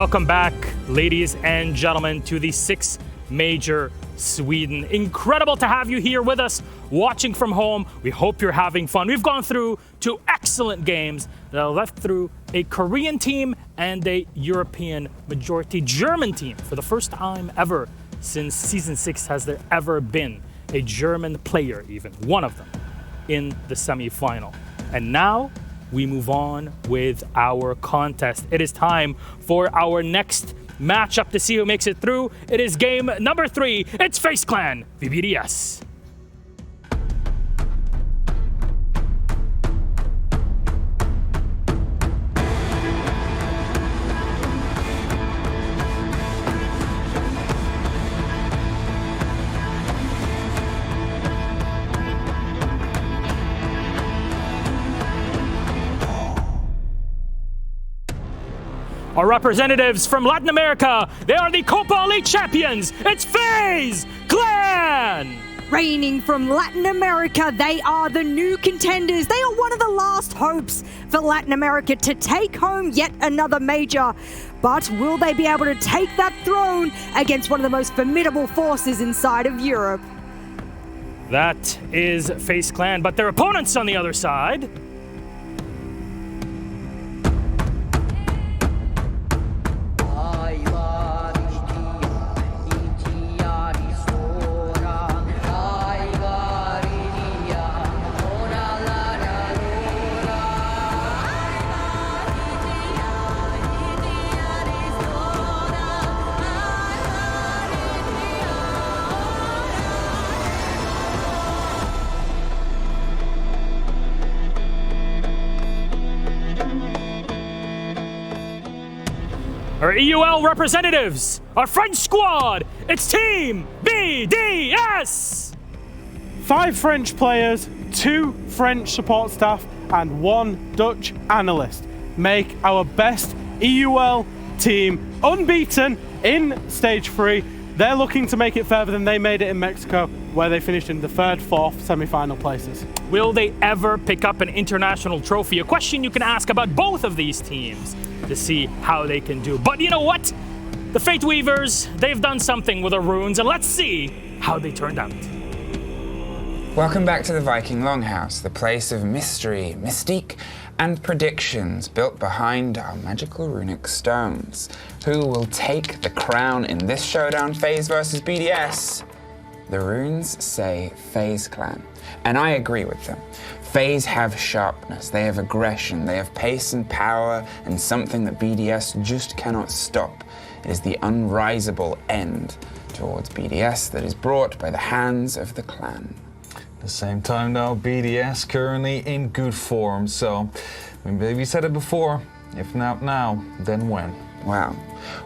Welcome back, ladies and gentlemen, to the 6 Major Sweden. Incredible to have you here with us, watching from home. We hope you're having fun. We've gone through 2 excellent games that are left through a Korean team and a European majority German team. For the first time ever since Season 6 has there ever been a German player, even one of them, in the semi-final. And now we move on with our contest. It is time for our next matchup to see who makes it through. It is game number 3. It's FaZe Clan v BDS. Our representatives from Latin America, they are the Copa Elite champions. It's FaZe Clan! Reigning from Latin America, they are the new contenders. They are one of the last hopes for Latin America to take home yet another major. But will they be able to take that throne against one of the most formidable forces inside of Europe? That is FaZe Clan, but their opponents on the other side. Our EUL representatives, our French squad, it's Team BDS! 5 French players, 2 French support staff, and 1 Dutch analyst make our best EUL team, unbeaten in stage 3. They're looking to make it further than they made it in Mexico, where they finished in the 3rd, 4th semi-final places. Will they ever pick up an international trophy? A question you can ask about both of these teams to see how they can do. But you know what? The Fate Weavers, they've done something with the runes, and let's see how they turned out. Welcome back to the Viking Longhouse, the place of mystery, mystique, and predictions built behind our magical runic stones. Who will take the crown in this showdown, FaZe versus BDS? The runes say FaZe Clan, and I agree with them. FaZe have sharpness, they have aggression, they have pace and power, and something that BDS just cannot stop. It is the unrisable end towards BDS that is brought by the hands of the clan. At the same time though, BDS currently in good form, so we said it before, if not now, then when? Wow.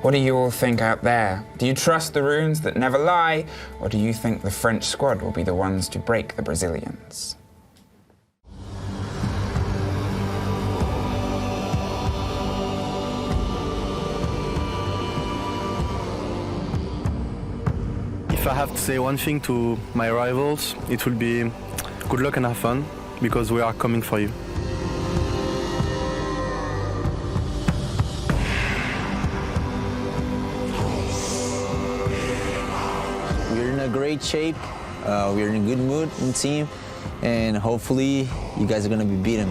What do you all think out there? Do you trust the runes that never lie, or do you think the French squad will be the ones to break the Brazilians? If I have to say one thing to my rivals, it will be good luck and have fun, because we are coming for you. We're in a great shape, we're in a good mood in team, and hopefully you guys are going to be beaten.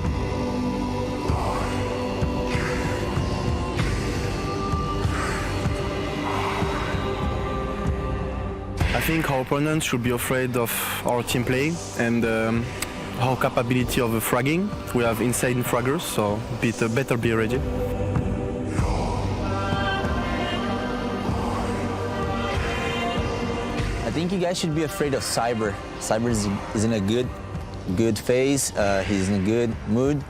I think our opponents should be afraid of our team play and our capability of fragging. We have insane fraggers, so better be ready. I think you guys should be afraid of Cyber. Cyber is in a good phase, he's in a good mood,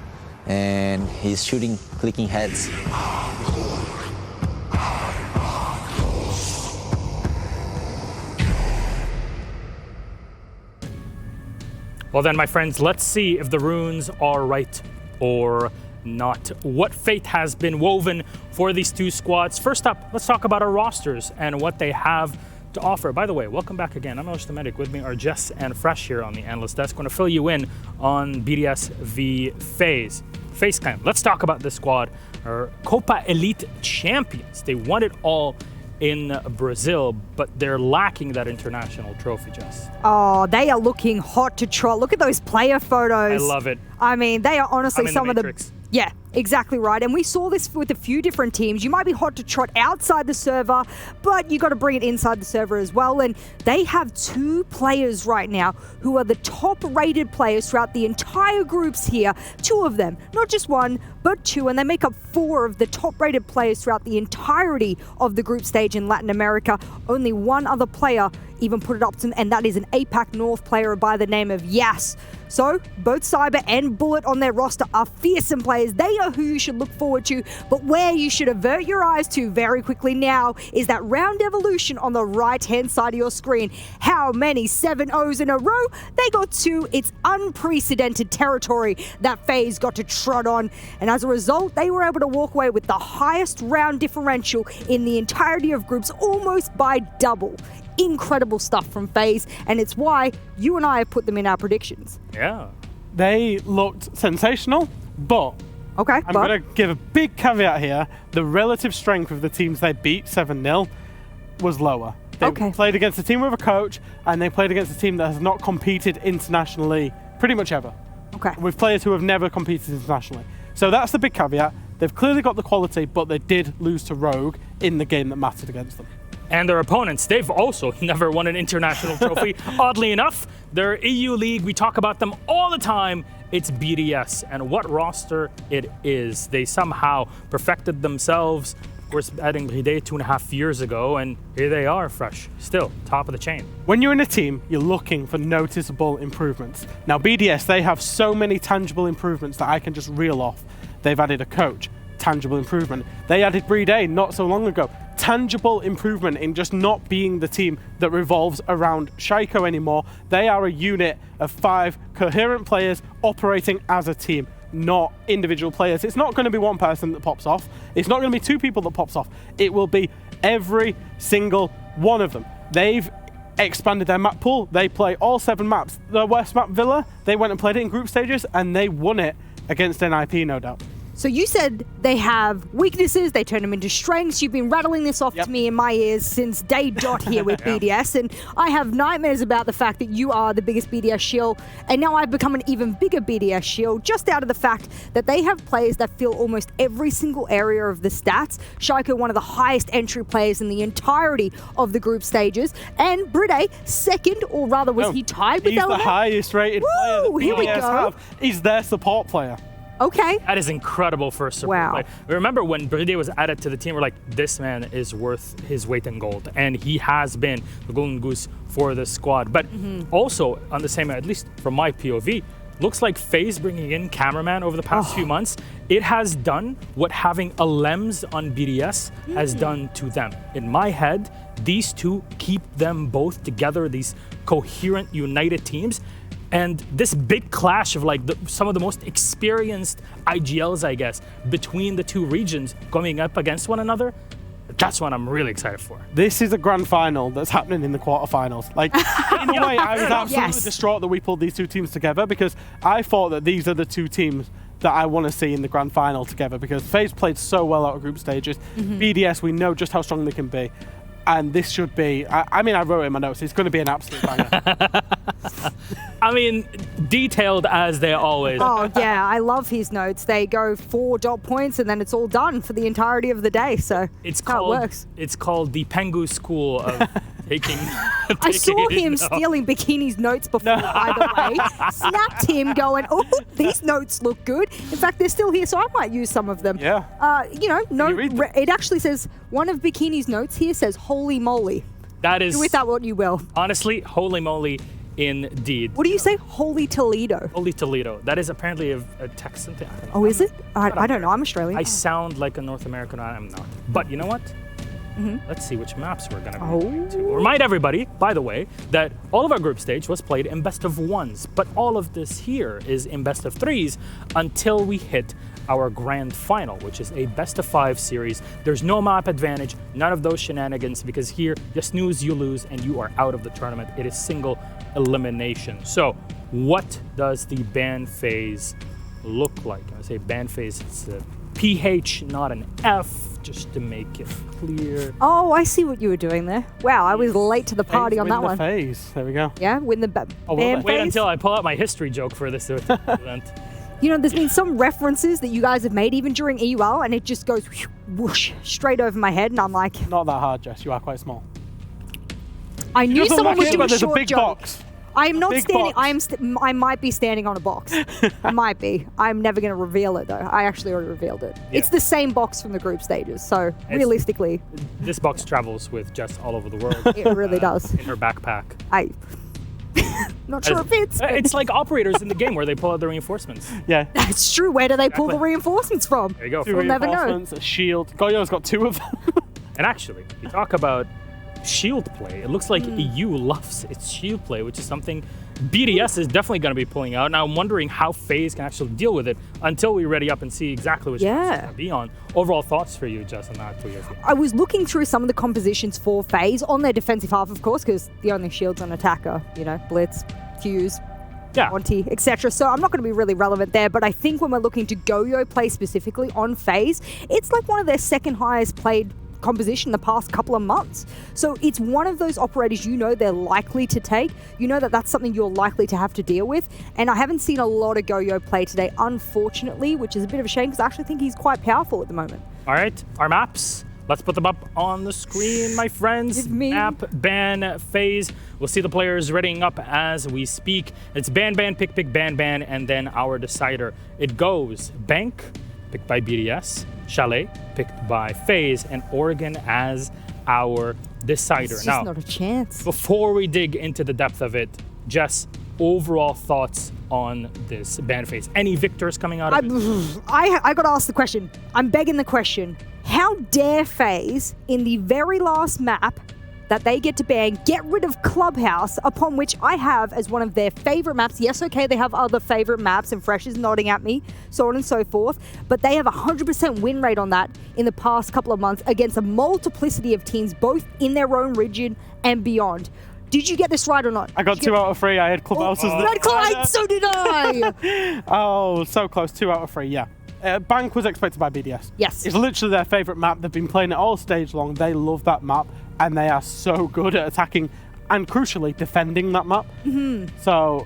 and he's shooting, clicking heads. Well then, my friends, let's see if the runes are right or not. What fate has been woven for these 2 squads? First up, let's talk about our rosters and what they have to offer. By the way, welcome back again. I'm Elish the Medic. With me are Jess and Fresh here on the analyst desk. Going to fill you in on BDS v FaZe. FaZe Clan. Let's talk about this squad. Our Copa Elite champions. They won it all in Brazil, but they're lacking that international trophy, Jess. Oh, they are looking hot to trot. Look at those player photos. I love it. I mean, they are honestly some of Matrix. the... Yeah, exactly right. And we saw this with a few different teams. You might be hot to trot outside the server, but you got to bring it inside the server as well. And they have 2 players right now who are the top-rated players throughout the entire groups here. 2 of them, not just 1, but 2. And they make up 4 of the top-rated players throughout the entirety of the group stage in Latin America. Only 1 other player even put it up to them, and that is an APAC North player by the name of Yas. So, both Cyber and Bullet on their roster are fearsome players. They are who you should look forward to, but where you should avert your eyes to very quickly now is that round evolution on the right-hand side of your screen. How many 7-0s in a row? They got 2. It's unprecedented territory that FaZe got to trot on, and as a result, they were able to walk away with the highest round differential in the entirety of groups, almost by double. Incredible stuff from FaZe, and it's why you and I have put them in our predictions. Yeah. They looked sensational, but Okay, I'm going to give a big caveat here. The relative strength of the teams they beat 7-0 was lower. They played against a team with a coach, and they played against a team that has not competed internationally pretty much ever. Okay. With players who have never competed internationally. So that's the big caveat. They've clearly got the quality, but they did lose to Rogue in the game that mattered against them. And their opponents, they've also never won an international trophy. Oddly enough, their EU league, we talk about them all the time. It's BDS, and what roster it is. They somehow perfected themselves. Of course, adding Bride 2.5 years ago, and here they are, fresh, still top of the chain. When you're in a team, you're looking for noticeable improvements. Now, BDS, they have so many tangible improvements that I can just reel off. They've added a coach, tangible improvement. They added Bride not so long ago. Tangible improvement in just not being the team that revolves around Shaiko anymore. They are a unit of 5 coherent players operating as a team, not individual players. It's not going to be one person that pops off. It's not going to be 2 people that pops off. It will be every single one of them. They've expanded their map pool. They play all 7 maps. The West map Villa, they went and played it in group stages, and they won it against NIP, no doubt. So you said they have weaknesses, they turn them into strengths. You've been rattling this off to me in my ears since day dot here with BDS, and I have nightmares about the fact that you are the biggest BDS shield, and now I've become an even bigger BDS shield just out of the fact that they have players that fill almost every single area of the stats. Shaiko, one of the highest entry players in the entirety of the group stages, and Bride, second, or rather was he tied with Element? He's the highest rated player that Here we BDS go. have. He's their support player. Okay. That is incredible for a support Wow. player. Remember when Bride was added to the team, we're like, this man is worth his weight in gold. And he has been the golden goose for the squad. But also, on the same, at least from my POV, looks like FaZe bringing in cameraman over the past few months, it has done what having a Lems on BDS has done to them. In my head, these 2 keep them both together, these coherent, united teams. And this big clash of like some of the most experienced IGLs, I guess, between the 2 regions going up against one another, that's what I'm really excited for. This is a grand final that's happening in the quarterfinals. Like, in a way, I was absolutely distraught that we pulled these 2 teams together, because I thought that these are the 2 teams that I want to see in the grand final together, because FaZe played so well out of group stages. BDS, we know just how strong they can be. And this should be, I mean, I wrote it in my notes, it's going to be an absolute banger. I mean, detailed as they always are. Oh, yeah, I love his notes. They go 4 dot points and then it's all done for the entirety of the day. So It's how called, it works. It's called the Pengu School of taking. I saw him notes. stealing Bikini's notes before, by the way. Snapped him going, oh, these notes look good. In fact, they're still here, so I might use some of them. Yeah. You know, You read them? it actually says, one of Bikini's notes here says, holy moly. That is, Do with that what you will. honestly, holy moly, indeed. What do you say? Holy Toledo. Holy Toledo. That is apparently a Texan thing. I don't know. Oh, is it? I don't know. I'm Australian. I sound like a North American, I'm not. But you know what? Let's see which maps we're going to be going to. Remind everybody, by the way, that all of our group stage was played in best of 1s, but all of this here is in best of 3s until we hit our grand final, which is a best of 5 series. There's no map advantage, none of those shenanigans, because here you snooze, you lose, and you are out of the tournament. It is single elimination. So what does the ban phase look like? I say FaZe, it's a PH, not an F, just to make it clear. Oh, I see what you were doing there. Wow, I was late to the party on that one. FaZe. There we go. Yeah, win the band Wait phase. until I pull out my history joke for this event. You know, there's been some references that you guys have made even during EUL, and it just goes whoosh straight over my head, and I'm like, Not that hard, Jess. You are quite small. I knew Doesn't someone look would it, do but a there's short a big joke. box. I am not Big standing. box. I might be standing on a box. I might be. I'm never going to reveal it though. I actually already revealed it. Yeah. It's the same box from the group stages. So realistically, This box travels with Jess all over the world. it really does. In her backpack. Not sure if it's. It's like operators in the game where they pull out the reinforcements. Yeah. That's true. Where do they pull the Exactly. reinforcements from? There you go. Two We'll never know. reinforcements, a shield. Goyo's got 2 of them. And actually, you talk about shield play. It looks like EU loves its shield play, which is something BDS is definitely going to be pulling out. Now I'm wondering how FaZe can actually deal with it until we ready up and see exactly which maps it's going to be on. Overall thoughts for you, Jess, on that, please. I was looking through some of the compositions for FaZe on their defensive half, of course, because the only shields on attack are, Blitz, Fuse, Yeah. Monty, etc. So I'm not going to be really relevant there, but I think when we're looking to Goyo play specifically on FaZe, it's like one of their second highest played composition the past couple of months. So it's one of those operators they're likely to take. That's something you're likely to have to deal with. And I haven't seen a lot of Goyo play today, unfortunately, which is a bit of a shame because I actually think he's quite powerful at the moment. All right, our maps. Let's put them up on the screen, my friends. Give me. Map, ban, FaZe. We'll see the players readying up as we speak. It's ban, pick, ban, and then our decider. It goes Bank, picked by BDS, Chalet, picked by FaZe, and Oregon as our decider. It's just Now, not a chance. before we dig into the depth of it, Jess, overall thoughts on this ban phase? Any victors coming out of it? I got to ask the question. I'm begging the question. How dare FaZe, in the very last map that they get to ban, get rid of Clubhouse, upon which I have as one of their favorite maps? Yes, okay, they have other favorite maps, and Fresh is nodding at me, so on and so forth, but they have a 100% win rate on that in the past couple of months against a multiplicity of teams, both in their own region and beyond. Did you get this right or not? I got 2 out of 3. I had Clubhouse as the Red Clyde, so did I! Oh, so close. 2 out of 3, yeah. Bank was expected by BDS. Yes. It's literally their favourite map. They've been playing it all stage long. They love that map, and they are so good at attacking and, crucially, defending that map. Mm-hmm. So,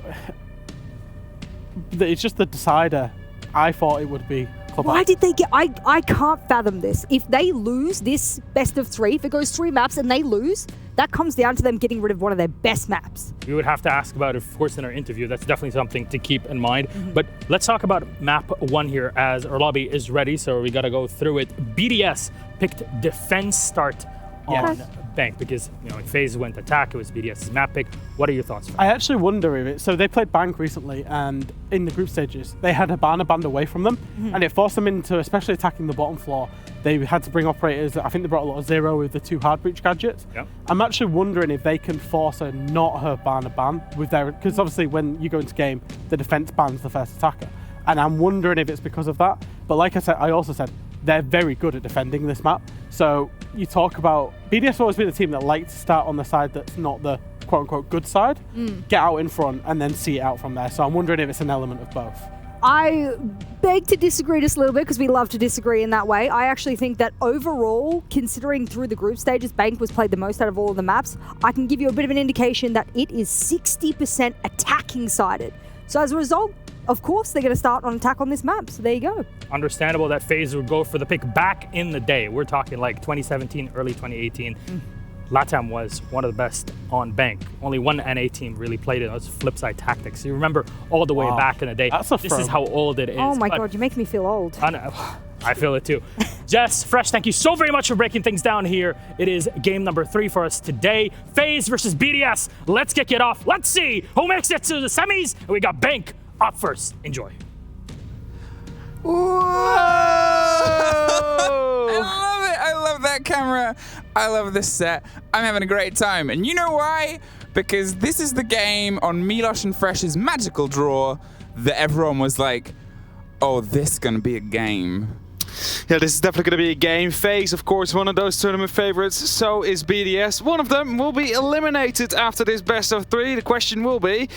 it's just the decider. I thought it would be Clubhouse. Why did they get... I can't fathom this. If they lose this best of 3, if it goes 3 maps and they lose, that comes down to them getting rid of one of their best maps. We would have to ask about it, of course, in our interview. That's definitely something to keep in mind. But let's talk about map 1 here as our lobby is ready, so we got to go through it. BDS picked defense start on Bank because, when FaZe went attack, it was BDS's map pick. What are your thoughts? I actually wonder if it... So they played Bank recently, and in the group stages, they had a banner banned away from them, and it forced them into, especially attacking the bottom floor, they had to bring operators. I think they brought a lot of Zero with the 2 hard breach gadgets. Yep. I'm actually wondering if they can force a not her banner ban with their... Because obviously when you go into game, the defense bans the first attacker. And I'm wondering if it's because of that. But like I said, I also said, they're very good at defending this map. So you talk about... BDS has always been a team that likes to start on the side that's not the quote-unquote good side, get out in front, and then see it out from there. So I'm wondering if it's an element of both. I beg to disagree just a little bit because we love to disagree in that way. I actually think that overall, considering through the group stages, Bank was played the most out of all of the maps. I can give you a bit of an indication that it is 60% attacking sided. So as a result, of course, they're going to start on attack on this map. So there you go. Understandable that FaZe would go for the pick back in the day. We're talking like 2017, early 2018. LATAM was one of the best on Bank. Only one NA team really played it. That was Flipside Tactics. You remember all the way back in the day. That's a This is how old it is. Oh my But God, you make me feel old. I feel it too. Jess, Fresh, thank you so very much for breaking things down here. It is game number 3 for us today. FaZe versus BDS. Let's kick it off. Let's see who makes it to the semis. And we got Bank up first. Enjoy. Whoa! I love it. I love that camera. I love this set. I'm having a great time. And you know why? Because this is the game on Milosh and Fresh's magical draw that everyone was like, oh, this is going to be a game. Yeah, this is definitely going to be a game. FaZe, of course, one of those tournament favorites. So is BDS. One of them will be eliminated after this best of 3. The question will be,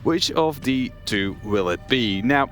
which of the 2 will it be? Now,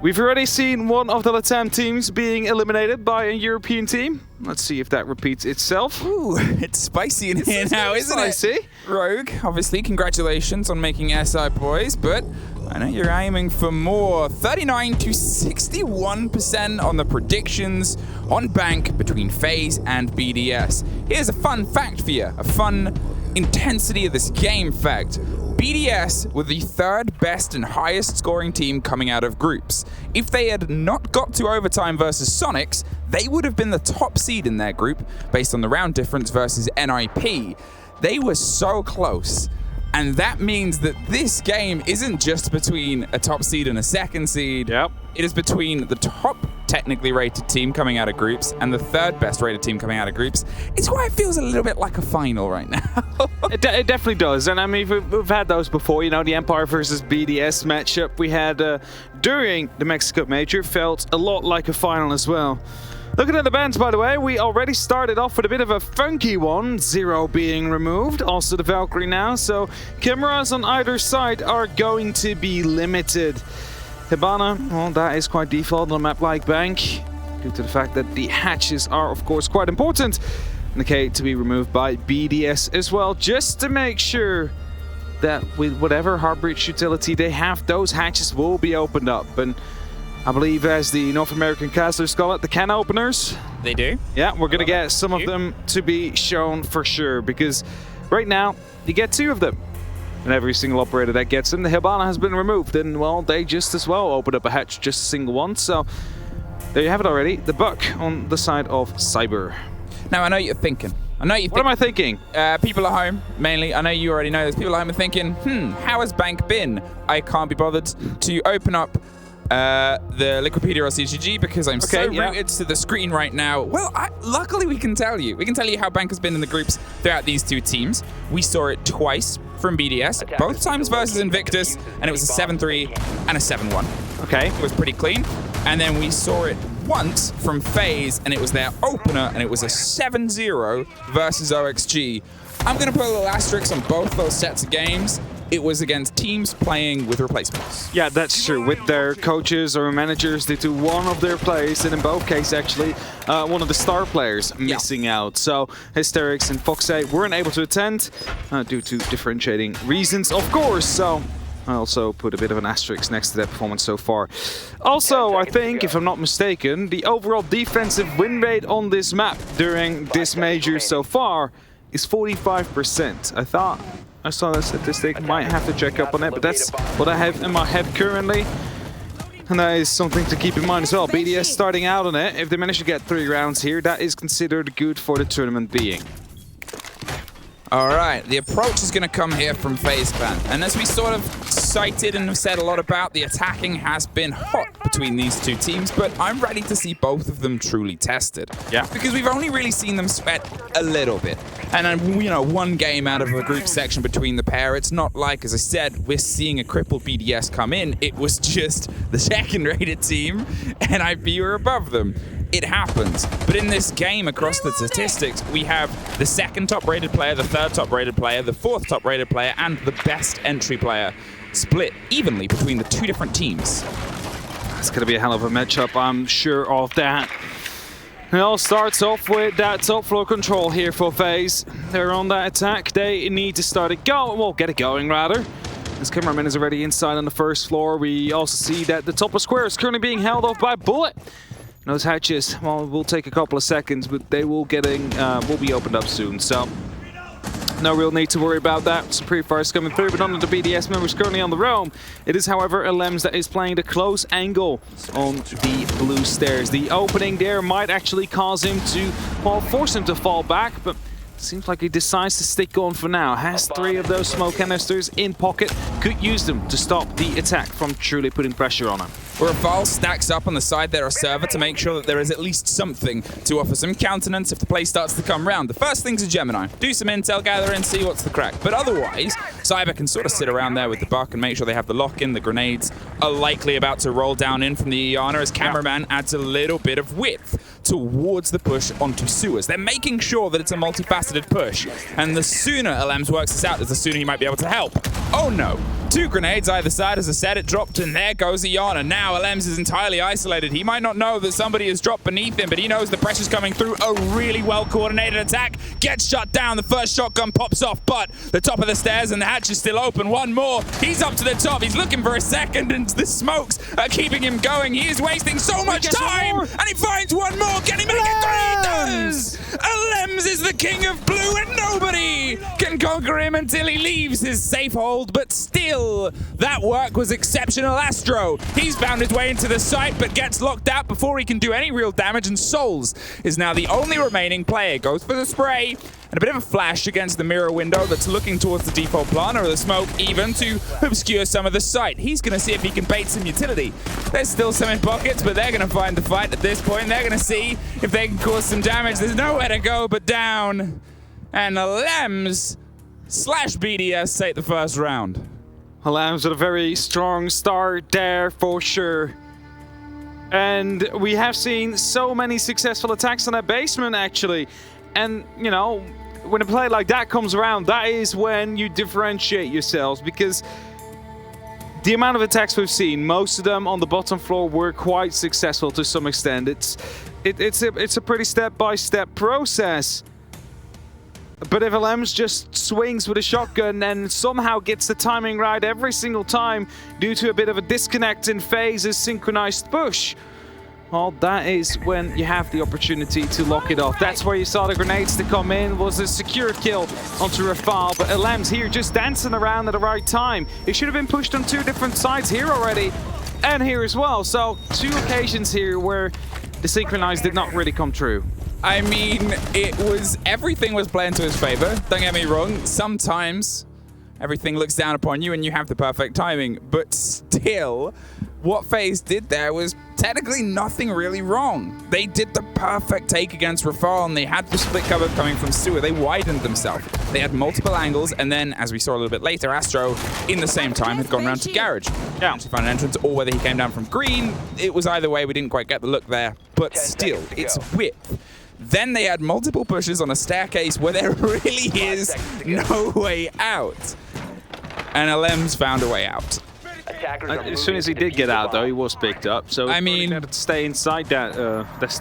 We've already seen one of the LATAM teams being eliminated by a European team. Let's see if that repeats itself. Ooh, it's spicy in here now, isn't spicy. it? Rogue, obviously, congratulations on making SI boys, but I know you're aiming for more. 39 to 61% on the predictions on Bank between FaZe and BDS. Here's a fun fact for you, a fun intensity of this game fact. BDS were the third best and highest scoring team coming out of groups. If they had not got to overtime versus Sonics, they would have been the top seed in their group based on the round difference versus NIP. They were so close. And that means that this game isn't just between a top seed and a second seed. Yep. It is between the top technically rated team coming out of groups and the third best rated team coming out of groups. It's why it feels a little bit like a final right now. It definitely does. And I mean, we've had those before. You know, the Empire versus BDS matchup we had during the Mexico Major felt a lot like a final as well. Looking at the bans, by the way, we already started off with a bit of a funky one. Zero being removed, also the Valkyrie now, so cameras on either side are going to be limited. Hibana, well, that is quite default on a map like Bank, due to the fact that the hatches are, of course, quite important. And the K to be removed by BDS as well, just to make sure that with whatever hard breach utility they have, those hatches will be opened up. And I believe as the North American casters call it, the can openers. They do? Yeah, we're going to get some of them to be shown for sure, because right now, you get 2 of them. And every single operator that gets them, the Hibana has been removed, and well, they just as well opened up a hatch, just a single one. So there you have it already, the buck on the side of Cyber. Now, I know you're thinking. What am I thinking? People at home, mainly. I know you already know this. People at home are thinking, how has Bank been? I can't be bothered to open up the Liquipedia or CGG because I'm so rooted to the screen right now. Well, luckily we can tell you. We can tell you how Bank has been in the groups throughout these 2 teams. We saw it twice from BDS, both times versus Invictus, and it was a 7-3 and a 7-1. Okay. It was pretty clean. And then we saw it once from FaZe, and it was their opener, and it was a 7-0 versus OXG. I'm going to put a little asterisk on both those sets of games. It was against teams playing with replacements. Yeah, that's true. With their coaches or managers due to one of their players, and in both cases actually, one of the star players missing out. So Hysterics and Foxay weren't able to attend due to differentiating reasons, of course. So I also put a bit of an asterisk next to their performance so far. Also, I think, if I'm not mistaken, the overall defensive win rate on this map during this major so far is 45%. I saw that statistic, might have to check up on it, but that's what I have in my head currently. And that is something to keep in mind as well. BDS starting out on it, if they manage to get 3 rounds here, that is considered good for the tournament being. All right, the approach is going to come here from FaZe Fan. And as we sort of cited and have said a lot about, the attacking has been hot between these 2 teams, but I'm ready to see both of them truly tested. Yeah. Because we've only really seen them sweat a little bit. And, you know, 1 game out of a group section between the pair. It's not like, as I said, we're seeing a crippled BDS come in. It was just the second-rated team, and NIP were above them. It happens. But in this game, across the statistics, we have the 2nd top-rated player, the 3rd top-rated player, the 4th top-rated player, and the best entry player split evenly between the 2 different teams. It's going to be a hell of a matchup, I'm sure of that. It all starts off with that top floor control here for FaZe. They're on that attack. They need to start it going. Well, get it going, rather. This cameraman is already inside on the 1st floor. We also see that the top of square is currently being held off by Bullet. Those hatches, well, will take a couple of seconds, but they will will be opened up soon. So no real need to worry about that. Some pre-fires coming through, but none of the BDS members currently on the roam. It is, however, Lems that is playing the close angle on the blue stairs. The opening there might actually cause him to, well, force him to fall back, but seems like he decides to stick on for now. Has 3 of those smoke canisters in pocket. Could use them to stop the attack from truly putting pressure on him. Rafal stacks up on the side there of server to make sure that there is at least something to offer some countenance if the play starts to come round. The first thing's a Gemini. Do some intel, gather and see what's the crack. But otherwise, Cyber can sort of sit around there with the buck and make sure they have the lock in. The grenades are likely about to roll down in from the Iana as Cameraman adds a little bit of width towards the push onto sewers. They're making sure that it's a multifaceted push, and the sooner Alems works this out, the sooner he might be able to help. Oh no! 2 grenades either side. As I said, it dropped, and there goes Iana. Now Alems is entirely isolated. He might not know that somebody has dropped beneath him, but he knows the pressure's coming through. A really well-coordinated attack gets shut down. The first shotgun pops off, but the top of the stairs and the hatch is still open. One more. He's up to the top. He's looking for a second, and the smokes are keeping him going. He is wasting so much time, and he finds one more. Can he make it 3? He does! Alems is the king of blue, and nobody can conquer him until he leaves his safe hold, but still, that work was exceptional. Astro, he's found his way into the site, but gets locked out before he can do any real damage, and Souls is now the only remaining player. Goes for the spray, and a bit of a flash against the mirror window that's looking towards the default plant, or the smoke even, to obscure some of the site. He's going to see if he can bait some utility. There's still some in pockets, but they're going to find the fight at this point. They're going to see if they can cause some damage. There's nowhere to go but down. And Alems / BDS take the first round. Alems with a very strong start there for sure. And we have seen so many successful attacks on that basement, actually. And, you know, when a play like that comes around, that is when you differentiate yourselves, because the amount of attacks we've seen, most of them on the bottom floor were quite successful to some extent. It's a pretty step-by-step process. But if Alems just swings with a shotgun and somehow gets the timing right every single time due to a bit of a disconnect in FaZe's synchronized push, well, that is when you have the opportunity to lock it off. That's where you saw the grenades to come in, was a secure kill onto Rafal, but Alems here just dancing around at the right time. He should have been pushed on 2 different sides here already, and here as well. So 2 occasions here where the synchronized did not really come true. I mean, everything was playing to his favor. Don't get me wrong, sometimes everything looks down upon you and you have the perfect timing, but still, what FaZe did there was technically nothing really wrong. They did the perfect take against Rafal, and they had the split cover coming from sewer. They widened themselves. They had multiple angles, and then, as we saw a little bit later, Astro, in the same time, had gone around to Garage. Yeah. Actually found an entrance, or whether he came down from green. It was either way. We didn't quite get the look there, but still, it's width. Then they had multiple pushes on a staircase where there really is no way out. And Alems found a way out. As soon as he did get out, though, he was picked up. So I mean, had to stay inside that.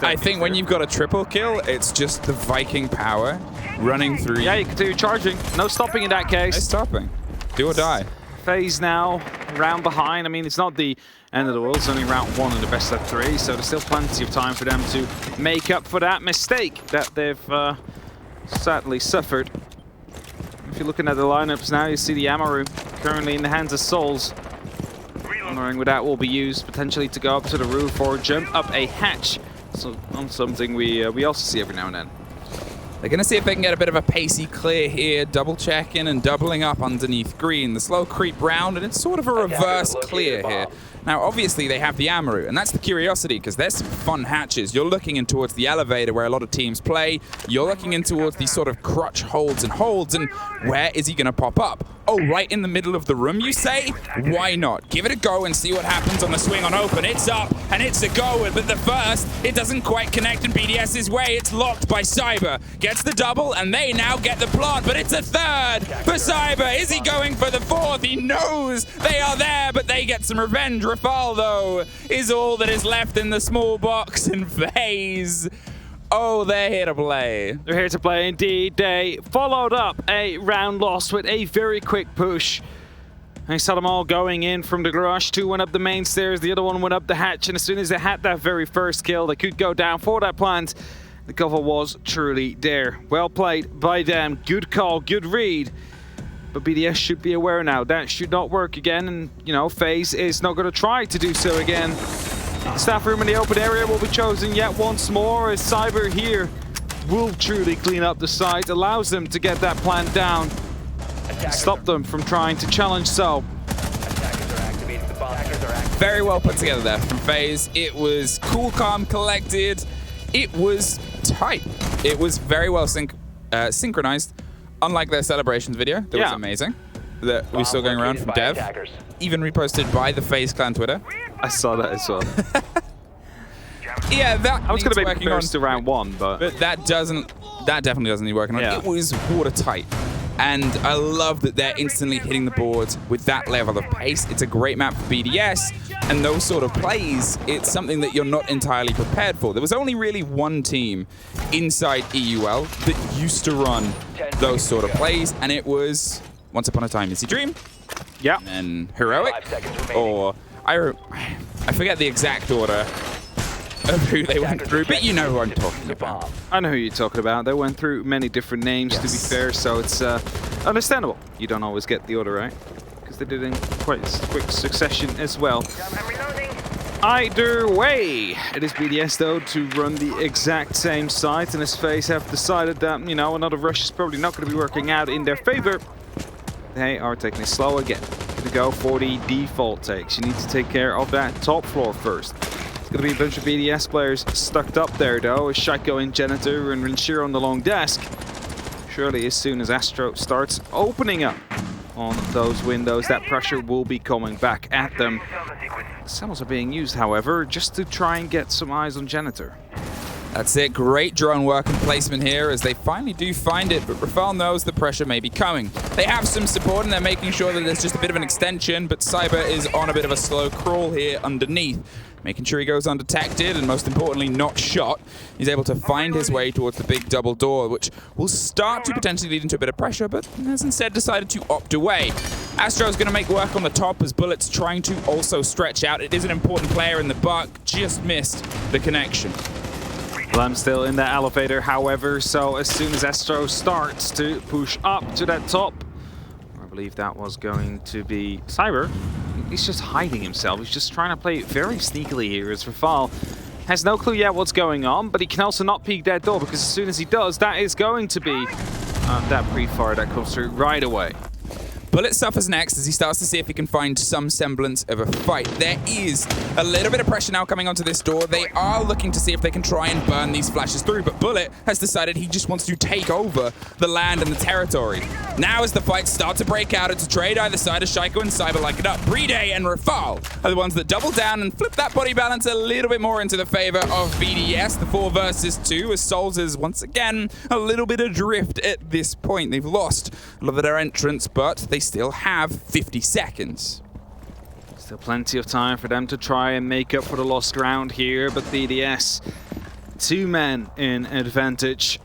I think when you've got a triple kill, it's just the Viking power running through. Yeah, you continue charging. No stopping in that case. No stopping. Do or die. FaZe now round behind. I mean, it's not the end of the world. It's only round 1 in the best of 3, so there's still plenty of time for them to make up for that mistake that they've sadly suffered. If you're looking at the lineups now, you see the Amaru currently in the hands of Souls. Wondering where that will be used, potentially to go up to the roof or jump up a hatch. So on something we also see every now and then. They're going to see if they can get a bit of a pacey clear here, double checking and doubling up underneath green. The slow creep round, and it's sort of a reverse clear here. Now, obviously, they have the Amaru, and that's the curiosity, because there's some fun hatches. You're looking in towards the elevator where a lot of teams play. You're looking in towards these sort of crutch holds, and where is he going to pop up? Oh, right in the middle of the room, you say? Why not? Give it a go and see what happens on the swing on open. It's up, and it's a go, but the first, it doesn't quite connect in BDS's way. It's locked by Cyber. Gets the double, and they now get the plant, but it's a third for Cyber. Is he going for the 4th? He knows they are there, but they get some revenge. Rafal, though, is all that is left in the small box, and FaZe, oh, they're here to play. They're here to play indeed. They followed up a round loss with a very quick push. I saw them all going in from the garage. 2 went up the main stairs, the other one went up the hatch, and as soon as they had that very first kill, they could go down for that plant. The cover was truly there. Well played by them. Good call, good read. But BDS should be aware now that should not work again, and you know, FaZe is not going to try to do so again. The staff room in the open area will be chosen yet once more, as Cyber here will truly clean up the site, allows them to get that plant down, stop them from trying to challenge so. Very well put together there from FaZe. It was cool, calm, collected. It was tight. It was very well synchronized. Unlike their celebrations video, that was amazing. that we saw going around from Dev, even reposted by the FaZe clan Twitter. I saw that as well. Yeah, that I was going to make working first to round 1, but that definitely doesn't need working on. Yeah. It was watertight. And I love that they're instantly hitting the board with that level of pace. It's a great map for BDS, and those sort of plays, it's something that you're not entirely prepared for. There was only really one team inside EUL that used to run those sort of plays, and it was Once Upon a Time Is a Dream, yeah, and Heroic, or I forget the exact order of who they went through, but you know who I'm talking about. I know who you're talking about. They went through many different names, to be fair, so it's understandable. You don't always get the order right, because they did it in quite quick succession as well. Either way, it is BDS, though, to run the exact same sites, and as FaZe have decided that, you know, another rush is probably not going to be working out in their favor. They are taking it slow again. To go for the default takes. You need to take care of that top floor first. It's going to be a bunch of BDS players stuck up there, though. Shaiko and Janitor and Renshiro on the long desk. Surely, as soon as Astro starts opening up on those windows, that pressure will be coming back at them. Samuels are being used, however, just to try and get some eyes on Janitor. That's it. Great drone work and placement here as they finally do find it, but Rafal knows the pressure may be coming. They have some support and they're making sure that there's just a bit of an extension, but Cyber is on a bit of a slow crawl here underneath, making sure he goes undetected and most importantly not shot. He's able to find his way towards the big double door, which will start to potentially lead into a bit of pressure, but has instead decided to opt away. Astro's going to make work on the top as Bullet's trying to also stretch out. It is an important player in the buck, just missed the connection. Well, I'm still in the elevator, however, so as soon as Astro starts to push up to that top, I believe that was going to be Cyber. He's just hiding himself. He's just trying to play very sneakily here as Rafal has no clue yet what's going on, but he can also not peek that door because as soon as he does, that is going to be that pre-fire that comes through right away. Bullet suffers next as he starts to see if he can find some semblance of a fight. There is a little bit of pressure now coming onto this door. They are looking to see if they can try and burn these flashes through, but Bullet has decided he just wants to take over the land and the territory. Now as the fights start to break out, it's a trade either side as Shaiko and Cyber like it up. Brede and Rafal are the ones that double down and flip that body balance a little bit more into the favor of BDS. The 4 versus 2 as Souls is once again a little bit adrift at this point. They've lost a lot of their entrance, but they still have 50 seconds. Still plenty of time for them to try and make up for the lost ground here, but BDS, 2 men in advantage.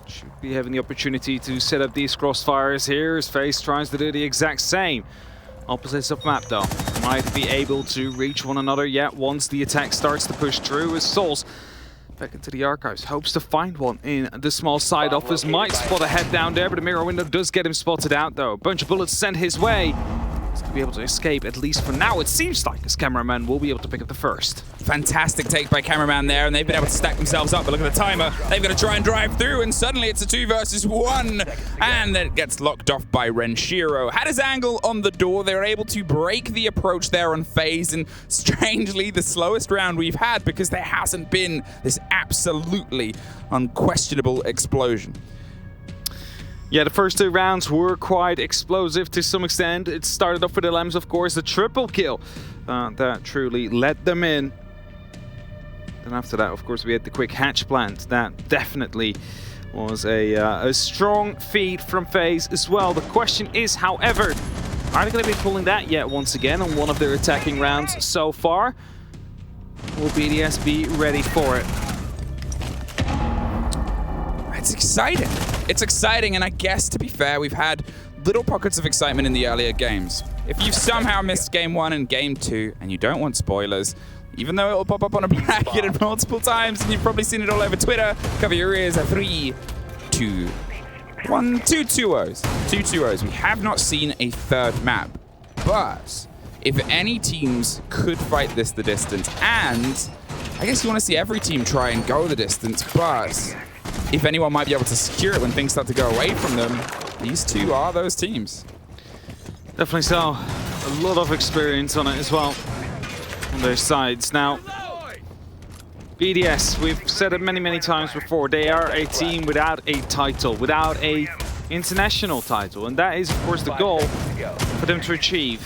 Should be having the opportunity to set up these crossfires here as FaZe tries to do the exact same. Opposites of map though. Might be able to reach one another yet once the attack starts to push through as Souls back into the archives, hopes to find one in the small side office, might spot a head down there, but a mirror window does get him spotted out though. A bunch of bullets sent his way. He's going to be able to escape, at least for now, it seems like, as cameraman will be able to pick up the first. Fantastic take by cameraman there, and they've been able to stack themselves up, but look at the timer. They've got to try and drive through, and suddenly it's a 2 versus 1, and then it gets locked off by Renshiro. Had his angle on the door, they were able to break the approach there on FaZe, and strangely, the slowest round we've had because there hasn't been this absolutely unquestionable explosion. Yeah, the first 2 rounds were quite explosive to some extent. It started off with the Lambs, of course, the triple kill that truly let them in. And after that, of course, we had the quick hatch plant. That definitely was a strong feed from FaZe as well. The question is, however, are they going to be pulling that yet once again on one of their attacking rounds so far? Will BDS be ready for it? It's exciting. It's exciting, and I guess, to be fair, we've had little pockets of excitement in the earlier games. If you've somehow missed Game 1 and Game 2, and you don't want spoilers, even though it'll pop up on a bracket multiple times, and you've probably seen it all over Twitter, cover your ears. 3, 2, 1, 2 2-0s. 2 2-0s. We have not seen a third map, but if any teams could fight this the distance, and I guess you want to see every team try and go the distance, but if anyone might be able to secure it when things start to go away from them, these 2 are those teams. Definitely so. A lot of experience on it as well on their sides. Now, BDS, we've said it many, many times before, they are a team without a title, without a international title, and that is, of course, the goal for them to achieve.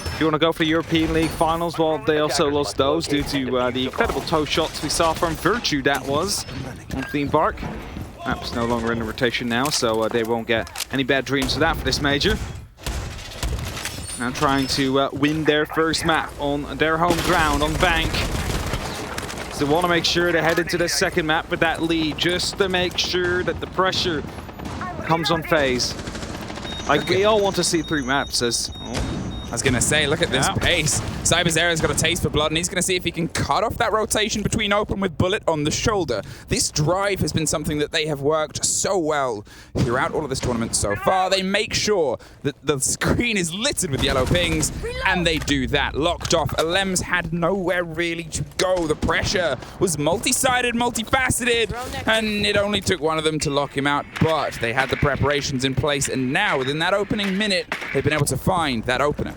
If you want to go for the European League finals, well, they also lost those due to the incredible toe shots we saw from Virtue, that was, on Theme Park. Map's no longer in the rotation now, so they won't get any bad dreams of that for this major. Now trying to win their first map on their home ground, on Bank. So they want to make sure they head into the second map with that lead, just to make sure that the pressure comes on FaZe. Like, we all want to see 3 maps as... I was going to say, look at this pace. Cyberzera's got a taste for blood, and he's going to see if he can cut off that rotation between open with Bullet on the shoulder. This drive has been something that they have worked so well throughout all of this tournament so far. They make sure that the screen is littered with yellow pings, and they do that. Locked off. Alems had nowhere really to go. The pressure was multi-sided, multifaceted, and it only took one of them to lock him out, but they had the preparations in place, and now, within that opening minute, they've been able to find that opener.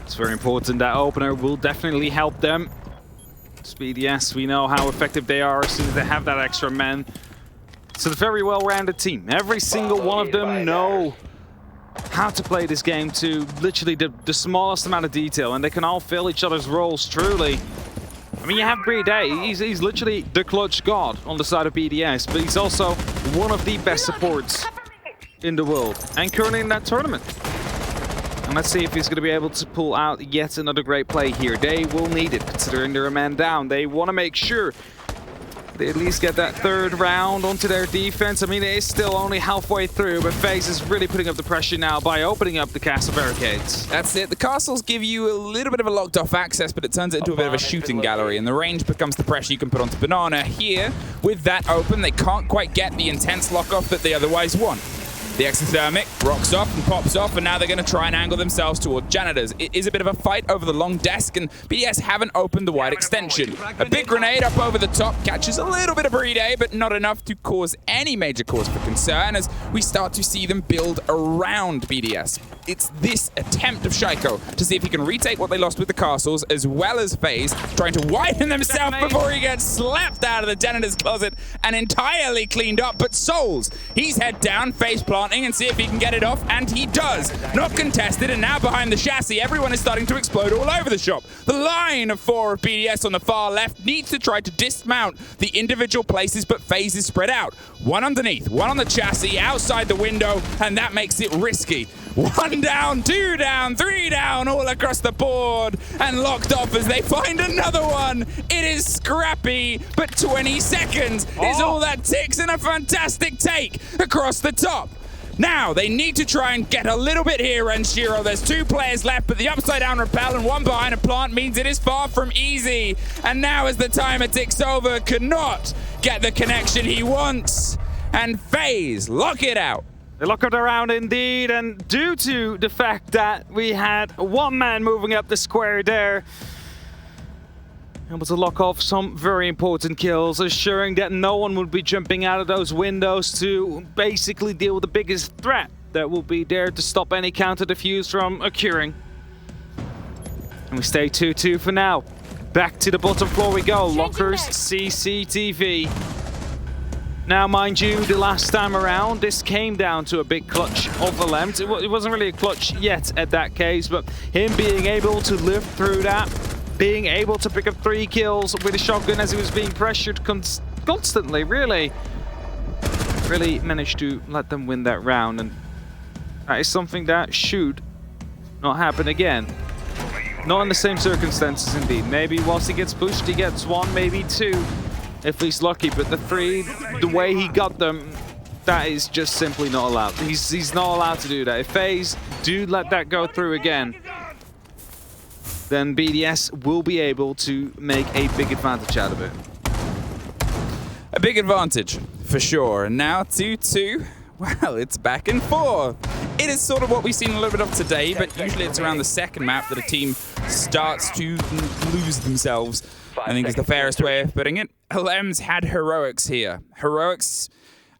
It's very important. That opener will definitely help them. BDS, we know how effective they are as soon as they have that extra man. It's a very well-rounded team. Every single one of them know how to play this game to literally the smallest amount of detail, and they can all fill each other's roles truly. I mean, you have Brede, he's literally the clutch god on the side of BDS, but he's also one of the best supports in the world, and currently in that tournament. And let's see if he's going to be able to pull out yet another great play here. They will need it, considering they're a man down. They want to make sure they at least get that 3rd round onto their defense. I mean, it is still only halfway through, but FaZe is really putting up the pressure now by opening up the castle barricades. That's it. The castles give you a little bit of a locked-off access, but it turns it into a bit of a shooting gallery, and the range becomes the pressure you can put onto Banana. Here, with that open, they can't quite get the intense lock-off that they otherwise want. The exothermic rocks off and pops off, and now they're going to try and angle themselves toward janitors. It is a bit of a fight over the long desk, and BDS haven't opened the wide extension. A big grenade up over the top catches a little bit of Brede, but not enough to cause any major cause for concern as we start to see them build around BDS. It's this attempt of Shaiko to see if he can retake what they lost with the castles, as well as FaZe trying to widen himself before he gets slapped out of the janitor's closet and entirely cleaned up. But Souls, he's head down, face planting, and see if he can get it off, and he does. Not contested, and now behind the chassis, everyone is starting to explode all over the shop. The line of 4 of BDS on the far left needs to try to dismount the individual places, but FaZe is spread out. 1 underneath, 1 on the chassis, outside the window, and that makes it risky. 1 down, 2 down, 3 down, all across the board, and locked off as they find another one. It is scrappy, but 20 seconds is all that takes, and a fantastic take across the top. Now, they need to try and get a little bit here, Renshiro. There's 2 players left, but the upside down repel and 1 behind a plant means it is far from easy. And now as the timer ticks over, cannot get the connection he wants. And FaZe lock it out. They lock it around indeed, and due to the fact that we had 1 man moving up the square there, able to lock off some very important kills, assuring that no one would be jumping out of those windows to basically deal with the biggest threat that will be there to stop any counter defuse from occurring. And we stay 2-2 for now. Back to the bottom floor we go. Lockers, CCTV. Now, mind you, the last time around, this came down to a big clutch of Alems. It wasn't really a clutch yet at that case, but him being able to live through that, being able to pick up 3 kills with a shotgun as he was being pressured constantly, really managed to let them win that round. And that is something that should not happen again. Not in the same circumstances, indeed. Maybe whilst he gets pushed, he gets 1, maybe 2, if he's lucky. But the 3, the way he got them, that is just simply not allowed. He's not allowed to do that. If FaZe do let that go through again, then BDS will be able to make a big advantage out of it. A big advantage, for sure. And now 2-2. Well, it's back and forth. It is sort of what we've seen a little bit of today, but usually it's around the second map that a team starts to lose themselves, I think is the fairest way of putting it. Alems had Heroics here. Heroics,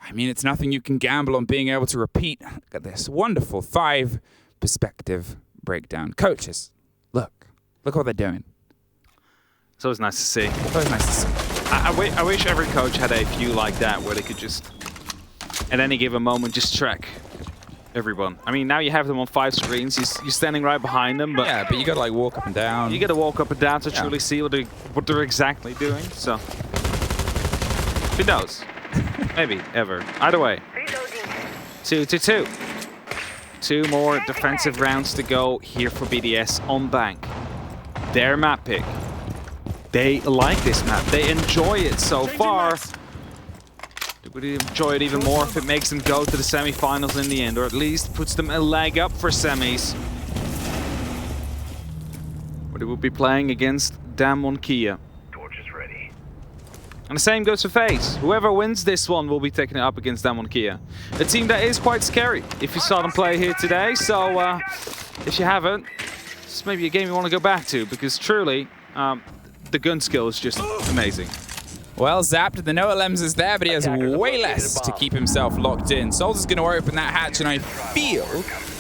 I mean, it's nothing you can gamble on being able to repeat. Look at this wonderful 5 perspective breakdown. Coaches, look what they're doing. It's always nice to see. It's always nice to see. I wish every coach had a few like that, where they could just at any given moment just track everyone. I mean, now you have them on 5 screens. You're standing right behind them, but Yeah, but you gotta like walk up and down. you got to walk up and down to truly see what they're exactly doing. So who knows? Maybe ever. Either way, 2-2. 2 more defensive rounds to go here for BDS on Bank. Their map pick. They like this map. They enjoy it so far. They would enjoy it even more if it makes them go to the semi-finals in the end, or at least puts them a leg up for semis. But they will be playing against Damwon Kia. Torches ready. And the same goes for FaZe. Whoever wins this one will be taking it up against Damwon Kia. A team that is quite scary if you saw them play here today. So if you haven't, it's maybe a game you want to go back to, because truly, the gun skill is just amazing. Well, zapped. The Noah Lems is there, but he has way less to keep himself locked in. Soldier's going to open that hatch, and I feel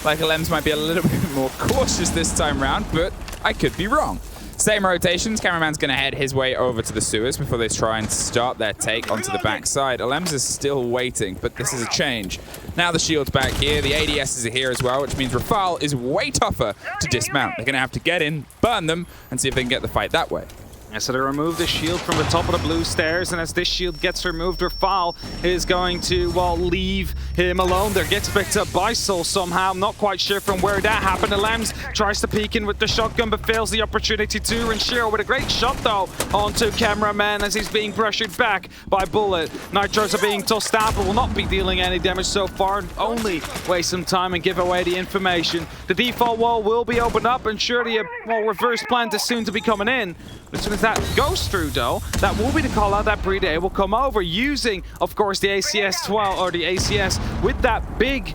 like Lems might be a little bit more cautious this time round, but I could be wrong. Same rotations. Cameraman's going to head his way over to the sewers before they try and start their take onto the backside. Lems is still waiting, but this is a change. Now the shield's back here. The ADSs are here as well, which means Rafal is way tougher to dismount. They're going to have to get in, burn them, and see if they can get the fight that way. And so they remove the shield from the top of the blue stairs, and as this shield gets removed, Rafal is going to, well, leave him alone. There gets picked up by Soul somehow. I'm not quite sure from where that happened. Lems tries to peek in with the shotgun, but fails the opportunity to. And Shiro with a great shot, though, onto Cameraman as he's being pressured back by Bullet. Nitros are being tossed out, but will not be dealing any damage so far. Only waste some time and give away the information. The default wall will be opened up, and surely a reverse plant is soon to be coming in. As soon as that goes through, though, that will be the call out that BDS will come over using, of course, the ACS 12 or the ACS with that big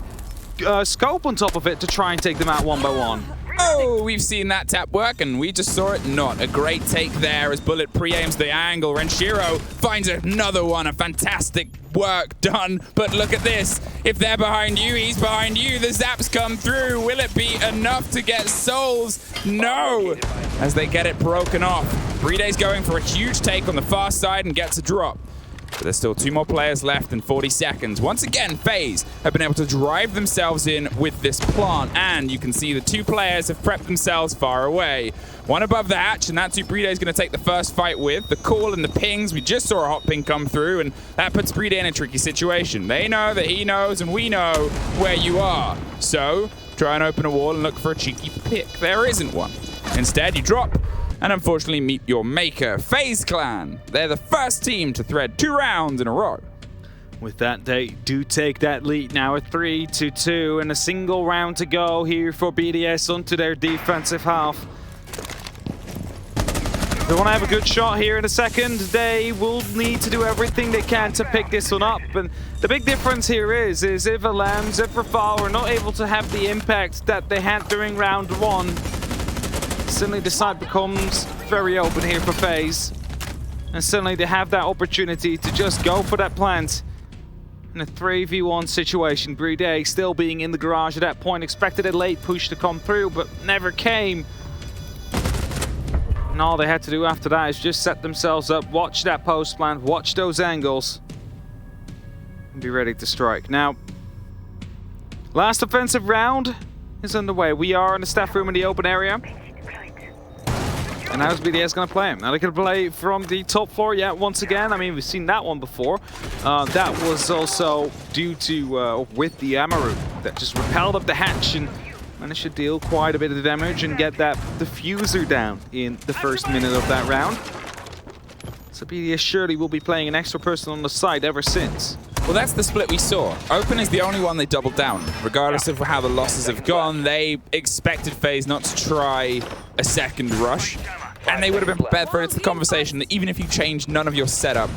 scope on top of it to try and take them out one by one. Oh, we've seen that tap work, and we just saw it not. A great take there as Bullet pre-aims the angle. Renshiro finds another one. A fantastic work done. But look at this. If they're behind you, he's behind you. The zaps come through. Will it be enough to get souls? No. As they get it broken off. BDS going for a huge take on the far side and gets a drop. But there's still 2 more players left in 40 seconds. Once again, FaZe have been able to drive themselves in with this plant, and you can see the 2 players have prepped themselves far away. One above the hatch, and that's who BDS is going to take the first fight with. The call and the pings, we just saw a hot ping come through, and that puts BDS in a tricky situation. They know that he knows, and we know where you are. So, try and open a wall and look for a cheeky pick. There isn't one. Instead, you drop and unfortunately meet your maker, FaZe Clan. They're the first team to thread 2 rounds in a row. With that, they do take that lead now at 3-2 and a single round to go here for BDS onto their defensive half. They want to have a good shot here in a second. They will need to do everything they can to pick this one up. And the big difference here is if Lems, if Rafal are not able to have the impact that they had during round 1, suddenly the side becomes very open here for FaZe. And suddenly they have that opportunity to just go for that plant. In a 3v1 situation, BDS still being in the garage at that point, expected a late push to come through, but never came. And all they had to do after that is just set themselves up, watch that post plant, watch those angles, and be ready to strike. Now, last offensive round is underway. We are in the staff room in the open area. And how's BDS going to play him? Now they can play from the top floor, yeah, once again. I mean, we've seen that one before. That was also due to, with the Amaru, that just repelled up the hatch and managed to deal quite a bit of damage and get that diffuser down in the first minute of that round. So BDS surely will be playing an extra person on the side ever since. Well, that's the split we saw. Open is the only one they doubled down. Regardless of how the losses have gone, they expected FaZe not to try a second rush. And they would have been prepared for it. It's the conversation that even if you change none of your setup,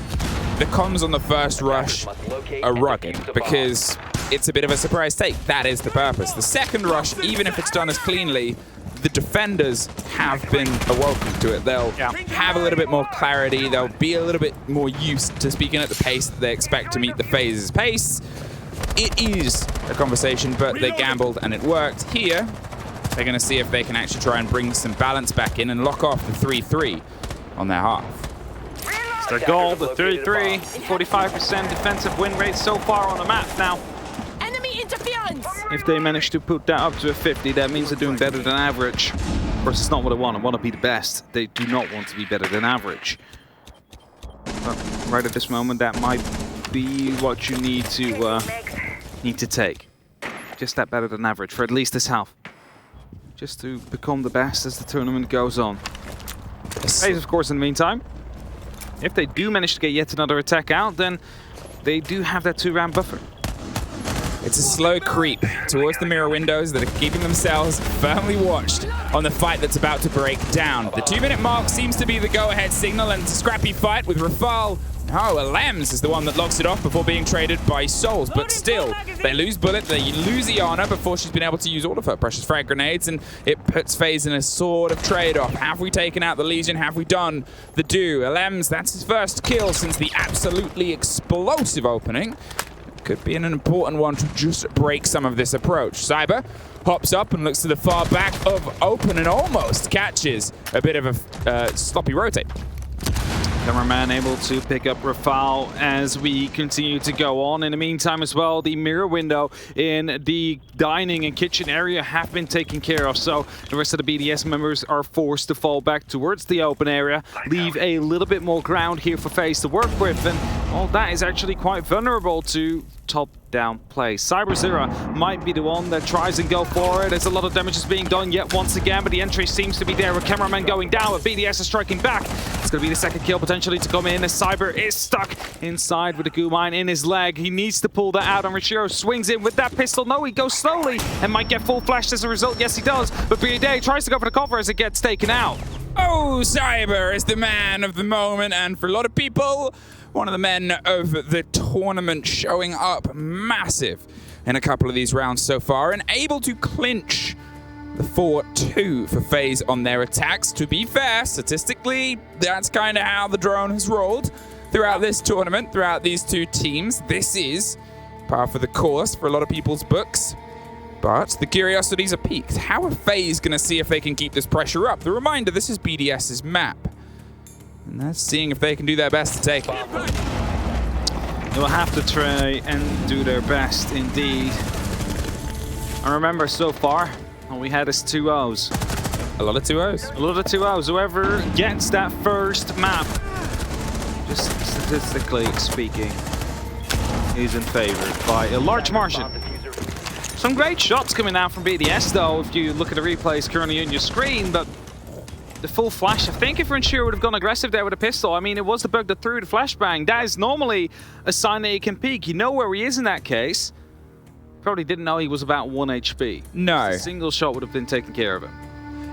the comms on the first rush are rugged because it's a bit of a surprise take. That is the purpose. The second rush, even if it's done as cleanly, the defenders have been awoken to it. They'll have a little bit more clarity. They'll be a little bit more used to speaking at the pace that they expect to meet the FaZe's pace. It is a conversation, but they gambled and it worked. Here, they're going to see if they can actually try and bring some balance back in and lock off the 3-3 on their half. their goal, the 33, 45% defensive win rate so far on the map. Now, Enemy interference! if they manage to put that up to a 50, that means they're doing better than average. Of course, it's not what I want. I want to be the best. They do not want to be better than average. But right at this moment, that might be what you need to take. Just that better than average for at least this half. Just to become the best as the tournament goes on. FaZe, of course, in the meantime, if they do manage to get yet another attack out, then they do have that 2-round buffer. It's a slow creep towards the mirror windows that are keeping themselves firmly watched on the fight that's about to break down. The 2-minute mark seems to be the go-ahead signal, and scrappy fight with Rafal. No, Lems is the one that locks it off before being traded by Souls, but still, they lose Bullet, they lose Iana before she's been able to use all of her precious frag grenades, and it puts FaZe in a sort of trade-off. Have we taken out the Legion? Have we done the do? Lems, that's his first kill since the absolutely explosive opening. Could be an important one to just break some of this approach. Cyber hops up and looks to the far back of open and almost catches a bit of a sloppy rotate. Cameraman able to pick up Rafal as we continue to go on. In the meantime as well, the mirror window in the dining and kitchen area have been taken care of, so the rest of the BDS members are forced to fall back towards the open area, leave a little bit more ground here for FaZe to work with, and all that is actually quite vulnerable to top-down play. CyberZero might be the one that tries and go for it. There's a lot of damage is being done yet once again, but the entry seems to be there with Cameraman going down, but BDS is striking back. It's going to be the second kill potentially to come in as Cyber is stuck inside with the goo mine in his leg. He needs to pull that out, and Richiro swings in with that pistol. No, he goes slowly and might get full flashed as a result. Yes, he does, but BDS tries to go for the cover as it gets taken out. Oh, Cyber is the man of the moment, and for a lot of people, one of the men of the tournament, showing up massive in a couple of these rounds so far and able to clinch the 4-2 for FaZe on their attacks. To be fair, statistically, that's kind of how the drone has rolled throughout this tournament, throughout these two teams. This is par for the course for a lot of people's books. But the curiosities are peaked. How are FaZe going to see if they can keep this pressure up? The reminder, this is BDS's map. And they're seeing if they can do their best to take it. They will have to try and do their best indeed. I remember so far, all we had is 2-0s. A lot of 2-0s. A lot of 2-0s. Whoever gets that first map, just statistically speaking, is in favor by a large margin. Some great shots coming out from BDS though, if you look at the replays currently on your screen, but the full flash, I think if Renshiro would have gone aggressive there with a pistol, I mean, it was the bug that threw the flashbang. That is normally a sign that he can peek. You know where he is in that case. Probably didn't know he was about 1 HP. No. A single shot would have been taking care of him.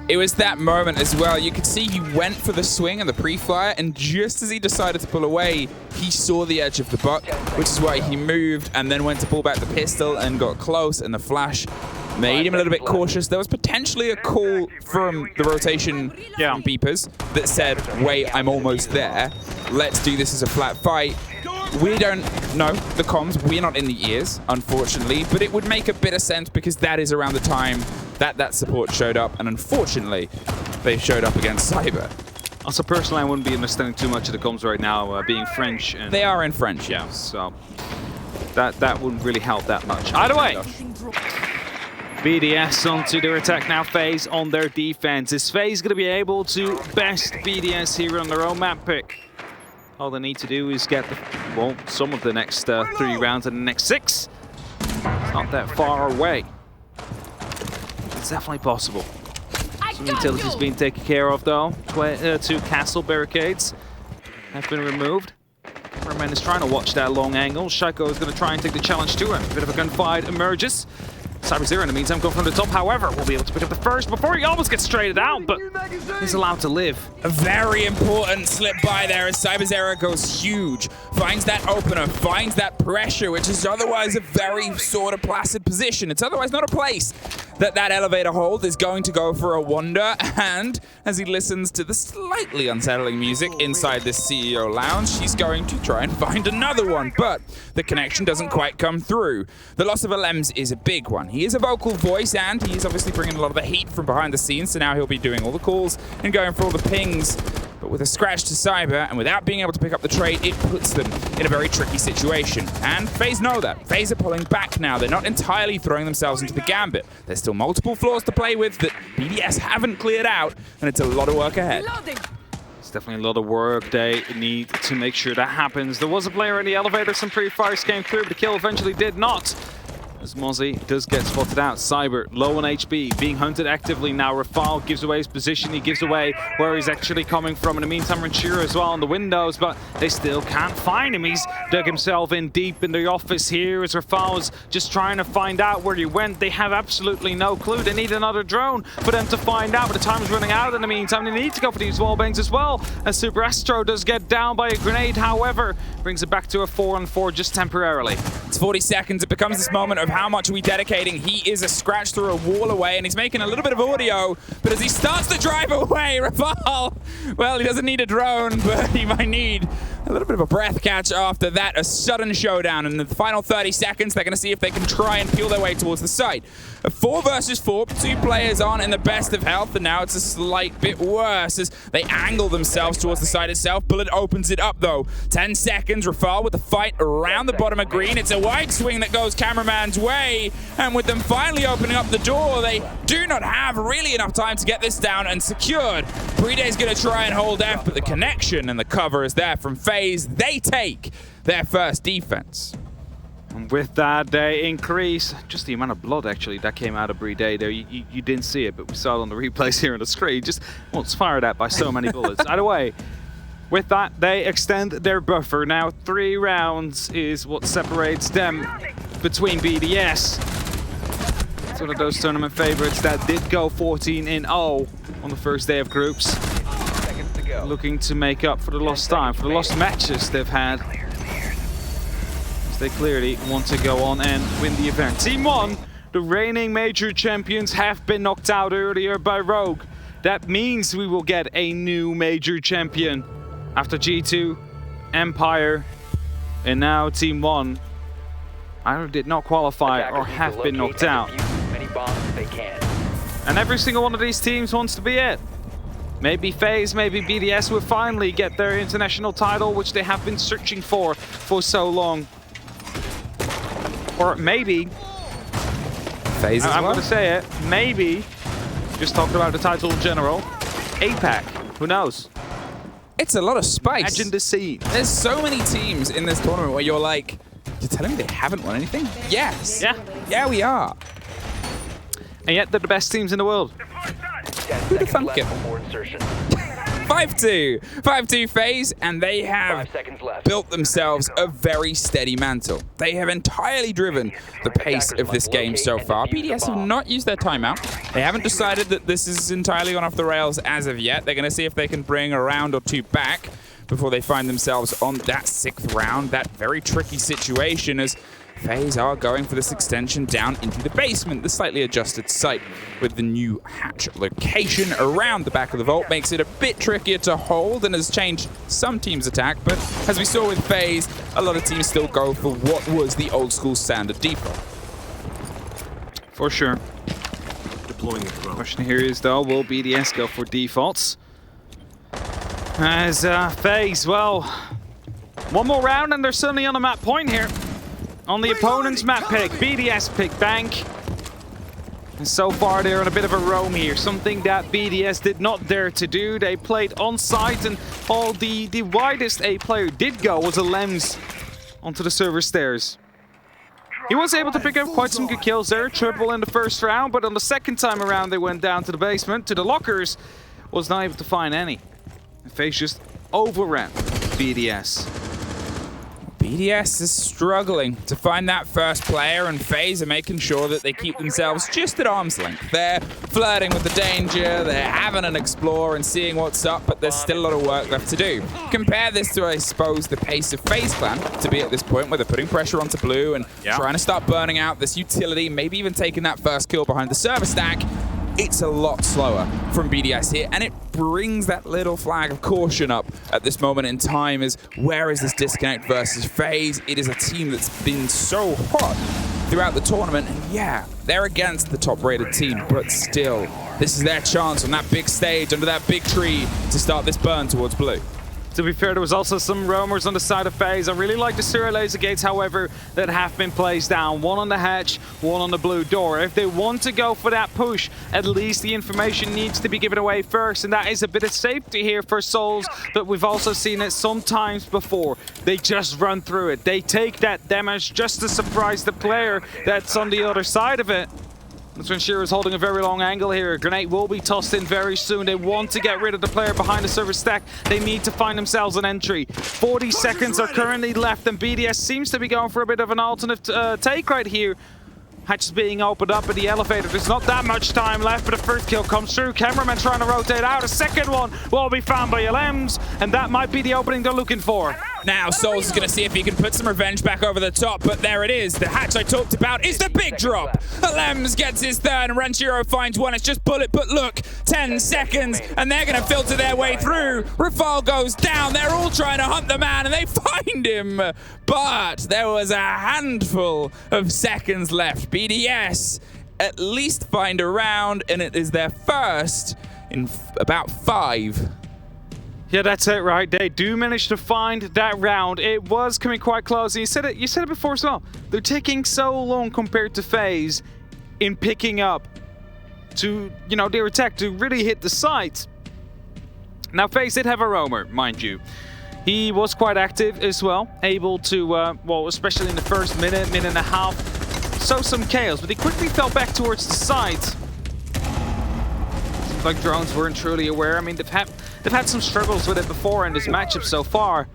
It was that moment as well. You could see he went for the swing and the pre-fire, and just as he decided to pull away, he saw the edge of the buck, which is why he moved and then went to pull back the pistol and got close, and the flash made him a little bit cautious. There was potentially a call from the rotation from Beepers that said, wait, I'm almost there. Let's do this as a flat fight. We don't know the comms. We're not in the ears, unfortunately, but it would make a bit of sense because that is around the time that support showed up, and unfortunately, they showed up against Cyber. Also, personally, I wouldn't be understanding too much of the comms right now, being French. And they are in French, yeah. So that wouldn't really help that much. Either way, BDS onto their attack now. FaZe on their defense. Is FaZe going to be able to best BDS here on their own map pick? All they need to do is get some of the next 3 rounds and the next 6. It's not that far away. It's definitely possible. Some utilities being taken care of though. 2 castle barricades have been removed. Cameraman is trying to watch that long angle. Shaiko is going to try and take the challenge to him. A bit of a gunfight emerges. CyberZero in the meantime going from the top, however, will be able to pick up the first before he almost gets traded out, but he's allowed to live. A very important slip by there as CyberZero goes huge, finds that opener, finds that pressure, which is otherwise a very sort of placid position. It's otherwise not a place that elevator hold is going to go for a wander, and as he listens to the slightly unsettling music inside this CEO lounge, he's going to try and find another one, but the connection doesn't quite come through. The loss of Lems is a big one. He is a vocal voice, and he's obviously bringing a lot of the heat from behind the scenes, so now he'll be doing all the calls and going for all the pings. But with a scratch to Cyber and without being able to pick up the trade, it puts them in a very tricky situation. And FaZe know that. FaZe are pulling back now. They're not entirely throwing themselves into the gambit. There's still multiple floors to play with that BDS haven't cleared out, and it's a lot of work ahead. It's definitely a lot of work they need to make sure that happens. There was a player in the elevator, some pre-fires came through, but the kill eventually did not. As Mozzie does get spotted out. Cyber low on HP, being hunted actively now. Rafal gives away his position, he gives away where he's actually coming from. In the meantime, Ranchira as well on the windows, but they still can't find him. He's dug himself in deep in the office here as Rafal's just trying to find out where he went. They have absolutely no clue. They need another drone for them to find out, but the time's running out in the meantime. They need to go for these wall bangs as well, as Super Astro does get down by a grenade, however, brings it back to a 4-on-4 just temporarily. It's 40 seconds. It becomes this moment of how much are we dedicating. He is a scratch through a wall away, and he's making a little bit of audio, but as he starts to drive away, Rafal, well, he doesn't need a drone, but he might need a little bit of a breath catch after that. A sudden showdown. In the final 30 seconds, they're going to see if they can try and peel their way towards the site. A 4 versus 4. 2 players aren't in the best of health, and now it's a slight bit worse as they angle themselves towards the site itself. Bullet opens it up, though. 10 seconds. Rafal with the fight around the bottom of green. It's a wide swing that goes cameraman's way, and with them finally opening up the door, they do not have really enough time to get this down and secured. BDS going to try and hold F, but the connection and the cover is there from FaZe. They take their first defense. And with that, they increase just the amount of blood actually that came out of Brede there. You didn't see it, but we saw it on the replays here on the screen. Just, well, it's fired at by so many bullets. Either way, with that, they extend their buffer. Now 3 rounds is what separates them between BDS. It's one of those tournament favorites that did go 14-0 on the first day of groups. Looking to make up for the lost time, for the lost matches they've had. As they clearly want to go on and win the event. Team 1, the reigning major champions, have been knocked out earlier by Rogue. That means we will get a new major champion. After G2, Empire, and now Team 1 either did not qualify or have been knocked out. And every single one of these teams wants to be it. Maybe FaZe, maybe BDS will finally get their international title, which they have been searching for so long. Or maybe, FaZe as well? I'm going to say it, maybe, just talking about the title in general, APAC, who knows? It's a lot of spice. Imagine the scene. There's so many teams in this tournament where you're like, you're telling me they haven't won anything? Yes. Yeah. Yeah, we are. And yet they're the best teams in the world. Who'd have thunk it? 5-2. 5-2 FaZe, and they have built themselves a very steady mantle. They have entirely driven the pace of this game so far. BDS have not used their timeout. They haven't decided that this is entirely gone off the rails as of yet. They're going to see if they can bring a round or 2 back before they find themselves on that 6th round. That very tricky situation as FaZe are going for this extension down into the basement. The slightly adjusted site with the new hatch location around the back of the vault makes it a bit trickier to hold and has changed some teams' attack. But as we saw with FaZe, a lot of teams still go for what was the old school standard default. For sure. Deploying the drone. Question here is though, will BDS go for defaults? As FaZe, well, one more round and they're suddenly on a map point here. On the opponent's map pick, BDS pick Bank. And so far they're on a bit of a roam here, something that BDS did not dare to do. They played on site and all the widest a player did go was a Lems onto the server stairs. He was able to pick up quite some good kills there, triple in the first round, but on the second time around they went down to the basement, to the lockers, was not able to find any. And FaZe just overran BDS. BDS is struggling to find that first player, and FaZe are making sure that they keep themselves just at arm's length. They're flirting with the danger, they're having an explore and seeing what's up, but there's still a lot of work left to do. Compare this to, I suppose, the pace of FaZe Clan to be at this point where they're putting pressure onto Blue and trying to start burning out this utility, maybe even taking that first kill behind the server stack. It's a lot slower from BDS here, and it brings that little flag of caution up at this moment in time as where is this disconnect versus FaZe? It is a team that's been so hot throughout the tournament, and yeah, they're against the top-rated team, but still, This is their chance on that big stage, under that big tree, to start this burn towards blue. To be fair, there was also some roamers on the side of FaZe. I really like the Zero laser gates, however, that have been placed down. One on the hatch, one on the blue door. If they want to go for that push, at least the information needs to be given away first, and that is a bit of safety here for Souls, but we've also seen it sometimes before. They just run through it. They take that damage just to surprise the player that's on the other side of it. That's when Shearer is holding a very long angle here. A grenade will be tossed in very soon. They want to get rid of the player behind the server stack. They need to find themselves an entry. 40 seconds are currently left, and BDS seems to be going for a bit of an alternate take right here. Hatch is being opened up at the elevator. There's not that much time left, but the first kill comes through. Cameraman trying to rotate out. A second one will be found by LMs, and that might be the opening they're looking for. Now Souls is going to see if he can put some revenge back over the top, but there it is. The hatch I talked about is the big drop. Lems gets his third, and Ranchiro finds one. It's just bullet, but look, 10 seconds, and they're going to filter their way through. Rafal goes down. They're all trying to hunt the man, and they find him. But there was a handful of seconds left. BDS at least find a round, and it is their first in about 5. Yeah, that's it, right? They do manage to find that round. It was coming quite close. And you said it before as well. They're taking so long compared to FaZe in picking up to, their attack to really hit the site. Now, FaZe did have a roamer, mind you. He was quite active as well, able to, well, especially in the first minute and a half, sow some chaos, but he quickly fell back towards the site. Seems like drones weren't truly aware. I mean, they've had some struggles with it before in this matchup so far.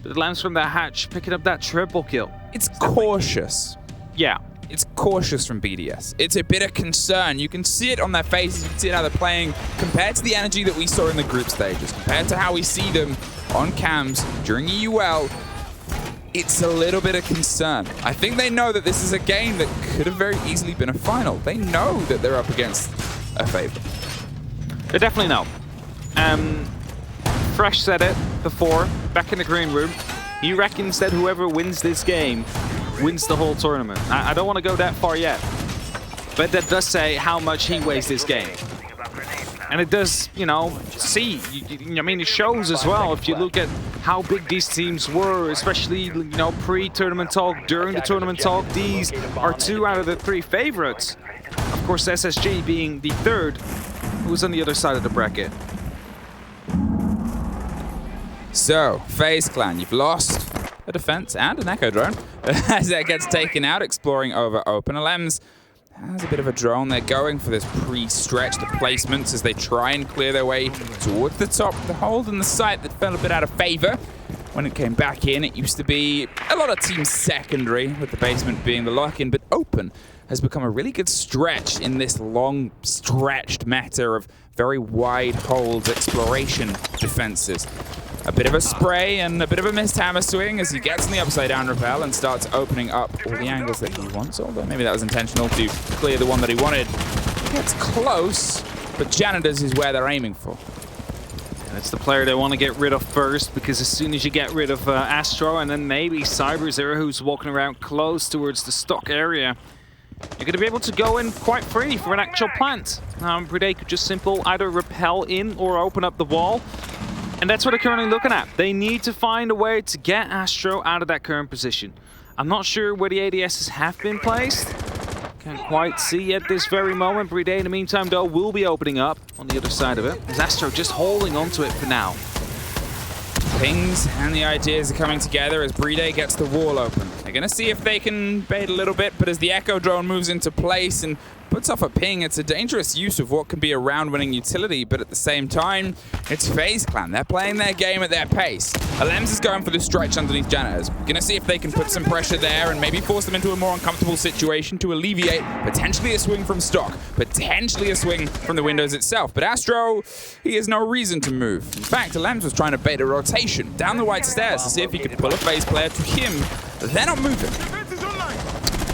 But it lands from that hatch, picking up that triple kill. It's cautious. Yeah. It's cautious from BDS. It's a bit of concern. You can see it on their faces. You can see it how they're playing compared to the energy that we saw in the group stages, compared to how we see them on cams during EUL. It's a little bit of concern. I think they know that this is a game that could have very easily been a final. They know that they're up against a favorite. They definitely know. Fresh said it before, back in the green room. He reckons that whoever wins this game wins the whole tournament. I don't want to go that far yet, but that does say how much he weighs this game. And it does, see. I mean, it shows as well if you look at how big these teams were, especially, pre-tournament talk, during the tournament talk. These are 2 out of the 3 favorites. Of course, SSG being the 3rd, who's on the other side of the bracket. So, FaZe Clan, you've lost a defense and an echo drone as that gets taken out, exploring over open. Lems has a bit of a drone. They're going for this pre-stretch, the placements as they try and clear their way towards the top. The hold in the site that fell a bit out of favor when it came back in. It used to be a lot of teams secondary, with the basement being the lock-in, but open has become a really good stretch in this long stretched meta of very wide holds, exploration defenses. A bit of a spray and a bit of a missed hammer swing as he gets in the upside down rappel and starts opening up all the angles that he wants, although maybe that was intentional to clear the one that he wanted. He gets close, but Janitors is where they're aiming for. And it's the player they want to get rid of first, because as soon as you get rid of Astro and then maybe CyberZero, who's walking around close towards the stock area, you're going to be able to go in quite free for an actual plant. Bride could just either repel in or open up the wall. And that's what they're currently looking at. They need to find a way to get Astro out of that current position. I'm not sure where the ADSs have been placed. Can't quite see at this very moment. Bride, in the meantime, though, will be opening up on the other side of it. Is Astro just holding onto it for now? Pings and the ideas are coming together as Bride gets the wall open. They're going to see if they can bait a little bit, but as the Echo drone moves into place and puts off a ping, it's a dangerous use of what can be a round-winning utility, but at the same time, it's FaZe Clan. They're playing their game at their pace. Lems is going for the stretch underneath Janitors. Going to see if they can put some pressure there and maybe force them into a more uncomfortable situation to alleviate potentially a swing from stock, potentially a swing from the windows itself. But Astro, he has no reason to move. In fact, Lems was trying to bait a rotation down the white stairs to see if he could pull a FaZe player to him. They're not moving.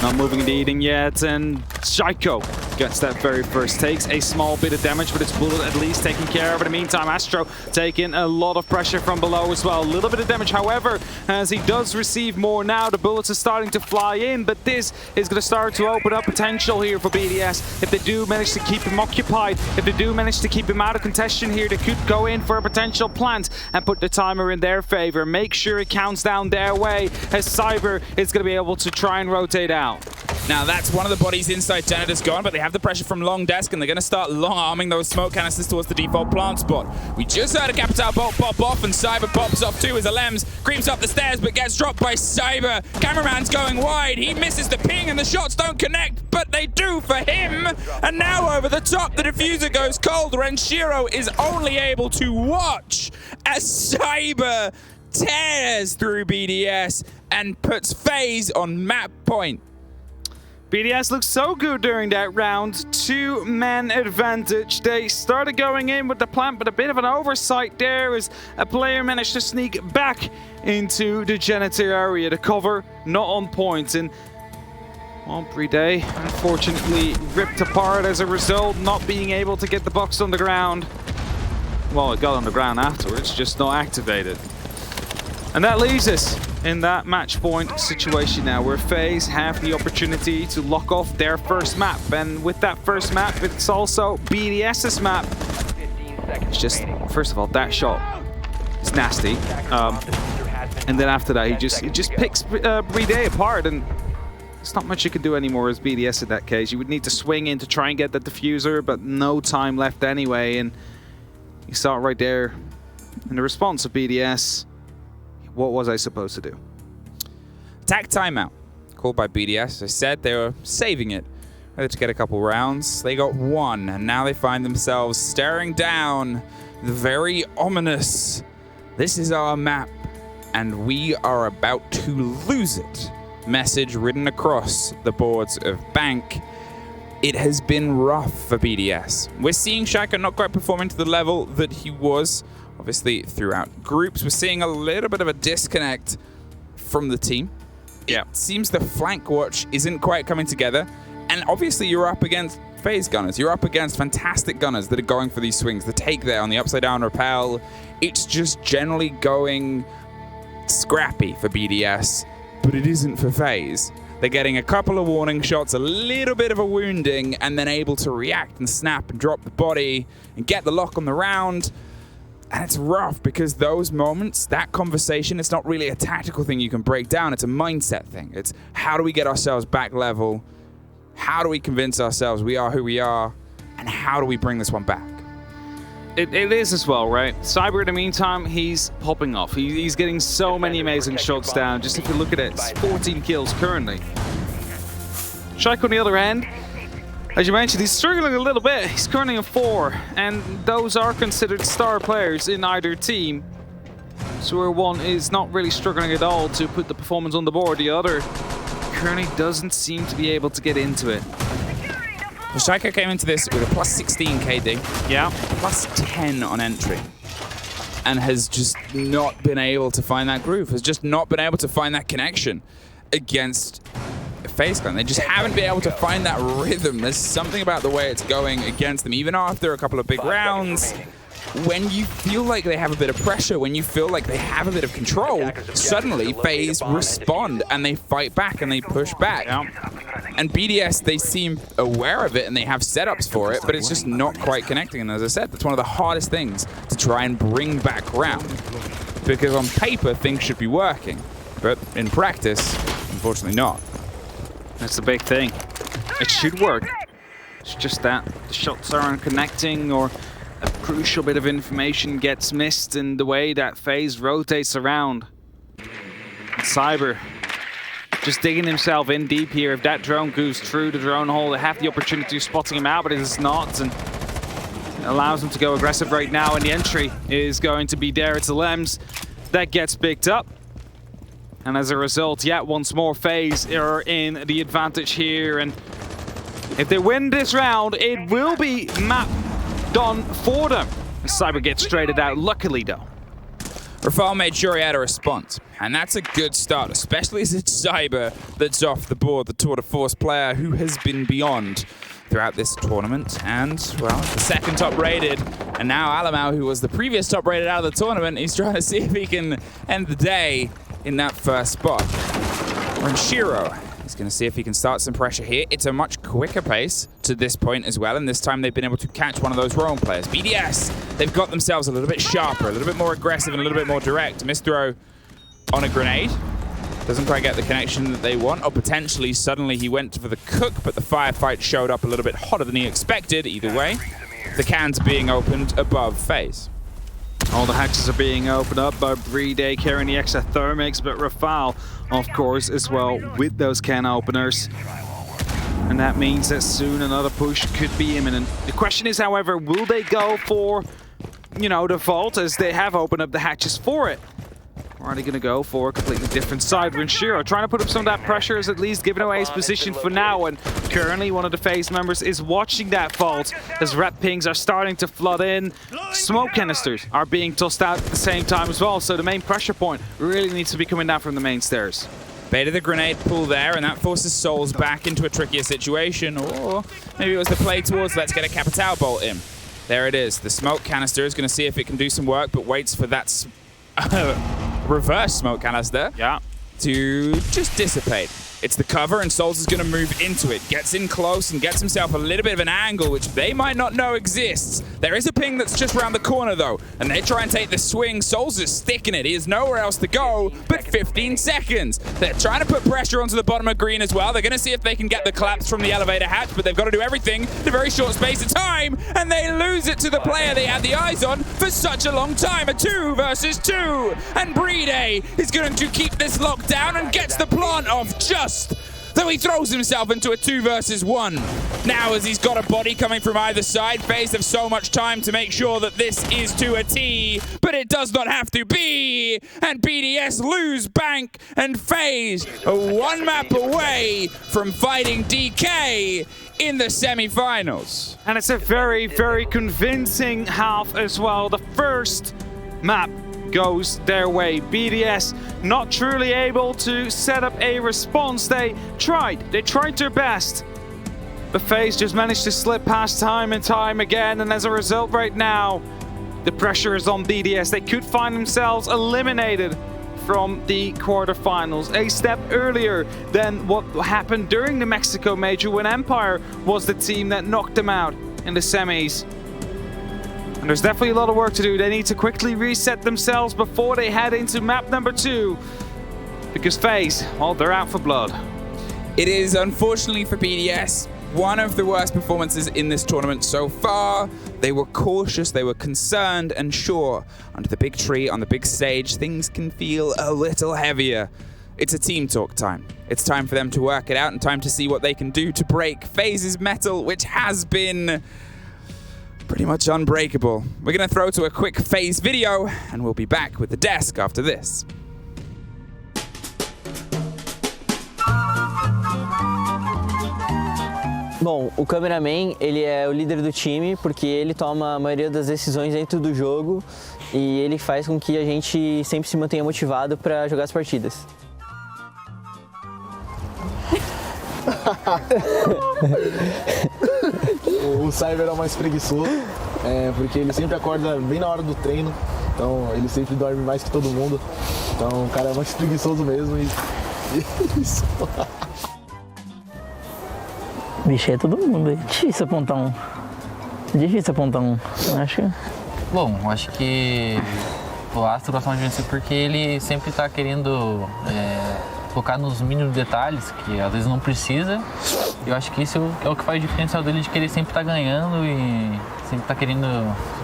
Not moving indeed, and yet, and Psycho gets that very first, takes a small bit of damage, but it's Bullet at least taking care of it. In the meantime, Astro taking a lot of pressure from below as well. A little bit of damage, however, as he does receive more now. The bullets are starting to fly in, but this is going to start to open up potential here for BDS. If they do manage to keep him occupied, if they do manage to keep him out of contention here, they could go in for a potential plant and put the timer in their favor. Make sure it counts down their way, as Cyber is going to be able to try and rotate out. Now that's one of the bodies inside Janitor's gone, but they have the pressure from long desk and they're going to start long arming those smoke canisters towards the default plant spot. We just heard a Capital bolt pop off and Cyber pops off too as Alems creeps up the stairs but gets dropped by Cyber. Cameraman's going wide, he misses the ping and the shots don't connect, but they do for him. And now over the top the diffuser goes cold. Renshiro is only able to watch as Cyber tears through BDS and puts FaZe on map point. BDS looks so good during that round. 2-man advantage. They started going in with the plant, but a bit of an oversight there as a player managed to sneak back into the janitor area. The cover not on point, and Bride unfortunately ripped apart as a result, not being able to get the box on the ground. Well, it got on the ground afterwards, just not activated. And that leaves us in that match point situation now, where FaZe have the opportunity to lock off their first map. And with that first map, it's also BDS's map. It's just, first of all, that shot is nasty. And then after that, he just picks Bride apart, and there's not much you can do anymore as BDS in that case. You would need to swing in to try and get the diffuser, but no time left anyway. And you saw it right there in the response of BDS. What was I supposed to do? Attack timeout called by BDS. They said they were saving it whether to get a couple rounds. They got one, and now they find themselves staring down the very ominous "this is our map and we are about to lose it" message written across the boards of Bank. It has been rough for BDS. We're seeing Shaka not quite performing to the level that he was obviously throughout groups. We're seeing a little bit of a disconnect from the team. Yeah. It seems the flank watch isn't quite coming together. And obviously you're up against FaZe gunners. You're up against fantastic gunners that are going for these swings. The take there on the upside down rappel. It's just generally going scrappy for BDS, but it isn't for FaZe. They're getting a couple of warning shots, a little bit of a wounding, and then able to react and snap and drop the body and get the lock on the round. And it's rough because those moments, that conversation, it's not really a tactical thing you can break down. It's a mindset thing. It's how do we get ourselves back level? How do we convince ourselves we are who we are? And how do we bring this one back? It is as well, right? Cyber, in the meantime, he's popping off. He's getting so many amazing shots down. Just if you look at it, it's 14 kills currently. Shrike, on the other end, as you mentioned, he's struggling a little bit. He's currently on 4, and those are considered star players in either team. So where one is not really struggling at all to put the performance on the board, the other currently doesn't seem to be able to get into it. Shaika came into this with a plus 16 KD, yeah, plus 10 on entry, and has just not been able to find that groove, has just not been able to find that connection against FaZe Clan. They just haven't been able to find that rhythm. There's something about the way it's going against them, even after a couple of big rounds. When you feel like they have a bit of pressure, when you feel like they have a bit of control, suddenly FaZe respond and they fight back and they push back. And BDS, they seem aware of it and they have setups for it, but it's just not quite connecting. And as I said, that's one of the hardest things to try and bring back around. Because on paper, things should be working, but in practice, unfortunately not. That's the big thing. It should work. It's just that the shots aren't connecting, or a crucial bit of information gets missed in the way that FaZe rotates around. And Cyber just digging himself in deep here. If that drone goes through the drone hole, they have the opportunity of spotting him out, but it is not. And it allows him to go aggressive right now, and the entry is going to be there. It's the Lems that gets picked up. And as a result, yet once more, FaZe are in the advantage here. And if they win this round, it will be map done for them. Cyber gets traded out, luckily though. Rafal made sure he had a response, and that's a good start, especially as it's Cyber that's off the board, the tour de force player who has been beyond throughout this tournament. And, well, the second top rated. And now Alamau, who was the previous top rated out of the tournament, he's trying to see if he can end the day in that first spot. Renshiro is going to see if he can start some pressure here. It's a much quicker pace to this point as well, and this time they've been able to catch one of those roam players. BDS, they've got themselves a little bit sharper, a little bit more aggressive, and a little bit more direct. Misthrow on a grenade. Doesn't quite get the connection that they want, or potentially suddenly he went for the cook, but the firefight showed up a little bit hotter than he expected. Either way, the cans are being opened above FaZe. All the hatches are being opened up by Brede carrying the extra thermics, but Rafal, of course, as well with those can openers. And that means that soon another push could be imminent. The question is, however, will they go for, the vault as they have opened up the hatches for it? Or are they going to go for a completely different side? Renshiro trying to put up some of that pressure is at least giving away his position for now. And currently one of the FaZe members is watching that vault as red pings are starting to flood in. Smoke canisters are being tossed out at the same time as well. So the main pressure point really needs to be coming down from the main stairs. Beta the grenade pull there, and that forces Souls back into a trickier situation. Or maybe it was the play towards let's get a Capital bolt in. There it is. The smoke canister is going to see if it can do some work, but waits for that reverse smoke canister to just dissipate. It's the cover, and Souls is going to move into it. Gets in close and gets himself a little bit of an angle, which they might not know exists. There is a ping that's just around the corner, though, and they try and take the swing. Souls is sticking it. He has nowhere else to go but 15 seconds. They're trying to put pressure onto the bottom of green as well. They're going to see if they can get the collapse from the elevator hatch, but they've got to do everything in a very short space of time, and they lose it to the player they had the eyes on for such a long time. A 2 versus 2, and Brede is going to keep this locked down and gets the plant off just so he throws himself into a 2 versus 1. Now, as he's got a body coming from either side, FaZe have so much time to make sure that this is to a T, but it does not have to be. And BDS lose bank, and FaZe are 1 map away from fighting DK in the semi-finals. And it's a very, very convincing half as well. The first map goes their way. BDS not truly able to set up a response. They tried their best, but FaZe just managed to slip past time and time again, and as a result right now the pressure is on BDS. They could find themselves eliminated from the quarterfinals a step earlier than what happened during the Mexico Major when Empire was the team that knocked them out in the semis. And there's definitely a lot of work to do. They need to quickly reset themselves before they head into map number 2. Because FaZe, well, they're out for blood. It is, unfortunately for BDS, one of the worst performances in this tournament so far. They were cautious, they were concerned, and sure, under the big tree, on the big stage, things can feel a little heavier. It's a team talk time. It's time for them to work it out and time to see what they can do to break FaZe's metal, which has been pretty much unbreakable. We're going to throw to a quick FaZe video, and we'll be back with the desk after this. Bom, o cameraman, ele é o líder do time porque ele toma a maioria das decisões dentro do jogo e ele faz com que a gente sempre se mantenha motivado para jogar as partidas. O Cyber é o mais preguiçoso, porque ele sempre acorda bem na hora do treino, então ele sempre dorme mais que todo mundo, então o cara é mais preguiçoso mesmo e isso. Vixe, é todo mundo, é difícil apontar um. Acho. Bom, acho que o Astro gosta de vencer porque ele sempre está querendo focar nos mínimos detalhes, que às vezes não precisa. Eu acho que isso é o que faz o diferencial dele, de querer sempre estar ganhando e sempre estar querendo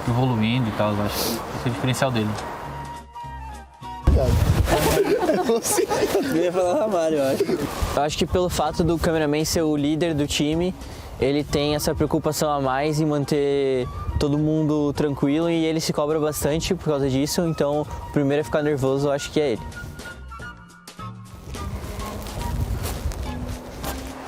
evoluindo e tal. Eu acho que esse é o diferencial dele. Eu ia falar Ramalho, eu acho. Eu acho que pelo fato do cameraman ser o líder do time, ele tem essa preocupação a mais em manter todo mundo tranquilo e ele se cobra bastante por causa disso, então o primeiro a ficar nervoso eu acho que é ele.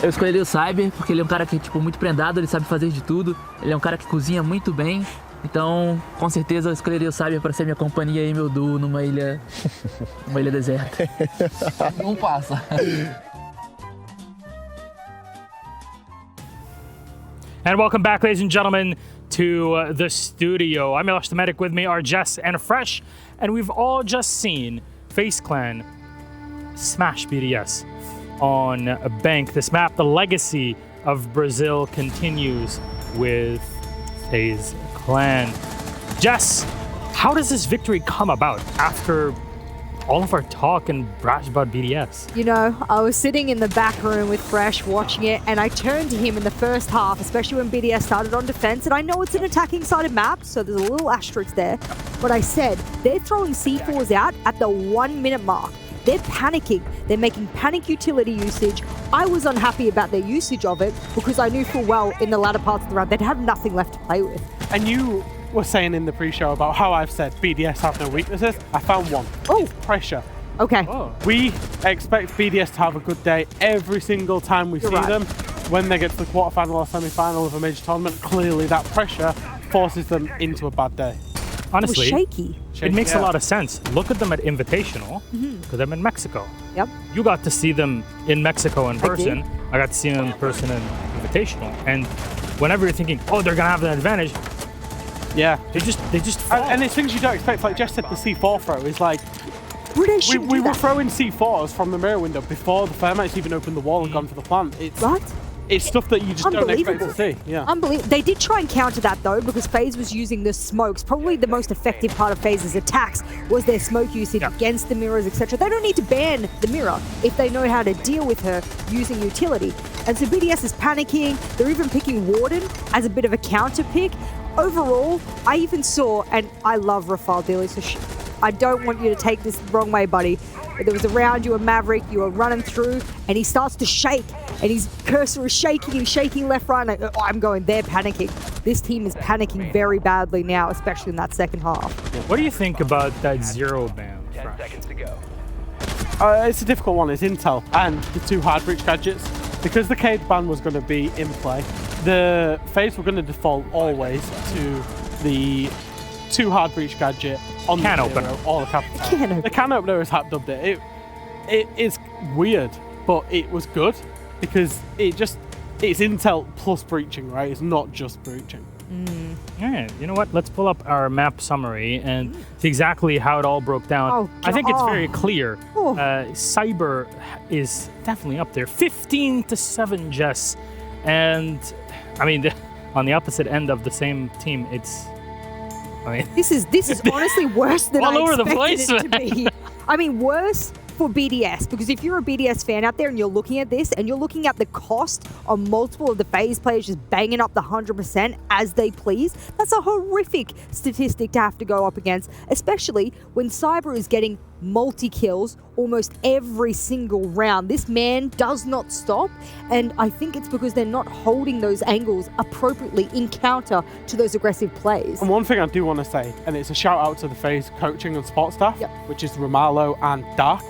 Eu escolheria o Cyber porque ele é um cara que é muito prendado, ele sabe fazer de tudo, ele é um cara que cozinha muito bem, então com certeza eu escolheria o Cyber para ser minha companhia e meu duo numa ilha deserta. Não passa. And welcome back, ladies and gentlemen, to the studio. I'm Elish the Medic. With me are Jess and Fresh, and we've all just seen FaZe Clan smash BDS on a bank. This map, the legacy of Brazil, continues with FaZe Clan. Jess, how does this victory come about after all of our talk and brash about BDS? You know, I was sitting in the back room with Fresh watching it, and I turned to him in the first half, especially when BDS started on defense, and I know it's an attacking sided map, so there's a little asterisk there, but I said, they're throwing C4s out at the 1 minute mark. They're panicking. They're making panic utility usage. I was unhappy about their usage of it because I knew full well in the latter parts of the round they'd have nothing left to play with. And you were saying in the pre-show about how I've said BDS have no weaknesses. I found one. Oh, pressure. Okay. Oh. We expect BDS to have a good day every single time we see them. When they get to the quarterfinal or semi-final of a major tournament, clearly that pressure forces them into a bad day. Honestly, it was shaky. It makes a lot of sense. Look at them at Invitational, because I'm in Mexico. Yep. You got to see them in Mexico in person. I got to see them in person in Invitational. And whenever you're thinking, oh, they're gonna have an advantage, yeah, they just fall. And it's things you don't expect. Like Jess said, the C4 throw is like, we were throwing C4s from the mirror window before the Fairmates even opened the wall and gone for the plant. It's stuff that you just don't expect to see. Yeah. Unbelievable. They did try and counter that though, because FaZe was using the smokes. Probably the most effective part of FaZe's attacks was their smoke usage against the mirrors, etc. They don't need to ban the mirror if they know how to deal with her using utility. And so BDS is panicking. They're even picking Warden as a bit of a counter pick. Overall, I even saw, and I love Rafael Dilly, so I don't want you to take this the wrong way, buddy. There was a round, you were Maverick, you were running through, and he starts to shake, and his cursor is shaking, he's shaking left, right, and I'm going, they're panicking. This team is panicking very badly now, especially in that second half. What do you think about that zero ban? 10 seconds to go. It's a difficult one. It's Intel and the 2 hard breach gadgets. Because the Cade ban was going to be in play, the FaZe were going to default always to the 2 hard breach gadget on can the opener or the capital. The can opener is hap dubbed it. It is weird, but it was good because it's Intel plus breaching, right? It's not just breaching. All right, you know what? Let's pull up our map summary and see exactly how it all broke down. Oh, I think it's very clear. Cyber is definitely up there. 15-7, Jess. And I mean, on the opposite end of the same team, it's. I mean, this is honestly worse than all I over the expected place, it to be. I mean, worse for BDS, because if you're a BDS fan out there and you're looking at this and you're looking at the cost of multiple of the FaZe players just banging up the 100% as they please, that's a horrific statistic to have to go up against, especially when Cyber is getting multi-kills almost every single round. This man does not stop, and I think it's because they're not holding those angles appropriately in counter to those aggressive plays. And one thing I do want to say, and it's a shout out to the FaZe coaching and support staff, which is Romalo and Dark.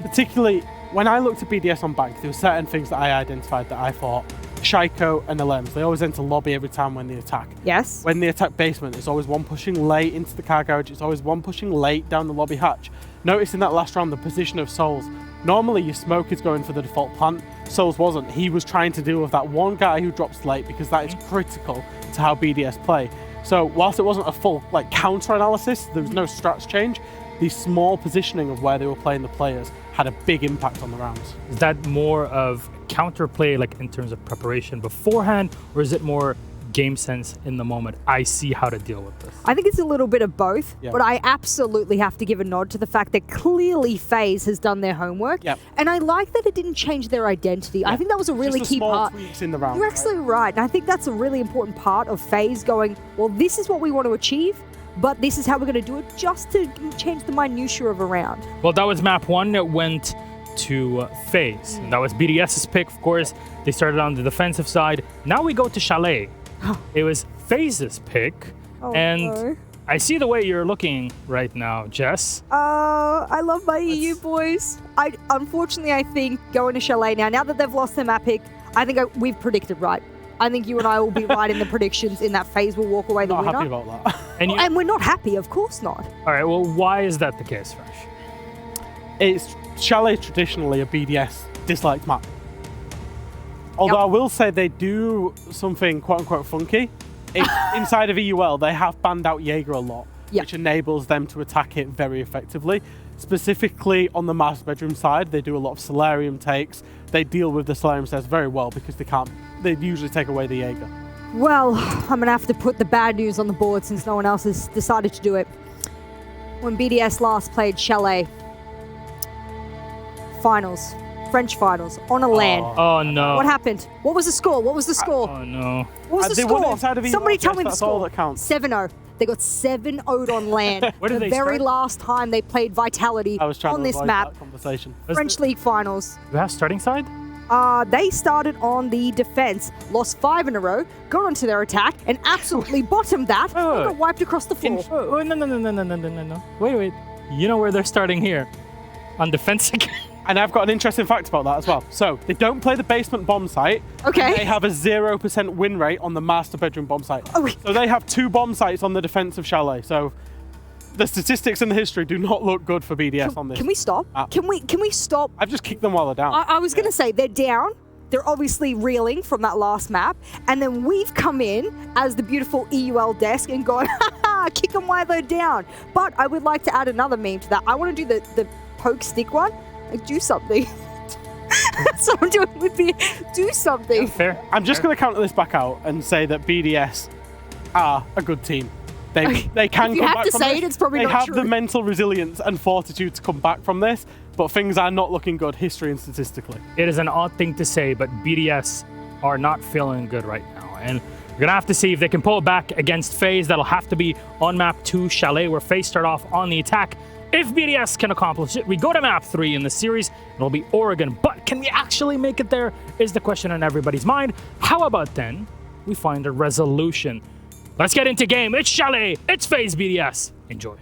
Particularly when I looked at BDS on bank, there were certain things that I identified that I thought Shaiko and Alems, they always enter lobby every time when they attack. Yes. When they attack basement, it's always one pushing late into the car garage, it's always one pushing late down the lobby hatch. Notice in that last round the position of Souls. Normally your smoke is going for the default plant. Souls wasn't. He was trying to deal with that one guy who drops late because that is critical to how BDS play. So whilst it wasn't a full counter analysis, there was no strats change, the small positioning of where they were playing the players had a big impact on the rounds. Is that more of counterplay, like in terms of preparation beforehand, or is it more game sense in the moment? I see how to deal with this. I think it's a little bit of both, but I absolutely have to give a nod to the fact that clearly FaZe has done their homework, and I like that it didn't change their identity. I think that was a really key part. In the round, You're absolutely right, and I think that's a really important part of FaZe going, well, this is what we want to achieve, but this is how we're going to do it, just to change the minutiae of a round. Well, that was map 1 that went to FaZe. And that was BDS's pick, of course. They started on the defensive side. Now we go to Chalet. It was FaZe's pick. And I see the way you're looking right now, Jess. I love my EU boys. Unfortunately, I think going to Chalet now that they've lost their map pick, I think we've predicted right. I think you and I will be right in the predictions in that FaZe will walk away the winner. Not happy about that. And we're not happy, of course not. All right, well, why is that the case, Fresh? It's Chalet traditionally a BDS disliked map. Although I will say they do something quote-unquote funky. Inside of EUL, they have banned out Jaeger a lot, which enables them to attack it very effectively. Specifically on the master bedroom side, they do a lot of Solarium takes. They deal with the Solarium stairs very well because they usually take away the Jaeger. Well, I'm gonna have to put the bad news on the board since no one else has decided to do it. When BDS last played Chalet finals, French finals, on a LAN. Oh no. What happened? What was the score? What was the score? Oh no. What was the They won score? inside of EUL, Somebody tell me the that's all score. that counts. 7-0. They got 7-0'd on LAN. Where did the they very start? last time they played Vitality I was trying on to this avoid map. that conversation. French League finals. Do we have starting side? They started on the defense, lost 5 in a row, got onto their attack, and absolutely bottomed that, and got wiped across the floor. Oh, no. Wait. You know where they're starting here? On defense again. And I've got an interesting fact about that as well. So they don't play the basement bomb site. Okay. And they have a 0% win rate on the master bedroom bomb site. Oh. So they have 2 bomb sites on the defense of Chalet. So the statistics and the history do not look good for BDS on this. Can we stop? Can we stop? I've just kicked them while they're down. I was going to say, they're down. They're obviously reeling from that last map. And then we've come in as the beautiful EUL desk and gone, kick them while they're down. But I would like to add another meme to that. I want to do the poke stick one. Like, do something. That's what I'm doing with me. Do something. Yeah, fair. I'm just going to counter this back out and say that BDS are a good team. They can If you come have back to from say this. it, it's probably they not have true. the mental resilience and fortitude to come back from this, but things are not looking good history and statistically. It is an odd thing to say, but BDS are not feeling good right now. And we're going to have to see if they can pull it back against FaZe. That'll have to be on map 2, Chalet, where FaZe start off on the attack. If BDS can accomplish it, we go to map 3 in the series. It'll be Oregon. But can we actually make it there is the question on everybody's mind. How about then we find a resolution? Let's get into game. It's Chalet. It's FaZe BDS. Enjoy.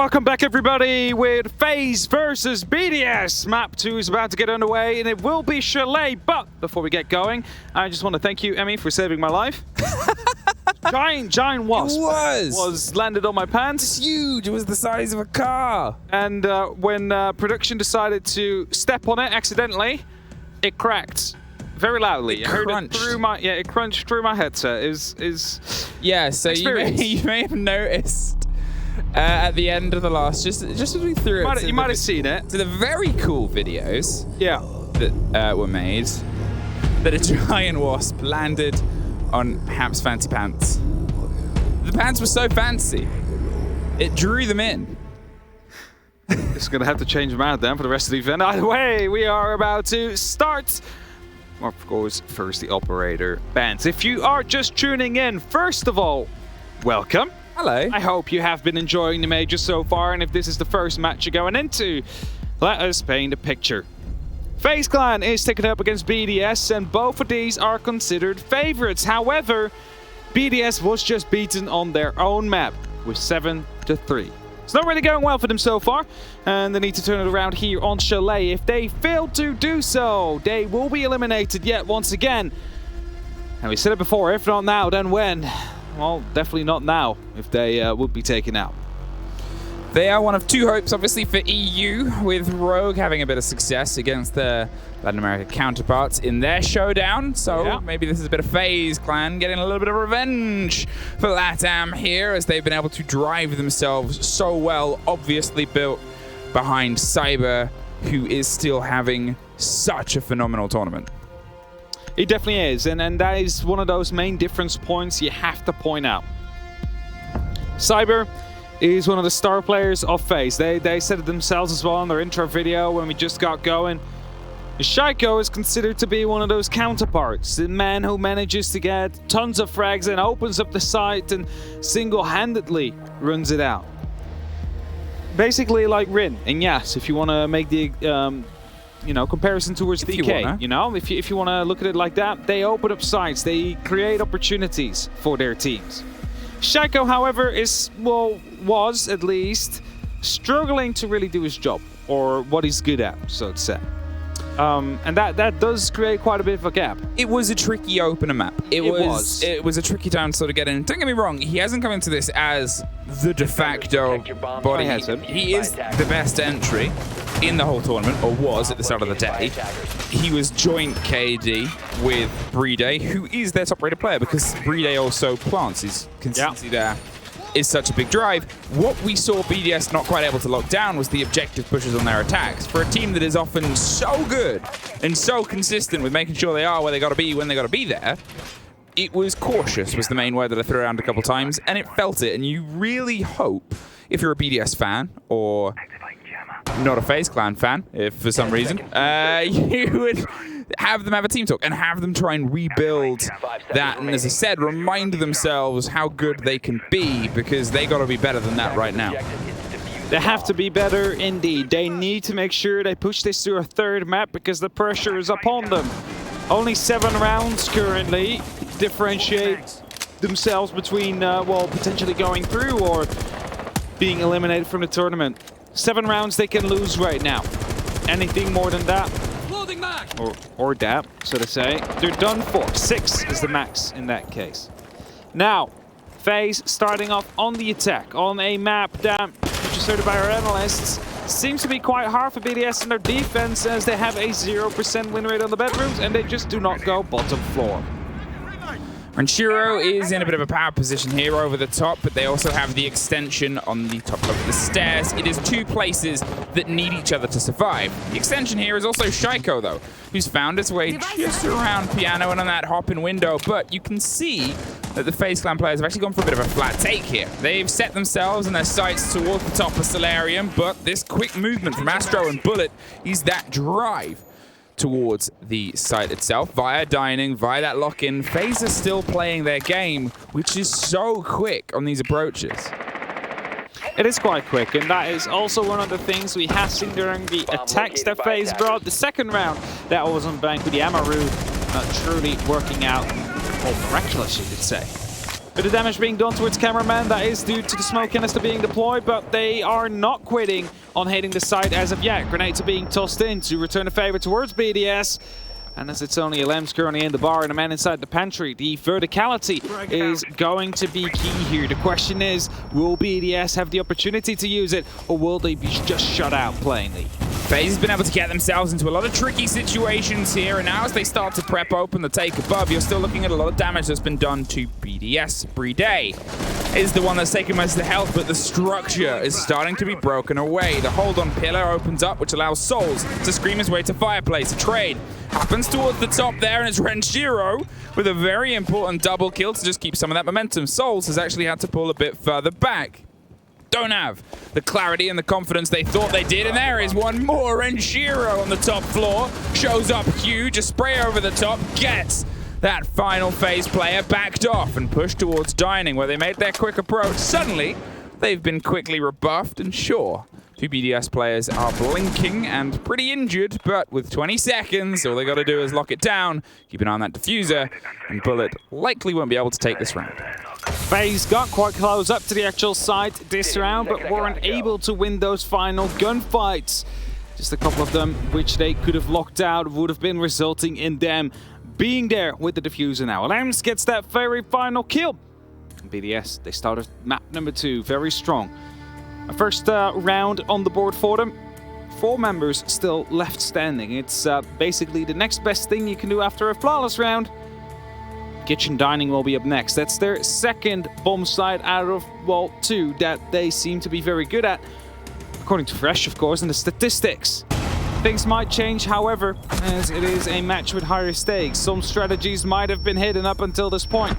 welcome back everybody with FaZe versus BDS. Map 2 is about to get underway and it will be Chalet. But before we get going, I just want to thank you, Emmy, for saving my life. Giant wasp was landed on my pants. It's huge. It was the size of a car. And when production decided to step on it accidentally, it cracked very loudly. It crunched. It crunched through my headset. Yeah, so you may have noticed at the end of the last, just as we threw it. You might have seen it. To the very cool videos. Yeah. That were made. That a giant wasp landed on Hap's fancy pants. The pants were so fancy, it drew them in. It's gonna have to change them out then for the rest of the event. Either way, we are about to start. Of course, first the operator bands. If you are just tuning in, first of all, welcome. Hello. I hope you have been enjoying the major so far, and if this is the first match you're going into, let us paint a picture. FaZe Clan is taken up against BDS, and both of these are considered favorites. However, BDS was just beaten on their own map with 7-3. It's not really going well for them so far, and they need to turn it around here on Chalet. If they fail to do so, they will be eliminated yet once again. And we said it before, if not now, then when? Well, definitely not now, if they would be taken out. They are one of two hopes, obviously, for EU, with Rogue having a bit of success against their Latin American counterparts in their showdown. So maybe this is a bit of FaZe Clan getting a little bit of revenge for LATAM here, as they've been able to drive themselves so well, obviously built behind Cyber, who is still having such a phenomenal tournament. He definitely is, and that is one of those main difference points you have to point out. Cyber is one of the star players of FaZe. They said it themselves as well in their intro video when we just got going. Shaiko is considered to be one of those counterparts, the man who manages to get tons of frags and opens up the site and single-handedly runs it out. Basically like Rin and Yas, if you want to make the comparison towards DK. If you want to look at it like that, they open up sites, they create opportunities for their teams. Shaiko, however, was at least struggling to really do his job, or what he's good at, so to say. And that does create quite a bit of a gap. It was a tricky opener map. It was a tricky time to sort of get in. Don't get me wrong, he hasn't come into this as the de facto body. He is the best entry in the whole tournament, or was at the start of the day. He was joint KD with Brede, who is their top-rated player, because Brede also plants. His consistency there is such a big drive. What we saw BDS not quite able to lock down was the objective pushes on their attacks. For a team that is often so good and so consistent with making sure they are where they got to be when they got to be there, it was cautious was the main word that I threw around a couple times, and it felt it. And you really hope, if you're a BDS fan or not a FaZe Clan fan, if for some reason, you would have them have a team talk and have them try and rebuild that, and as I said, remind themselves how good they can be, because they got to be better than that right now. They have to be better indeed. They need to make sure they push this to a third map, because the pressure is upon them. Only 7 rounds currently differentiate themselves between potentially going through or being eliminated from the tournament. 7 rounds they can lose right now. Anything more than that, or that, so to say, they're done for. 6 is the max in that case. Now, FaZe starting off on the attack on a map that, which is heard by our analysts, seems to be quite hard for BDS in their defense, as they have a 0% win rate on the bedrooms and they just do not go bottom floor. Ranchiro is in a bit of a power position here over the top, but they also have the extension on the top of the stairs. It is 2 places that need each other to survive. The extension here is also Shaiko, though, who's found his way just around Piano and on that hop-in window, but you can see that the FaZe Clan players have actually gone for a bit of a flat take here. They've set themselves and their sights towards the top of Solarium, but this quick movement from Astro and Bullet is that drive towards the site itself via dining, via that lock-in. FaZe are still playing their game, which is so quick on these approaches. It is quite quick, and that is also one of the things we have seen during the attacks that FaZe brought. The second round that was on bank with the Amaru truly working out, or miraculous, you could say. Bit of damage being done towards cameraman. That is due to the smoke canister being deployed, but they are not quitting on hitting the site as of yet. Grenades are being tossed in to return a favor towards BDS. And as it's only Lems currently in the bar and a man inside the pantry, the verticality is going to be key here. The question is, will BDS have the opportunity to use it, or will they be just shut out plainly? FaZe has been able to get themselves into a lot of tricky situations here, and now as they start to prep open the take above, you're still looking at a lot of damage that's been done to BDS. Bride is the one that's taking most of the health, but the structure is starting to be broken away. The hold on pillar opens up, which allows Souls to scream his way to Fireplace. A trade happens towards the top there, and it's Renshiro with a very important double kill to just keep some of that momentum. Souls has actually had to pull a bit further back. Don't have the clarity and the confidence they thought they did, and there is one more. Renshiro on the top floor shows up huge, a spray over the top, gets that final FaZe player backed off and pushed towards Dining, where they made their quick approach. Suddenly, they've been quickly rebuffed, and sure, two BDS players are blinking and pretty injured, but with 20 seconds, all they got to do is lock it down, keep an eye on that diffuser, and Bullet likely won't be able to take this round. FaZe got quite close up to the actual site this round, but weren't able to win those final gunfights. Just a couple of them, which they could have locked out, would have been resulting in them being there with the diffuser now. Lems gets that very final kill. BDS, they started map number 2, very strong. A first round on the board for them. 4 members still left standing. It's basically the next best thing you can do after a flawless round. Kitchen Dining will be up next. That's their second bomb site out of, well, 2 that they seem to be very good at. According to Fresh, of course, and the statistics. Things might change, however, as it is a match with higher stakes. Some strategies might have been hidden up until this point.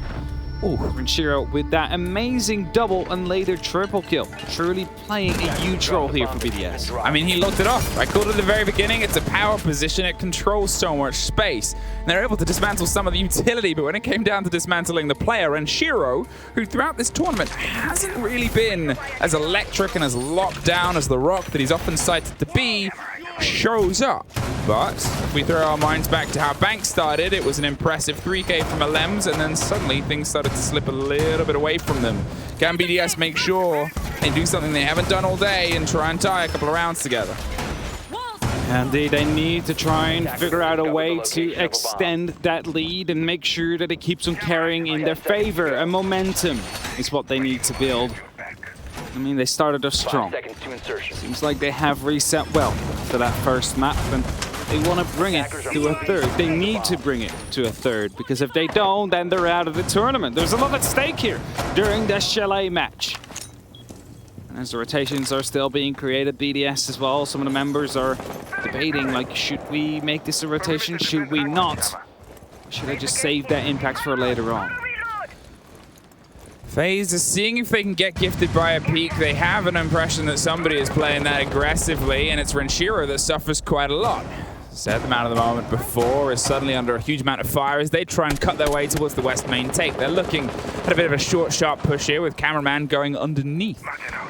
Ooh, Renshiro with that amazing double and later triple kill. Truly playing a huge role here for BDS. I mean, he looked it off. I called it at the very beginning. It's a power position. It controls so much space. And they're able to dismantle some of the utility, but when it came down to dismantling the player, Renshiro, who throughout this tournament hasn't really been as electric and as locked down as the Rock that he's often cited to be, shows up. But if we throw our minds back to how Bank started, it was an impressive 3K from a Lems, and then suddenly things started to slip a little bit away from them. Can BDS make sure they do something they haven't done all day and try and tie a couple of rounds together? Indeed, they need to try and figure out a way to extend that lead and make sure that it keeps on carrying in their favor. And momentum is what they need to build. I mean, they started off strong. Seems like they have reset well to that first map, and they want to bring it to a third. They need to bring it to a third, because if they don't, then they're out of the tournament. There's a lot at stake here during the Chalet match. And as the rotations are still being created, BDS as well, some of the members are debating, like, should we make this a rotation? Should we not? Or should I just save that impact for later on? FaZe is seeing if they can get gifted by a peak. They have an impression that somebody is playing that aggressively, and it's Renshiro that suffers quite a lot. Set them out of the moment before, is suddenly under a huge amount of fire as they try and cut their way towards the west main take. They're looking at a bit of a short, sharp push here with cameraman going underneath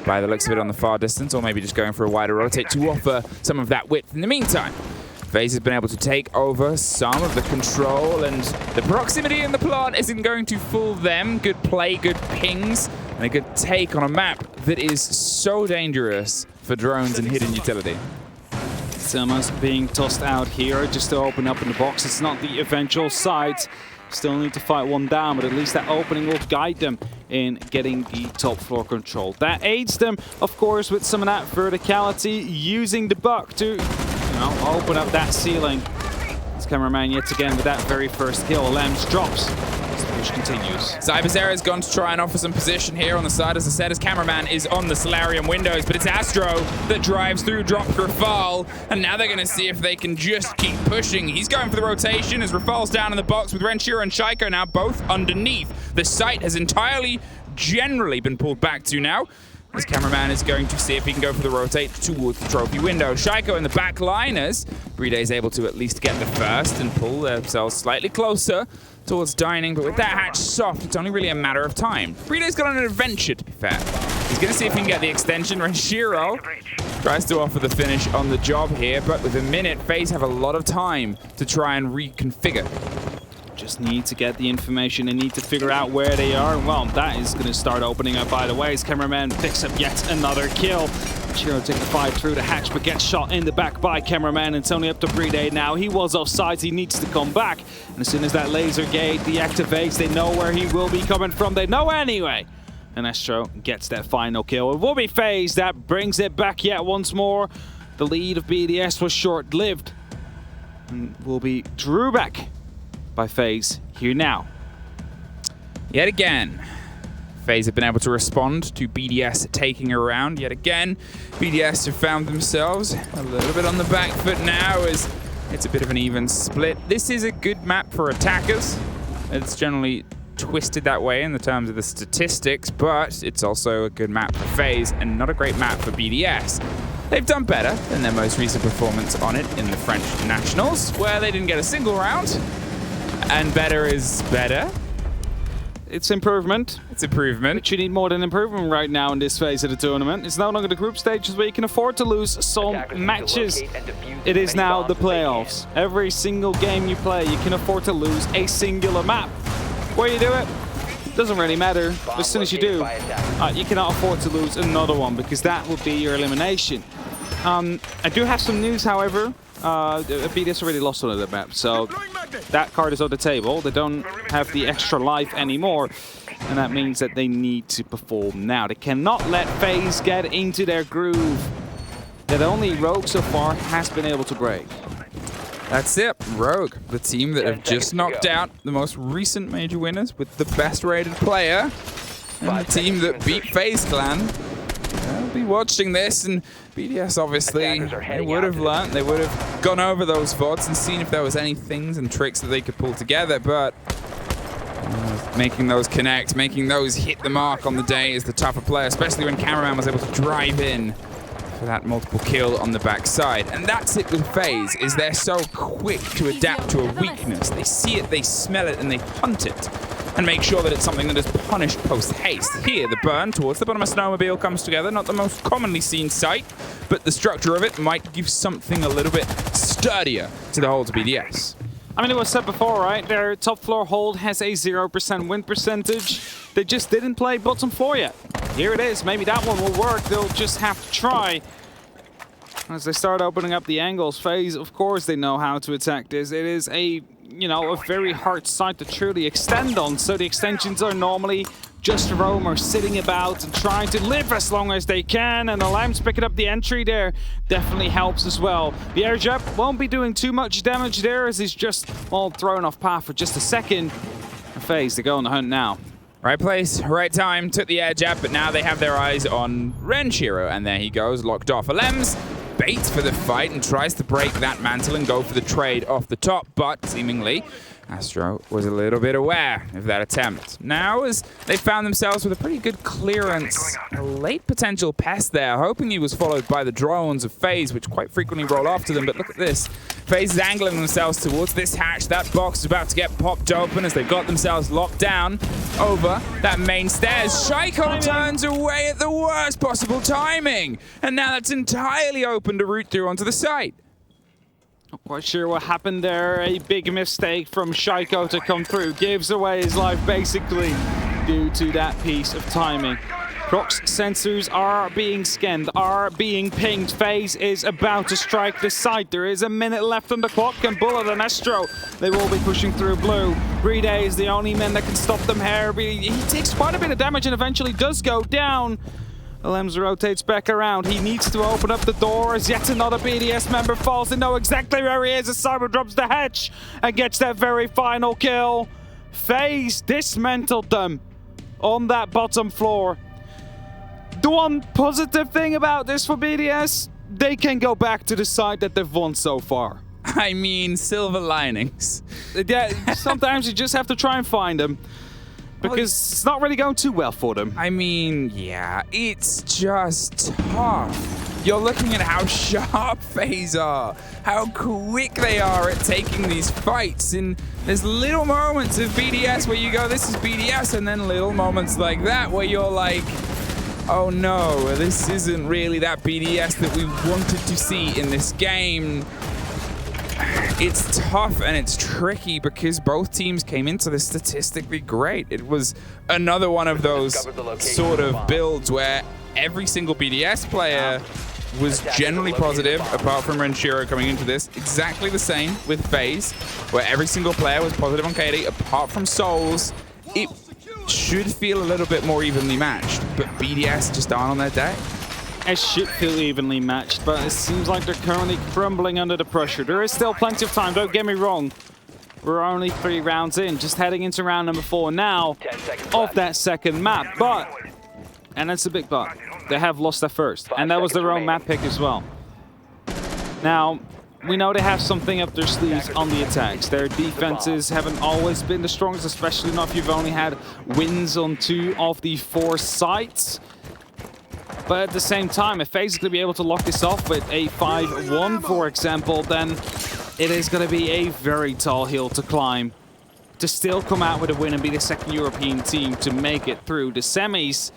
by the looks of it on the far distance, or maybe just going for a wider rotate to offer some of that width. In the meantime, FaZe has been able to take over some of the control, and the proximity in the plant isn't going to fool them. Good play, good pings, and a good take on a map that is so dangerous for drones and hidden utility. Selma's being tossed out here just to open up in the box. It's not the eventual site. Still need to fight one down, but at least that opening will guide them in getting the top floor control. That aids them, of course, with some of that verticality, using the buck to open up that ceiling. This cameraman yet again with that very first kill. Lems drops. The push continues. Cyberzera has gone to try and offer some position here on the side. As I said, his cameraman is on the Solarium windows, but it's Astro that drives through, drops Rafal, and now they're going to see if they can just keep pushing. He's going for the rotation as Rafal's down in the box with Renshiro and Shaiko now both underneath. The site has entirely, generally been pulled back to now. This cameraman is going to see if he can go for the rotate towards the trophy window. Shaiko in the back line as Bride is able to at least get the first and pull themselves slightly closer towards Dining, but with that hatch soft, it's only really a matter of time. Bride's got on an adventure, to be fair. He's going to see if he can get the extension. Renshiro tries to offer the finish on the job here, but with a minute, FaZe have a lot of time to try and reconfigure. just need to get the information. They need to figure out where they are. Well, that is going to start opening up, by the way, as cameraman picks up yet another kill. Chiro taking the fight through the hatch, but gets shot in the back by cameraman. It's only up to BDS now. He was offside. He needs to come back. And as soon as that laser gate deactivates, they know where he will be coming from. They know anyway. And Astro gets that final kill. It will be FaZe that brings it back yet once more. The lead of BDS was short-lived. And will be drew back by FaZe here now. Yet again, FaZe have been able to respond to BDS taking her around. Yet again, BDS have found themselves a little bit on the back foot now as it's a bit of an even split. This is a good map for attackers. It's generally twisted that way in the terms of the statistics, but it's also a good map for FaZe and not a great map for BDS. They've done better than their most recent performance on it in the French Nationals, where they didn't get a single round. And better is better. It's improvement. It's improvement. But you need more than improvement right now in this phase of the tournament. It's no longer the group stages where you can afford to lose some matches. It is now the playoffs. Every single game you play, you can afford to lose a singular map. Where you do it, doesn't really matter. As soon as you do, you cannot afford to lose another one because that would be your elimination. I do have some news, however. BDS already lost on the map, so that card is on the table. They don't have the extra life anymore, and that means that they need to perform now. They cannot let FaZe get into their groove that only Rogue so far has been able to break. That's it, Rogue, the team that have just knocked out the most recent major winners with the best rated player, and the team that beat FaZe Clan. They'll be watching this, and BDS obviously, they would have learned, they would have gone over those VODs and seen if there was any things and tricks that they could pull together, but making those connect, making those hit the mark on the day is the tougher player, especially when cameraman was able to drive in for that multiple kill on the backside. And that's it with FaZe, is they're so quick to adapt to a weakness. They see it, they smell it, and they hunt it. And make sure that it's something that is punished post-haste. Here, the burn towards the bottom of Snowmobile comes together. Not the most commonly seen sight, but the structure of it might give something a little bit sturdier to the whole to BDS. I mean, it was said before, right? Their top floor hold has a 0% win percentage. They just didn't play bottom floor yet. Here it is. Maybe that one will work. They'll just have to try. As they start opening up the angles, FaZe, of course, they know how to attack this. It is a very hard site to truly extend on. So the extensions are normally just roamers sitting about and trying to live as long as they can. And the Lambs picking up the entry there definitely helps as well. The air jab won't be doing too much damage there as he's just all thrown off path for just a second. FaZe, they go on the hunt now. Right place, right time, took the air jab, but now they have their eyes on Renshiro, and there he goes, locked off. Alems baits for the fight and tries to break that mantle and go for the trade off the top, but seemingly Astro was a little bit aware of that attempt. Now, as they found themselves with a pretty good clearance, a late potential pest there, hoping he was followed by the drones of FaZe, which quite frequently roll after them, but look at this. FaZe is angling themselves towards this hatch. That box is about to get popped open as they've got themselves locked down over that main stairs. Shaiko turns away at the worst possible timing, and now that's entirely open to route through onto the site. Not quite sure what happened there. A big mistake from Shaiko to come through. Gives away his life basically due to that piece of timing. Croc's sensors are being scanned, are being pinged. FaZe is about to strike the site. There is a minute left on the clock, and Bullet and Astro, they will be pushing through blue. BDS is the only man that can stop them here. He takes quite a bit of damage and eventually does go down. Alems rotates back around. He needs to open up the door as yet another BDS member falls. They know exactly where he is as Cyber drops the hatch and gets that very final kill. FaZe dismantled them on that bottom floor. The one positive thing about this for BDS, they can go back to the side that they've won so far. I mean, silver linings. Yeah, sometimes you just have to try and find them. Because it's not really going too well for them. I mean, yeah, it's just tough. You're looking at how sharp FaZe are, how quick they are at taking these fights, and there's little moments of BDS where you go, this is BDS, and then little moments like that where you're like, oh no, this isn't really that BDS that we wanted to see in this game. It's tough and it's tricky because both teams came into this statistically great. It was another one of those sort of builds where every single BDS player was generally positive, apart from Renshiro coming into this. Exactly the same with FaZe, where every single player was positive on KD, apart from Souls. It should feel a little bit more evenly matched, but BDS just aren't on their day. It should feel evenly matched, but it seems like they're currently crumbling under the pressure. There is still plenty of time, don't get me wrong. We're only 3 rounds in, just heading into round number 4 now of that second map. But, and that's a big but, they have lost their first, and that was their own map pick as well. Now, we know they have something up their sleeves on the attacks. Their defenses haven't always been the strongest, especially not if you've only had wins on 2 of the 4 sites. But at the same time, if FaZe is going to be able to lock this off with a 5-1, for example, then it is going to be a very tall hill to climb to still come out with a win and be the second European team to make it through the semis.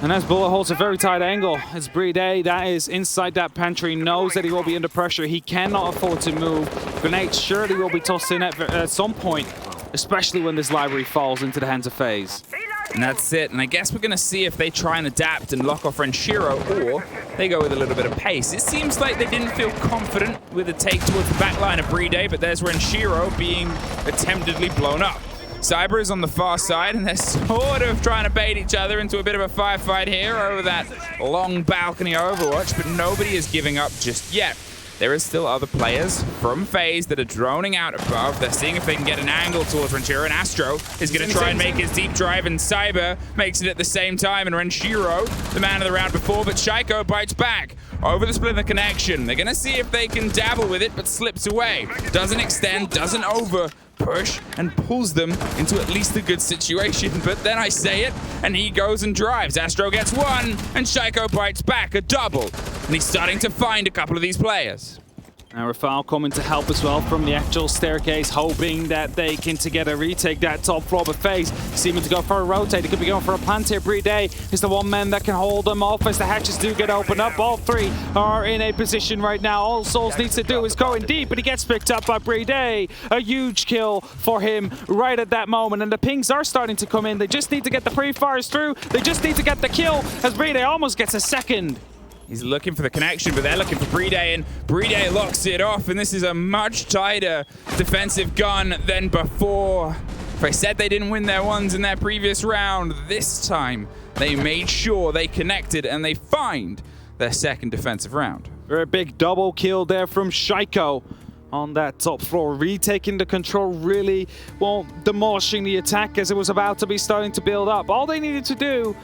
And as Bullet holds a very tight angle, it's BDS that is inside that pantry, knows that he will be under pressure. He cannot afford to move. Grenades surely will be tossed in at some point, especially when this library falls into the hands of FaZe. And that's it. And I guess we're going to see if they try and adapt and lock off Renshiro, or they go with a little bit of pace. It seems like they didn't feel confident with a take towards the back line of BDS, but there's Renshiro being attemptedly blown up. Cyber is on the far side, and they're sort of trying to bait each other into a bit of a firefight here over that long balcony Overwatch, but nobody is giving up just yet. There is still other players from FaZe that are droning out above. They're seeing if they can get an angle towards Renshiro, and Astro is going to try and make his deep drive, and Cyber makes it at the same time, and Renshiro, the man of the round before, but Shaiko bites back over the split of the connection. They're going to see if they can dabble with it, but slips away. Doesn't extend, doesn't over push, and pulls them into at least a good situation. But then I say it, and he goes and drives. Astro gets one, and Shaiko bites back, a double. And he's starting to find a couple of these players. Now Rafal coming to help as well from the actual staircase, hoping that they can together retake that top floor. But FaZe seeming to go for a rotate. They could be going for a plant here. BDS is the one man that can hold them off as the hatches do get opened up. All 3 are in a position right now. All Souls needs to do is go in deep, but he gets picked up by BDS. A huge kill for him right at that moment. And the pings are starting to come in. They just need to get the pre-fires through. They just need to get the kill as BDS almost gets a second. He's looking for the connection, but they're looking for BDS, and BDS locks it off, and this is a much tighter defensive gun than before. If I said they didn't win their ones in their previous round, this time they made sure they connected, and they find their second defensive round. Very big double kill there from Shaiko on that top floor, retaking the control, really, well, demolishing the attack as it was about to be starting to build up. All they needed to do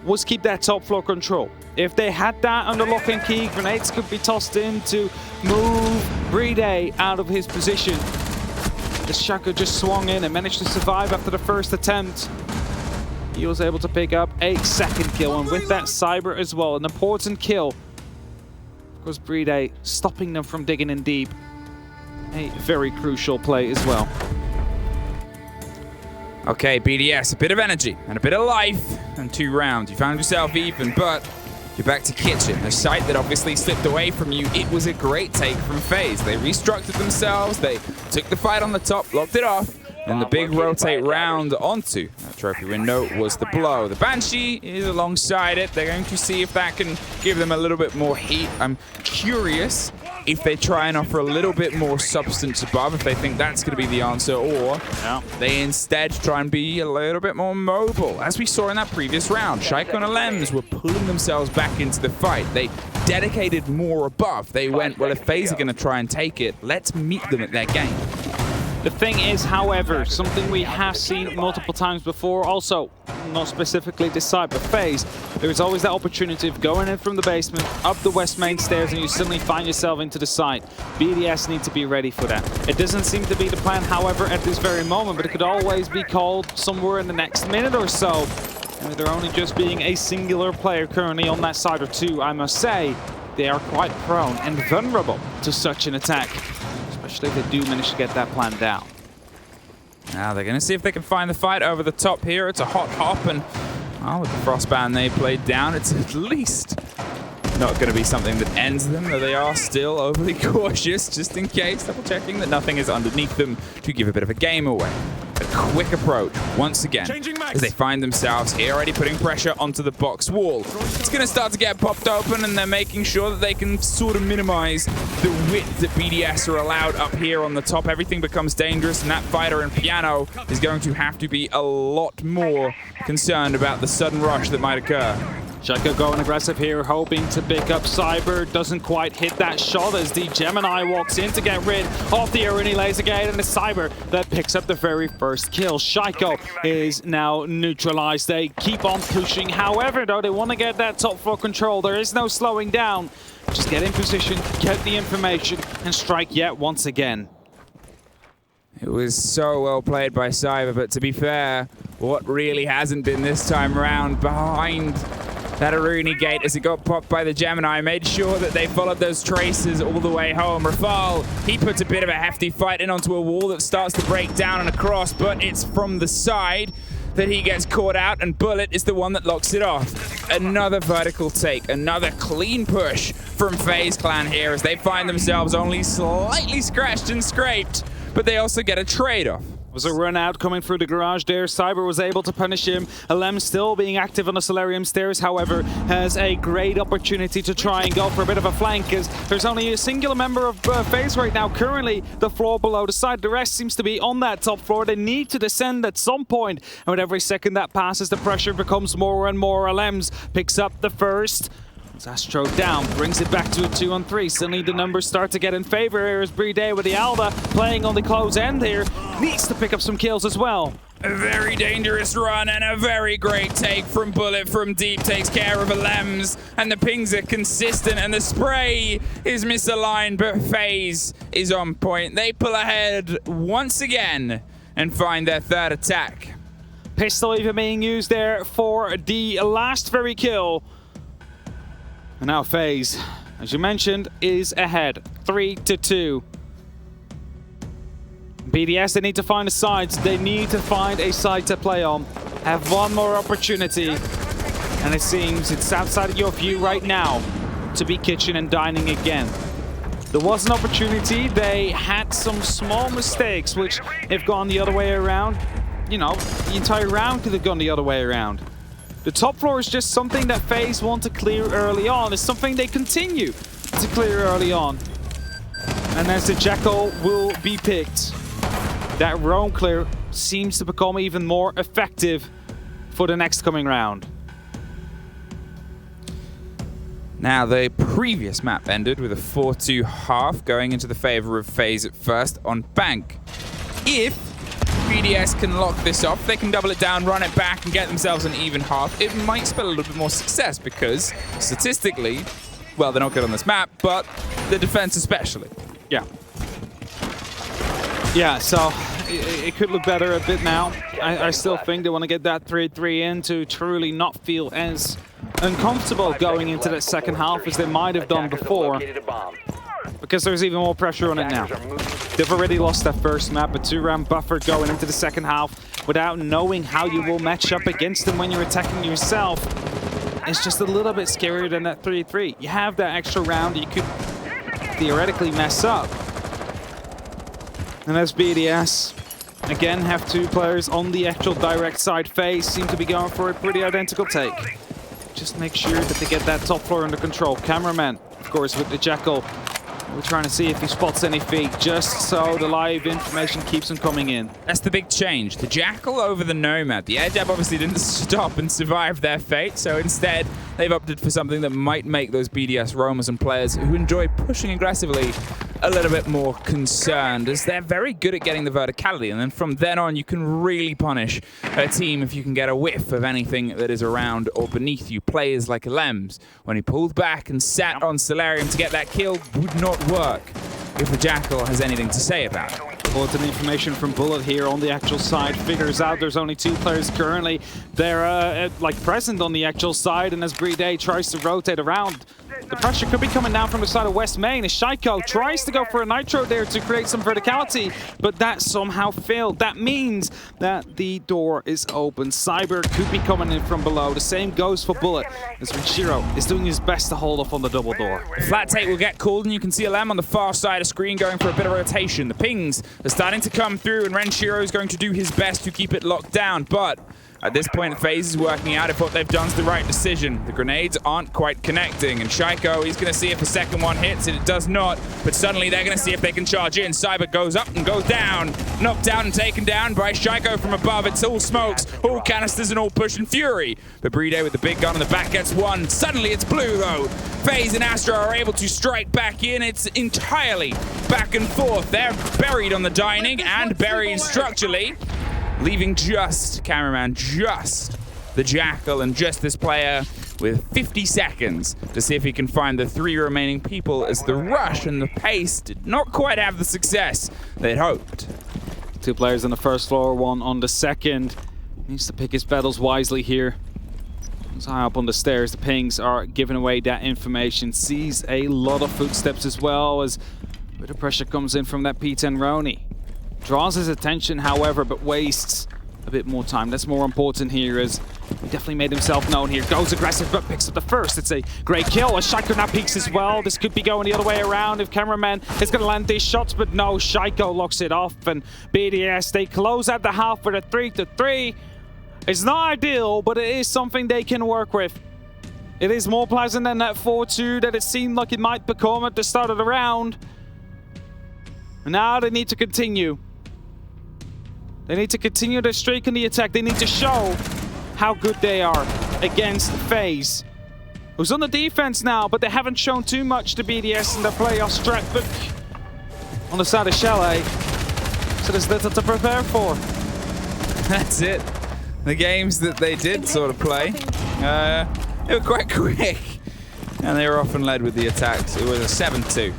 was keep that top floor control. If they had that under lock and key, grenades could be tossed in to move BDS out of his position. The Shaiko just swung in and managed to survive after the first attempt. He was able to pick up a second kill, and with that Cyber as well, an important kill. Of course, BDS stopping them from digging in deep. A very crucial play as well. Okay, BDS, a bit of energy and a bit of life and 2 rounds. You found yourself even, but you're back to Kitchen, a site that obviously slipped away from you. It was a great take from FaZe. They restructured themselves, they took the fight on the top, locked it off, and the big rotate round onto that trophy window was the blow. The Banshee is alongside it. They're going to see if that can give them a little bit more heat. I'm curious if they try and offer a little bit more substance above, if they think that's going to be the answer, or they instead try and be a little bit more mobile. As we saw in that previous round, Shaiko and Alems were pulling themselves back into the fight. They dedicated more above. They went, well, if FaZe are going to try and take it, let's meet them at their game. The thing is, however, something we have seen multiple times before, also not specifically this side, but FaZe, there's always that opportunity of going in from the basement, up the west main stairs, and you suddenly find yourself into the site. BDS need to be ready for that. It doesn't seem to be the plan, however, at this very moment, but it could always be called somewhere in the next minute or so. And with there only just being a singular player currently on that side or 2, I must say, they are quite prone and vulnerable to such an attack. Especially if they do manage to get that plan down. Now they're going to see if they can find the fight over the top here. It's a hot hop, and with the Frostband they played down, it's at least not going to be something that ends them, though they are still overly cautious, just in case, double checking that nothing is underneath them to give a bit of a game away. A quick approach, once again, as they find themselves here already putting pressure onto the box wall. It's going to start to get popped open, and they're making sure that they can sort of minimize the width that BDS are allowed up here on the top. Everything becomes dangerous, and that fighter in piano is going to have to be a lot more concerned about the sudden rush that might occur. Shaka going aggressive here, hoping to pick up Cyber. Doesn't quite hit that shot as the Gemini walks in to get rid of the Irene laser gate, and the Cyber that picks up the very first kill. Shaiko is now neutralized. They keep on pushing. However, though, they want to get that top floor control. There is no slowing down. Just get in position, get the information, and strike yet once again. It was so well played by Cyber, but to be fair, what really hasn't been this time around behind that Aruni gate as it got popped by the Gemini made sure that they followed those traces all the way home. Rafal, he puts a bit of a hefty fight in onto a wall that starts to break down and across, but it's from the side that he gets caught out, and Bullet is the one that locks it off. Another vertical take, another clean push from FaZe Clan here as they find themselves only slightly scratched and scraped, but they also get a trade-off. Was a run out coming through the garage there. Cyber was able to punish him. Alem still being active on the Solarium stairs, however, has a great opportunity to try and go for a bit of a flank, as there's only a singular member of FaZe right now currently the floor below the side. The rest seems to be on that top floor. They need to descend at some point, and with every second that passes, the pressure becomes more and more. Alems picks up the first. Astro down, brings it back to a 2-on-3. Suddenly the numbers start to get in favor. Here is Bride with the Alba playing on the close end here. Needs to pick up some kills as well. A very dangerous run and a very great take from Bullet from deep. Takes care of Alems, and the pings are consistent, and the spray is misaligned, but FaZe is on point. They pull ahead once again and find their third attack. Pistol even being used there for the last very kill. And now FaZe, as you mentioned, is ahead, 3-2. BDS, they need to find the sides. They need to find a side to play on. Have one more opportunity. And it seems it's outside of your view right now to be kitchen and dining again. There was an opportunity. They had some small mistakes, which if gone the other way around, you know, the entire round could have gone the other way around. The top floor is just something that FaZe want to clear early on. It's something they continue to clear early on. And as the Jackal will be picked, that roam clear seems to become even more effective for the next coming round. Now, the previous map ended with a 4-2 half going into the favor of FaZe at first on Bank. If BDS can lock this off, they can double it down, run it back, and get themselves an even half. It might spell a little bit more success because, statistically, well, they're not good on this map, but the defense especially. Yeah. Yeah, so it could look better a bit now. I still think they want to get that 3-3 in to truly not feel as uncomfortable going into that second half as they might have done before, because there's even more pressure on it now. They've already lost that first map, a 2-round buffer going into the second half without knowing how you will match up against them when you're attacking yourself. It's just a little bit scarier than that 3-3. You have that extra round you could theoretically mess up. And as BDS, again, have two players on the actual direct side. FaZe seem to be going for a pretty identical take. Just make sure that they get that top floor under control. Cameraman, of course, with the Jackal. We're trying to see if he spots any feet, just so the live information keeps him coming in. That's the big change. The Jackal over the Nomad. The air jab obviously didn't stop and survive their fate, so instead they've opted for something that might make those BDS roamers and players who enjoy pushing aggressively a little bit more concerned, as they're very good at getting the verticality, and then from then on you can really punish a team if you can get a whiff of anything that is around or beneath you. Players like Lems, when he pulled back and sat on Solarium to get that kill, would not work if the Jackal has anything to say about it. Bulletin information from Bullet here on the actual side figures out there's only two players currently. They're like present on the actual side, and as Bride tries to rotate around, The pressure could be coming down from the side of West Main as Shaiko tries to go for a nitro there to create some verticality, but that somehow failed. That means that the door is open. Cyber could be coming in from below. The same goes for Bullet, as Renshiro is doing his best to hold off on the double door. The flat take will get called, and you can see LM on the far side of screen going for a bit of rotation. The pings are starting to come through, and Renshiro is going to do his best to keep it locked down, but at this point, FaZe is working out if what they've done is the right decision. The grenades aren't quite connecting, and Shaiko, he's going to see if the second one hits, and it does not, but suddenly they're going to see if they can charge in. Cyber goes up and goes down, knocked down and taken down by Shaiko from above. It's all smokes, all canisters, and all push and fury. But Bride with the big gun on the back gets one. Suddenly it's blue, though. FaZe and Astra are able to strike back in. It's entirely back and forth. They're buried on the dining and buried structurally, leaving just cameraman, just the Jackal, and just this player with 50 seconds to see if he can find the 3 remaining people, as the rush and the pace did not quite have the success they'd hoped. 2 players on the first floor, 1 on the second. Needs to pick his battles wisely here. He's high up on the stairs. The pings are giving away that information. Sees a lot of footsteps as well, as a bit of pressure comes in from that P10 Roni. Draws his attention, however, but wastes a bit more time. That's more important here, as he definitely made himself known here. Goes aggressive, but picks up the first. It's a great kill, as Shaiko now peeks as well. This could be going the other way around if cameraman is going to land these shots, but no, Shaiko locks it off, and BDS, they close at the half with a 3-3. It's not ideal, but it is something they can work with. It is more pleasant than that 4-2 that it seemed like it might become at the start of the round. And now they need to continue. They need to continue their streak in the attack. They need to show how good they are against FaZe, who's on the defense now, but they haven't shown too much to BDS in their playoff strat book on the side of Chalet. So there's little to prepare for. That's it. The games that they did sort of play, they were quite quick, and they were often led with the attacks. It was a 7-2.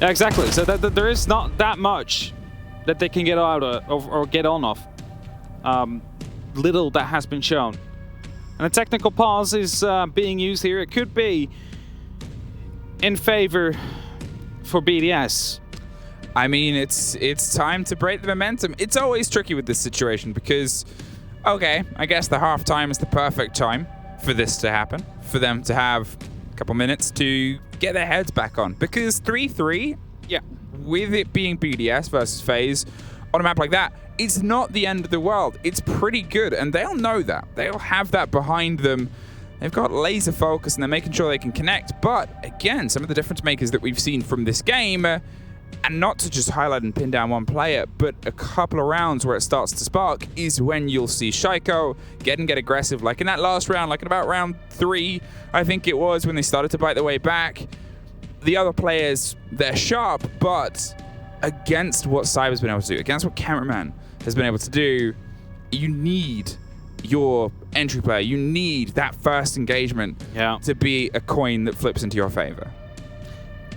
Yeah, exactly. So there is not that much that they can get out of or get on off. Little that has been shown. And a technical pause is being used here. It could be in favor for BDS. I mean, it's time to break the momentum. It's always tricky with this situation because, okay, I guess the halftime is the perfect time for this to happen, for them to have a couple minutes to get their heads back on. Because 3-3, yeah, with it being BDS versus FaZe on a map like that, it's not the end of the world. It's pretty good, and they'll know that. They'll have that behind them. They've got laser focus, and they're making sure they can connect. But, again, some of the difference makers that we've seen from this game, and not to just highlight and pin down one player, but a couple of rounds where it starts to spark, is when you'll see Shaiko get aggressive, like in that last round, like in about round 3, I think it was, when they started to bite their way back. The other players, they're sharp, but against what Cyber's been able to do, against what Cameraman has been able to do, you need your entry player. You need that first engagement to be a coin that flips into your favor.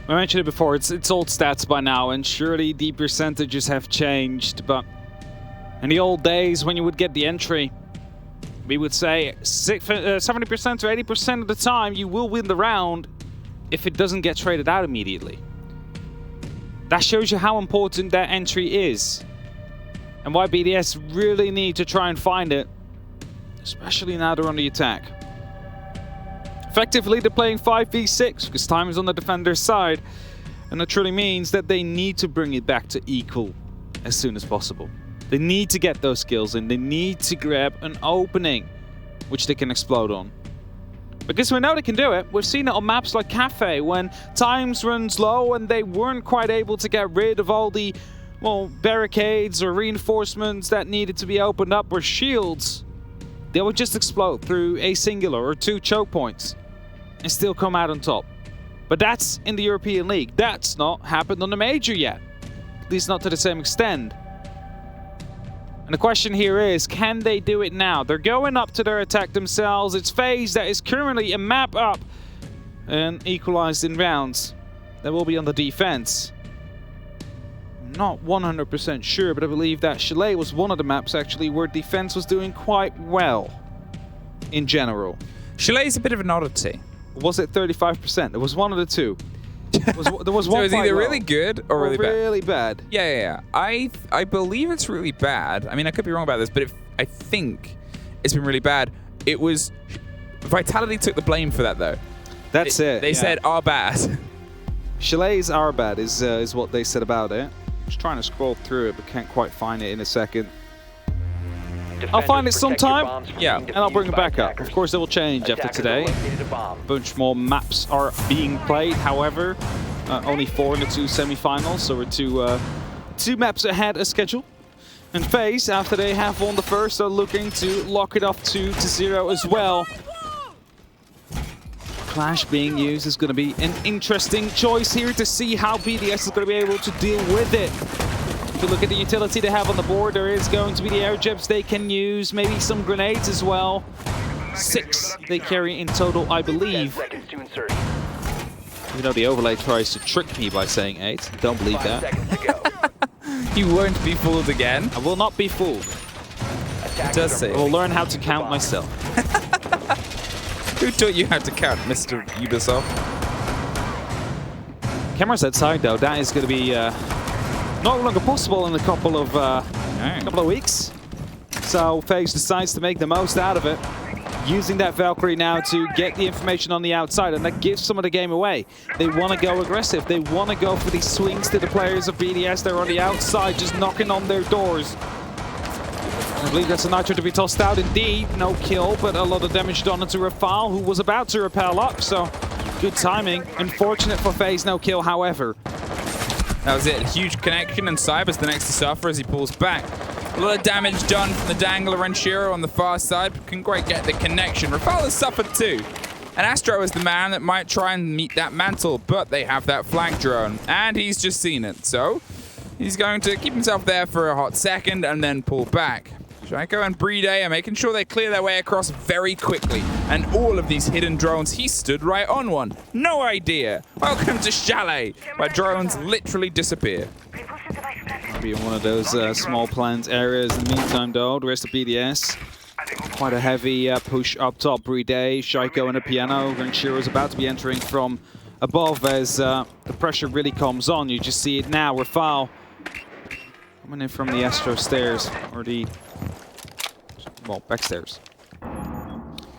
I mentioned it before, it's old stats by now, and surely the percentages have changed, but in the old days when you would get the entry, we would say 70% or 80% of the time you will win the round if it doesn't get traded out immediately. That shows you how important that entry is, and why BDS really need to try and find it, especially now they're on the attack. Effectively, they're playing 5v6 because time is on the defender's side, and that truly means that they need to bring it back to equal as soon as possible. They need to get those skills in. They need to grab an opening which they can explode on. Because we know they can do it. We've seen it on maps like Cafe when times runs low and they weren't quite able to get rid of all the, well, barricades or reinforcements that needed to be opened up, or shields. They would just explode through a singular or 2 choke points and still come out on top. But that's in the European League. That's not happened on the Major yet. At least not to the same extent. And the question here is, can they do it now? They're going up to their attack themselves. It's FaZe that is currently a map up and equalized in rounds. That will be on the defense. Not 100% sure, but I believe that Chalet was one of the maps actually where defense was doing quite well in general. Chalet's a bit of an oddity was it 35%? It was one of the two. There was So one it was either quite really low good or really bad. Really bad. Yeah. I believe it's really bad. I mean, I could be wrong about this, but I think it's been really bad. It was Vitality took the blame for that though. That's it. They said our bad. Chalet's are bad is what they said about it. Just trying to scroll through it, but can't quite find it in a second. I'll find it sometime, yeah, and I'll bring it back up. Of course, it will change after today. A bunch more maps are being played, however. Only 4 in the 2 semi-finals, so we're two maps ahead of schedule. And FaZe, after they have won the first, are looking to lock it up to 0 as well. Clash being used is going to be an interesting choice here to see how BDS is going to be able to deal with it. If you look at the utility they have on the board, there is going to be the air jabs they can use, maybe some grenades as well. 6 they carry in total, I believe. Even though the overlay tries to trick me by saying 8. Don't believe that. You won't be fooled again. I will not be fooled. It does say. I will learn how to count myself. Who taught you how to count, Mr. Ubisoft? Cameras outside though, that is going to be no longer possible in a couple of weeks. So FaZe decides to make the most out of it, using that Valkyrie now to get the information on the outside, and that gives some of the game away. They want to go aggressive. They want to go for these swings to the players of BDS. They're on the outside, just knocking on their doors. I believe that's a Nitro to be tossed out indeed. No kill, but a lot of damage done into Rafal, who was about to rappel up, so good timing. Unfortunate for FaZe, no kill, however. That was it. A huge connection, and Cyber's the next to suffer as he pulls back. A lot of damage done from the Dangler and Shiro on the far side, but can quite get the connection. Rafal has suffered too. And Astro is the man that might try and meet that mantle, but they have that flank drone, and he's just seen it. So he's going to keep himself there for a hot second and then pull back. Shaiko and Brede are making sure they clear their way across very quickly. And all of these hidden drones, he stood right on one. No idea. Welcome to Chalet, where drones literally disappear. Be in one of those small plant areas. In the meantime, though, the rest of BDS, quite a heavy push up top. Brede, Shaiko and a piano. Renshiro is about to be entering from above as the pressure really comes on. You just see it now. Rafal coming in from the Astro stairs, or the, well, backstairs.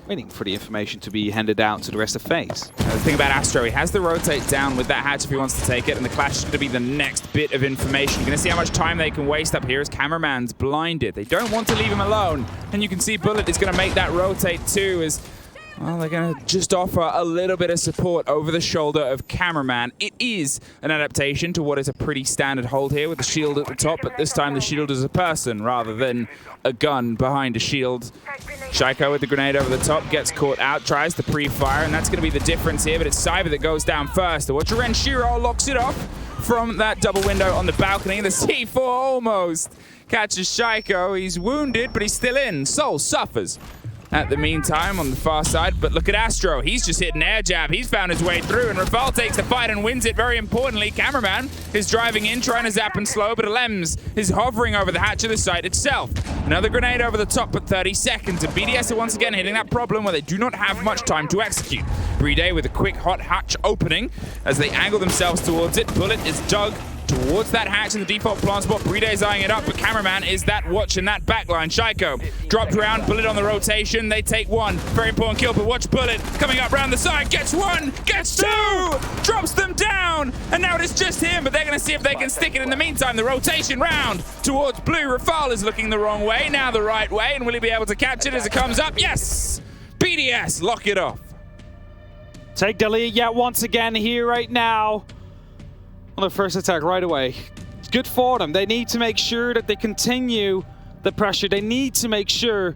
Waiting for the information to be handed out to the rest of FaZe. The thing about Astro, he has the rotate down with that hatch if he wants to take it, and the Clash is going to be the next bit of information. You're going to see how much time they can waste up here as Cameraman's blinded. They don't want to leave him alone, and you can see Bullet is going to make that rotate too as, well, they're going to just offer a little bit of support over the shoulder of Cameraman. It is an adaptation to what is a pretty standard hold here with the shield at the top, but this time the shield is a person rather than a gun behind a shield. Shaiko with the grenade over the top gets caught out, tries to pre-fire, and that's going to be the difference here, but it's Cyber that goes down first. The Watcher Renshiro locks it off from that double window on the balcony. The C4 almost catches Shaiko. He's wounded, but he's still in. Soul suffers at the meantime on the far side, but look at Astro. He's just hit an air jab. He's found his way through, and Rafal takes the fight and wins it. Very importantly, Cameraman is driving in, trying to zap and slow, but Alems is hovering over the hatch of the site itself. Another grenade over the top, but 30 seconds, and BDS are once again hitting that problem where they do not have much time to execute. Brede with a quick hot hatch opening as they angle themselves towards it. Bullet is dug towards that hatch in the default plant spot. Brede is eyeing it up, but Cameraman is that watch in that backline. Shaiko dropped around, Bullet on the rotation. They take one. Very important kill, but watch Bullet coming up around the side. Gets one, gets two, drops them down, and now it is just him, but they're going to see if they can stick it. In the meantime, the rotation round towards blue. Rafal is looking the wrong way, now the right way, and will he be able to catch it as it comes up? Yes! BDS lock it off. Take the lead yet once again here right now on the first attack right away. It's good for them. They need to make sure that they continue the pressure. They need to make sure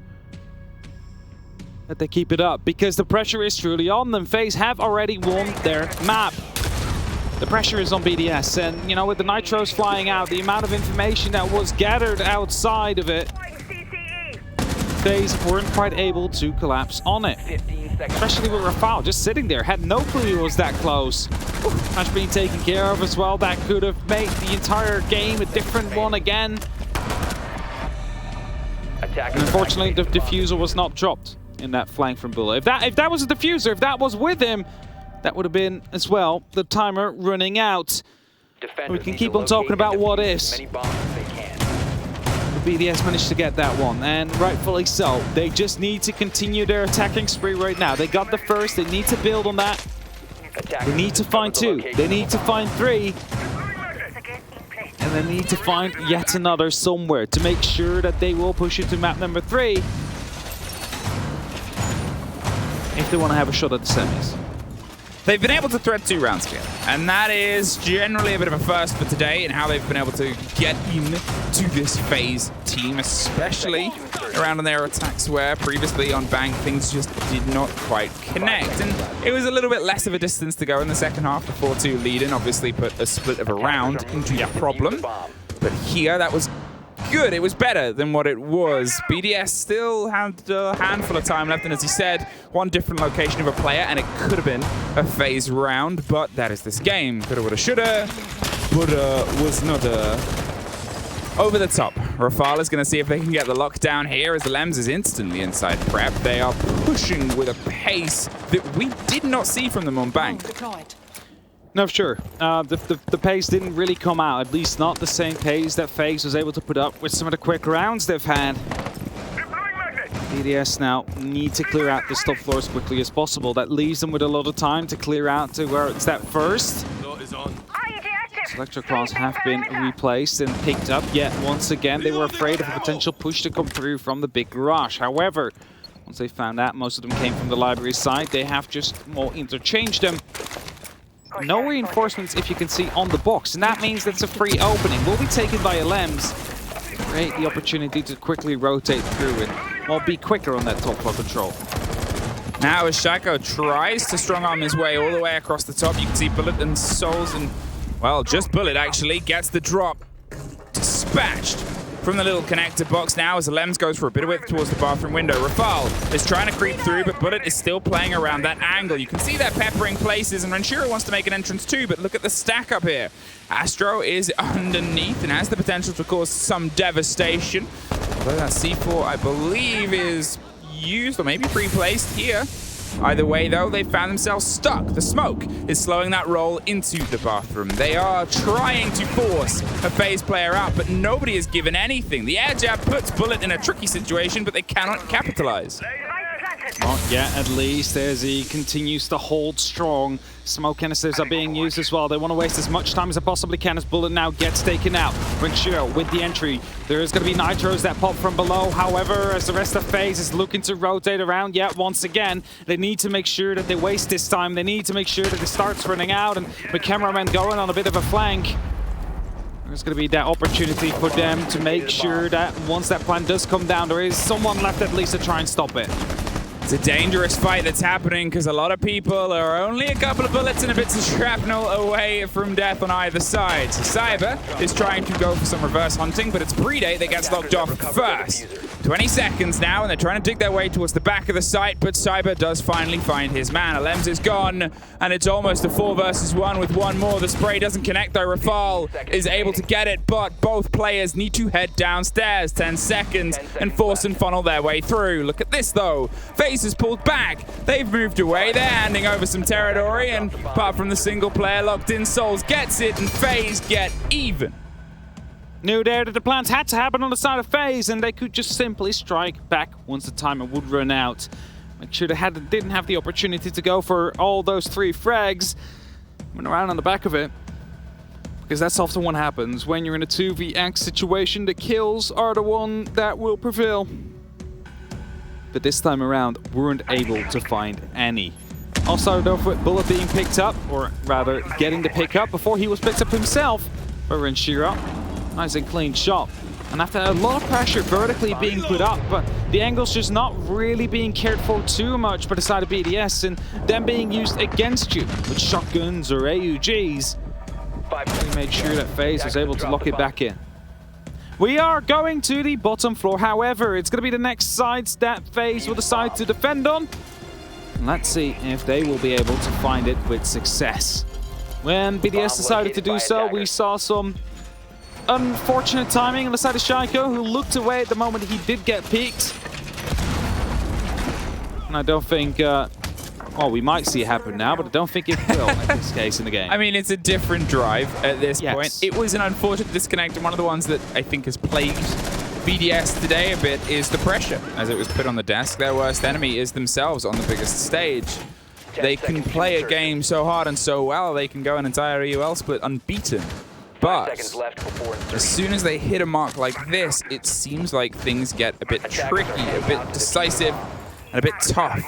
that they keep it up because the pressure is truly on them. FaZe have already won their map. The pressure is on BDS, and you know, with the Nitros flying out, the amount of information that was gathered outside of it, FaZe weren't quite able to collapse on it. Especially with Rafal just sitting there, had no clue he was that close. Match being taken care of as well. That could have made the entire game a different one again. And unfortunately, the diffuser was not dropped. in that flank from Bullet. If that was a diffuser, if that was with him, that would have been as well the timer running out. We can keep on talking about what ifs. The BDS managed to get that one, and rightfully so. They just need to continue their attacking spree right now. They got the first, they need to build on that. They need to find 2, they need to find 3. And they need to find yet another somewhere to make sure that they will push into map number 3 if they want to have a shot at the semis. They've been able to thread 2 rounds together, and that is generally a bit of a first for today in how they've been able to get into this FaZe team, especially around on their attacks where previously on Bank things just did not quite connect. And it was a little bit less of a distance to go in the second half. The 4-2 lead-in obviously put a split of a round into the problem, but here that was good. It was better than what it was. BDS still had a handful of time left, and as he said, one different location of a player, and it could have been a FaZe round, but that is this game. Coulda, woulda, shoulda, but was not over the top. Rafal is going to see if they can get the lockdown here as the Lems is instantly inside prep. They are pushing with a pace that we did not see from them on Bank. No, sure. The pace didn't really come out, at least not the same pace that FaZe was able to put up with some of the quick rounds they've had. BDS now need to clear out this top floor as quickly as possible. That leaves them with a lot of time to clear out to where it's that first. Electroclaws have been replaced and picked up yet once again. They were afraid of a potential push to come through from the big garage. However, once they found out most of them came from the library side, they have just more interchanged them. No reinforcements, if you can see, on the box, and that means that's a free opening. Will be taken by Lems. Create the opportunity to quickly rotate through it. Well, be quicker on that top floor control. Now as Shaco tries to strong arm his way all the way across the top, you can see Bullet and Souls, and well, just Bullet actually gets the drop. Dispatched from the little connector box now as the Lems goes for a bit of width towards the bathroom window. Rafal is trying to creep through, but Bullet is still playing around that angle. You can see that peppering places, and Ranshiro wants to make an entrance too, but look at the stack up here. Astro is underneath and has the potential to cause some devastation. Although that C4, I believe, is used or maybe pre-placed here. Either way, though, they found themselves stuck. The smoke is slowing that roll into the bathroom. They are trying to force a FaZe player out, but nobody is given anything. The air jab puts Bullet in a tricky situation, but they cannot capitalize. Not yet, at least, as he continues to hold strong. Smoke canisters are being used as well. They want to waste as much time as they possibly can as Bullet now gets taken out. Ranshiro with the entry. There is going to be nitros that pop from below. However, as the rest of FaZe is looking to rotate around yet once again, they need to make sure that they waste this time. They need to make sure that it starts running out, and the cameraman going on a bit of a flank. There's going to be that opportunity for them to make sure that once that plan does come down, there is someone left at least to try and stop it. It's a dangerous fight that's happening because a lot of people are only a couple of bullets and a bit of shrapnel away from death on either side. So Cyber is trying to go for some reverse hunting, but it's Predate that gets locked off first. 20 seconds now, and they're trying to dig their way towards the back of the site, but Cyber does finally find his man. Alems is gone, and it's almost a 4 versus 1 with one more. The spray doesn't connect, though. Rafal is able to get it, but both players need to head downstairs. 10 seconds, and force and funnel their way through. Look at this, though. FaZe has pulled back. They've moved away. They're handing over some territory, and apart from the single player locked in, Souls gets it, and FaZe get even. Knew there that the plans had to happen on the side of FaZe, and they could just simply strike back once the timer would run out. Make sure they didn't have the opportunity to go for all those 3 frags. Went around on the back of it. Because that's often what happens. When you're in a 2vx situation, the kills are the one that will prevail. But this time around, weren't able to find any. All started off with Bullet being picked up, or rather getting the pick up before he was picked up himself by Ranshiro. Nice and clean shot. And after a lot of pressure vertically being put up, but the angle's just not really being cared for too much by the side of BDS, and them being used against you with shotguns or AUGs. We made sure that FaZe was able to lock it back in. We are going to the bottom floor, however, it's going to be the next sides that FaZe will decide to defend on. And let's see if they will be able to find it with success. When BDS decided to do so, we saw some unfortunate timing on the side of Shaiko, who looked away at the moment he did get peeked. And I don't think, well, we might see it happen now, but I don't think it will in this case in the game. I mean, it's a different drive at this Yes. point. It was an unfortunate disconnect, and one of the ones that I think has plagued BDS today a bit is the pressure as it was put on the desk. Their worst enemy is themselves on the biggest stage. They can play a game so hard and so well, they can go an entire EUL split unbeaten. But as soon as they hit a mark like this, it seems like things get a bit tricky, a bit decisive, and a bit tough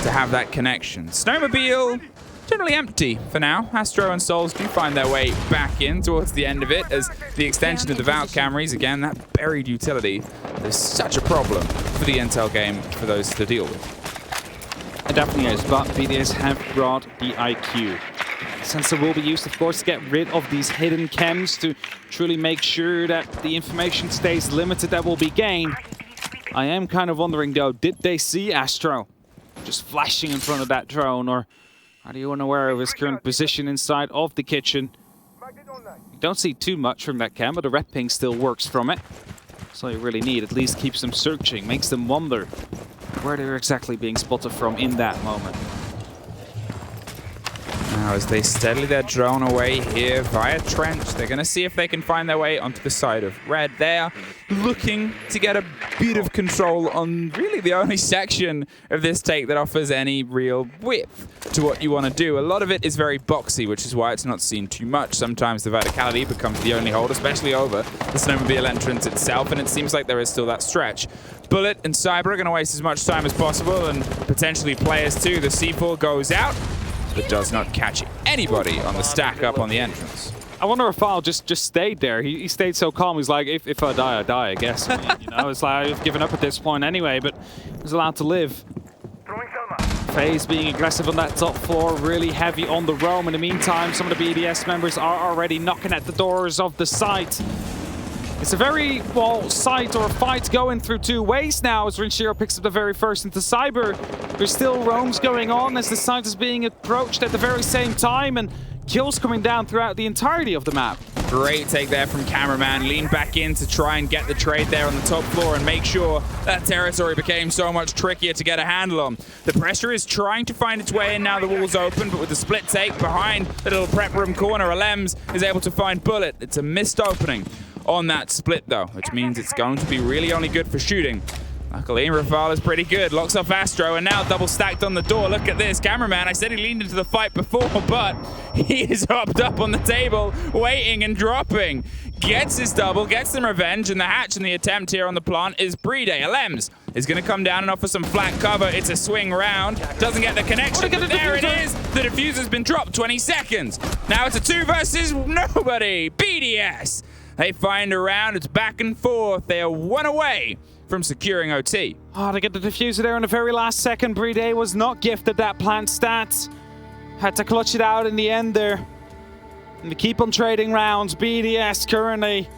to have that connection. Snowmobile, generally empty for now. Astro and Souls do find their way back in towards the end of it as the extension of the Vault Camrys, again, that buried utility is such a problem for the Intel game for those to deal with. It definitely is, but BDS have brought the IQ. Sensor will be used, of course, to get rid of these hidden chems to truly make sure that the information stays limited that will be gained. I am kind of wondering, though, did they see Astro just flashing in front of that drone, or are you unaware of his current position inside of the kitchen? You don't see too much from that cam, but the red ping still works from it. That's all you really need. At least keeps them searching, makes them wonder where they're exactly being spotted from in that moment. Now, as they steadily their drone away here via trench, they're going to see if they can find their way onto the side of red. They are looking to get a bit of control on really the only section of this take that offers any real width to what you want to do. A lot of it is very boxy, which is why it's not seen too much. Sometimes the verticality becomes the only hold, especially over the snowmobile entrance itself, and it seems like there is still that stretch. Bullet and Cyber are going to waste as much time as possible, and potentially players too. The C4 goes out, but does not catch anybody on the stack up on the entrance. I wonder if Al just stayed there. He stayed so calm. He's like, if I die, I die, I guess. I mean, you know, it's like I've given up at this point anyway, but he's allowed to live. FaZe being aggressive on that top floor, really heavy on the roam. In the meantime, some of the BDS members are already knocking at the doors of the site. It's a very, well, site or fight going through two ways now as Rinshiro picks up the very first into Cyber. There's still roams going on as the site is being approached at the very same time, and kills coming down throughout the entirety of the map. Great take there from Cameraman. Lean back in to try and get the trade there on the top floor and make sure that territory became so much trickier to get a handle on. The pressure is trying to find its way in now the wall's open, but with the split take behind the little prep room corner, Alems is able to find Bullet. It's a missed opening on that split though, which means it's going to be really only good for shooting. Luckily, Rafal is pretty good. Locks off Astro, and now double stacked on the door. Look at this. Cameraman, I said he leaned into the fight before, but he is hopped up on the table, waiting and dropping. Gets his double, gets some revenge, and the hatch and the attempt here on the plant is Brede. Alems is going to come down and offer some flat cover. It's a swing round. Doesn't get the connection, but there it is. The diffuser's been dropped, 20 seconds. Now it's a 2 versus nobody. BDS. They find a round. It's back and forth. They are 1 away from securing OT. Oh, to get the diffuser there in the very last second. Brede was not gifted that plant stat. Had to clutch it out in the end there. And they keep on trading rounds. BDS currently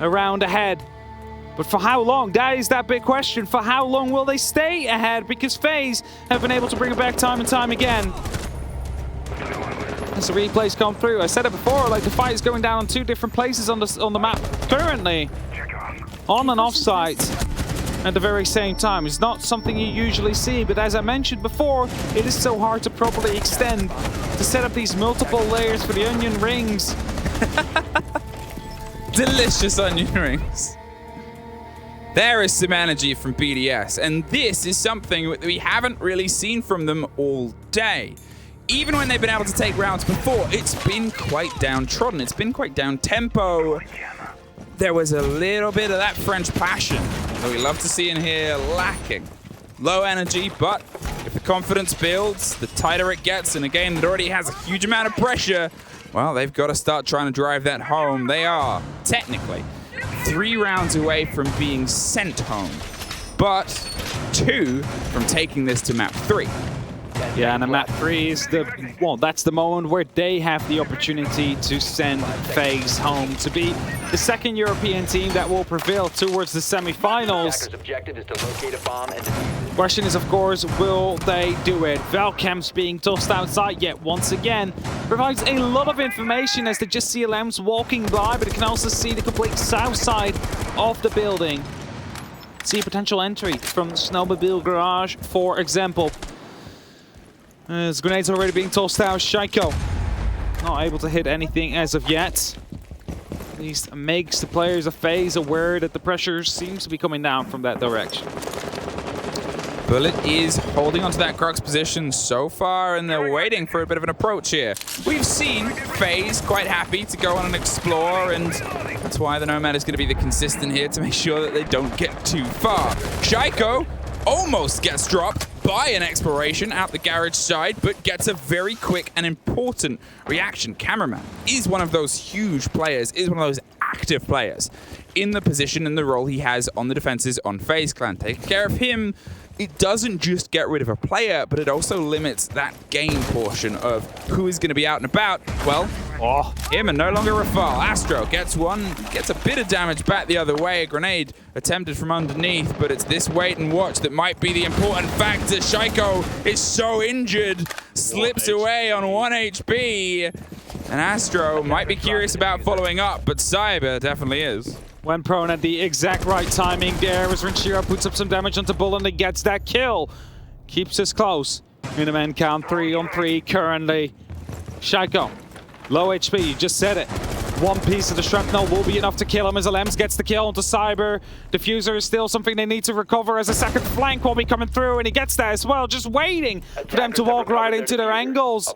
a round ahead. But for how long? That is that big question. For how long will they stay ahead? Because FaZe have been able to bring it back time and time again. As the replays come through, I said it before, like the fight is going down on 2 different places on the map currently. On and off site at the very same time. It's not something you usually see, but as I mentioned before, it is so hard to properly extend, to set up these multiple layers for the onion rings. Delicious onion rings. There is some energy from BDS, and this is something that we haven't really seen from them all day. Even when they've been able to take rounds before, it's been quite downtrodden. It's been quite down-tempo. There was a little bit of that French passion that we love to see in here lacking. Low energy, but if the confidence builds, the tighter it gets in a game that already has a huge amount of pressure, well, they've got to start trying to drive that home. They are, technically, 3 rounds away from being sent home, but 2 from taking this to map 3. Yeah, and the map 3 is that's the moment where they have the opportunity to send FaZe home to be the second European team that will prevail towards the semi-finals. Question is, of course, will they do it? Valcam's being tossed outside yet once again. Provides a lot of information as they just see Alems walking by, but it can also see the complete south side of the building. see a potential entry from the Snowmobile Garage, for example. As grenades already being tossed out, Shaiko not able to hit anything as of yet. At least makes the players of FaZe aware that the pressure seems to be coming down from that direction. Bullet is holding onto that Crux position so far, and they're waiting for a bit of an approach here. We've seen FaZe quite happy to go on and explore, and that's why the Nomad is going to be the consistent here to make sure that they don't get too far. Shaiko almost gets dropped by an exploration out the garage side, but gets a very quick and important reaction. Cameraman is one of those huge players, is one of those active players in the position and the role he has on the defenses on FaZe Clan. Taking care of him, it doesn't just get rid of a player, but it also limits that game portion of who is going to be out and about. Well, him and no longer Rafal. Astro gets one, gets a bit of damage back the other way. A grenade attempted from underneath, but it's this wait and watch that might be the important factor. Shaiko is so injured, slips away on 1 HP. And Astro might be curious about following up, but Cyber definitely is. When prone at the exact right timing there, as Rinchiro puts up some damage onto Bull and he gets that kill. Keeps us close. Minutemen count 3 on 3 currently. Shaiko, low HP, you just said it. One piece of the shrapnel will be enough to kill him as Alems gets the kill onto Cyber. Diffuser is still something they need to recover as a second flank will be coming through, and he gets that as well, just waiting for them to walk right into their angles.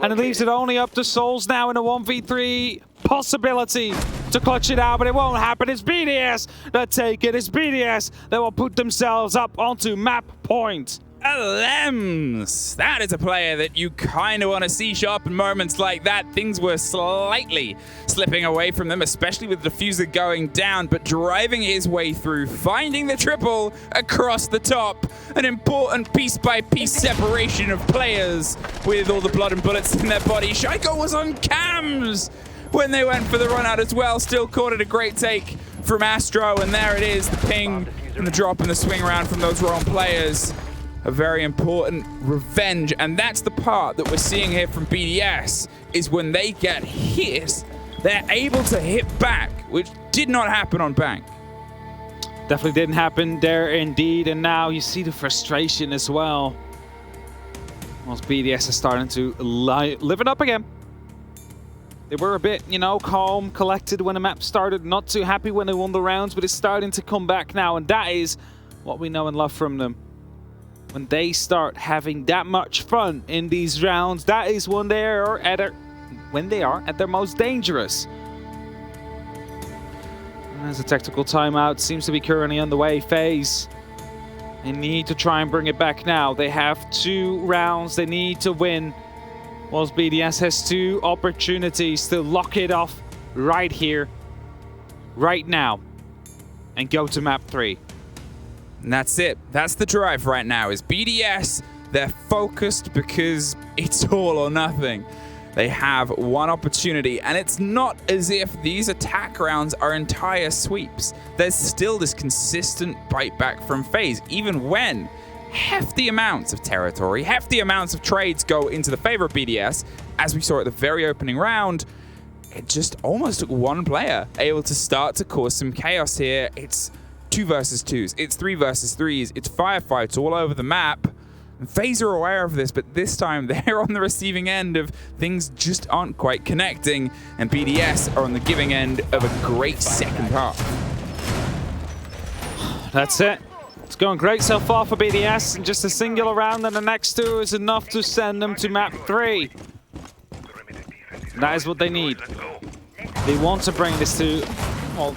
And it leaves it only up to Souls now in a 1v3 possibility to clutch it out, but it won't happen. It's BDS that take it. It's BDS that will put themselves up onto map point. Alems! That is a player that you kind of want to see show up in moments like that. Things were slightly slipping away from them, especially with the diffuser going down, but driving his way through, finding the triple across the top. An important piece-by-piece separation of players with all the blood and bullets in their body. Shaiko was on cams when they went for the run out as well. Still caught it a great take from Astro, and there it is, the ping and the drop and the swing around from those wrong players. A very important revenge, and that's the part that we're seeing here from BDS, is when they get hit, they're able to hit back, which did not happen on Bank. Definitely didn't happen there indeed, and now you see the frustration as well. Whilst BDS is starting to live it up again. They were a bit, you know, calm, collected when the map started, not too happy when they won the rounds, but it's starting to come back now, and that is what we know and love from them. When they start having that much fun in these rounds, that is when they are at their most dangerous. And as a tactical timeout seems to be currently on the way, FaZe, they need to try and bring it back now. They have 2 rounds they need to win, whilst BDS has 2 opportunities to lock it off right here, right now, and go to map 3. And that's it. That's the drive right now, is BDS. They're focused because it's all or nothing. They have 1 opportunity, and it's not as if these attack rounds are entire sweeps. There's still this consistent bite back from FaZe, even when hefty amounts of territory, hefty amounts of trades go into the favor of BDS. As we saw at the very opening round, it just almost took 1 player able to start to cause some chaos here. It's 2 versus 2s, it's 3 versus 3s, it's firefights all over the map. And FaZe are aware of this, but this time they're on the receiving end of things just aren't quite connecting, and BDS are on the giving end of a great second half. That's it. It's going great so far for BDS, and just a singular round and the next 2 is enough to send them to map 3. That is what they need. They want to bring this to, well,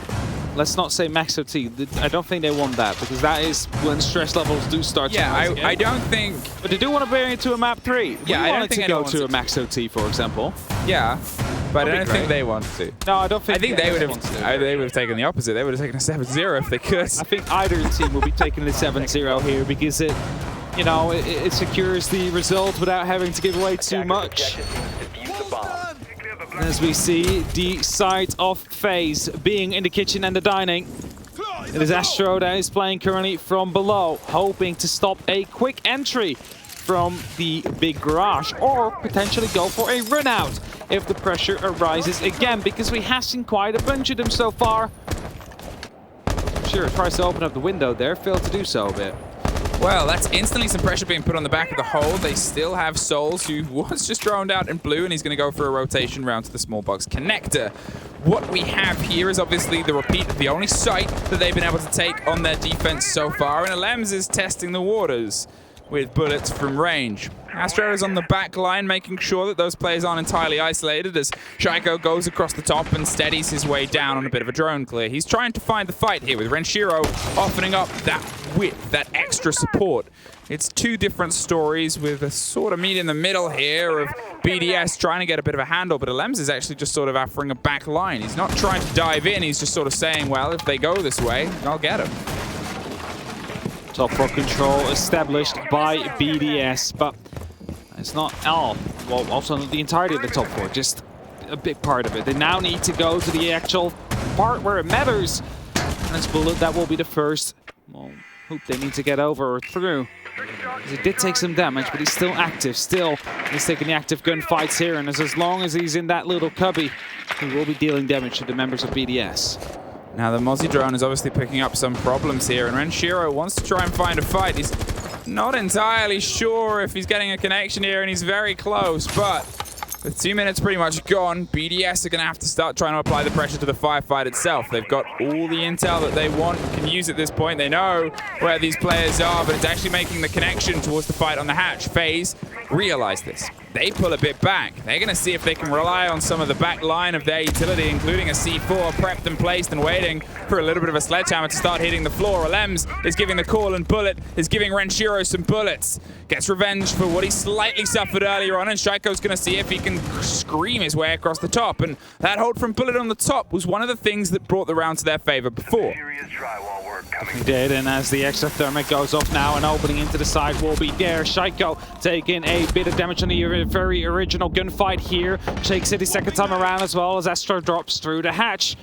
let's not say max OT. I don't think they want that, because that is when stress levels do start to rise again. I don't think... But they do want to bring it to a map 3. Yeah, I don't think to go to a max OT, for example. Yeah, but I don't think they want to. No, I don't think... I think they would have taken the opposite. They would have taken a 7-0 if they could. I think either team will be taking the 7-0 here, because it, you know, it secures the result without having to give away too much. As we see the side of FaZe being in the kitchen and the dining. It is Astro that is playing currently from below, hoping to stop a quick entry from the big garage, or potentially go for a run out if the pressure arises again, because we have seen quite a bunch of them so far. Sure, tries to open up the window there, failed to do so a bit. Well, that's instantly some pressure being put on the back of the hole. They still have Souls, who was just droned out in blue, and he's going to go for a rotation round to the small box connector. What we have here is obviously the repeat of the only site that they've been able to take on their defense so far, and Alems is testing the waters with bullets from range. Astro is on the back line, making sure that those players aren't entirely isolated as Shaiko goes across the top and steadies his way down on a bit of a drone clear. He's trying to find the fight here with Renshiro opening up that width, that extra support. It's two different stories with a sort of meet in the middle here of BDS trying to get a bit of a handle, but Alems is actually just sort of offering a back line. He's not trying to dive in, he's just sort of saying, well, if they go this way, I'll get him. Top floor control established by BDS, but it's not all. Well, also the entirety of the top floor, just a big part of it. They now need to go to the actual part where it matters. And it's Bullet that will be the first hoop they need to get over or through. He did take some damage, but he's still active. Still, he's taking the active gunfights here, and as long as he's in that little cubby, he will be dealing damage to the members of BDS. Now the Mozzie drone is obviously picking up some problems here, and Renshiro wants to try and find a fight. He's not entirely sure if he's getting a connection here, and he's very close, but with 2 minutes pretty much gone, BDS are going to have to start trying to apply the pressure to the firefight itself. They've got all the intel that they want, can use at this point. They know where these players are, but it's actually making the connection towards the fight on the hatch. FaZe realize this. They pull a bit back. They're going to see if they can rely on some of the back line of their utility, including a C4 prepped and placed and waiting for a little bit of a sledgehammer to start hitting the floor. Alems is giving the call, and Bullet is giving Renshiro some bullets. Gets revenge for what he slightly suffered earlier on, and Shaiko's going to see if he can scream his way across the top. And that hold from Bullet on the top was one of the things that brought the round to their favor before. He did, and as the extra thermic goes off now and opening into the side will be there. Shaiko taking a bit of damage on the very original gunfight here. Takes it his second time around as well as Astro drops through the hatch.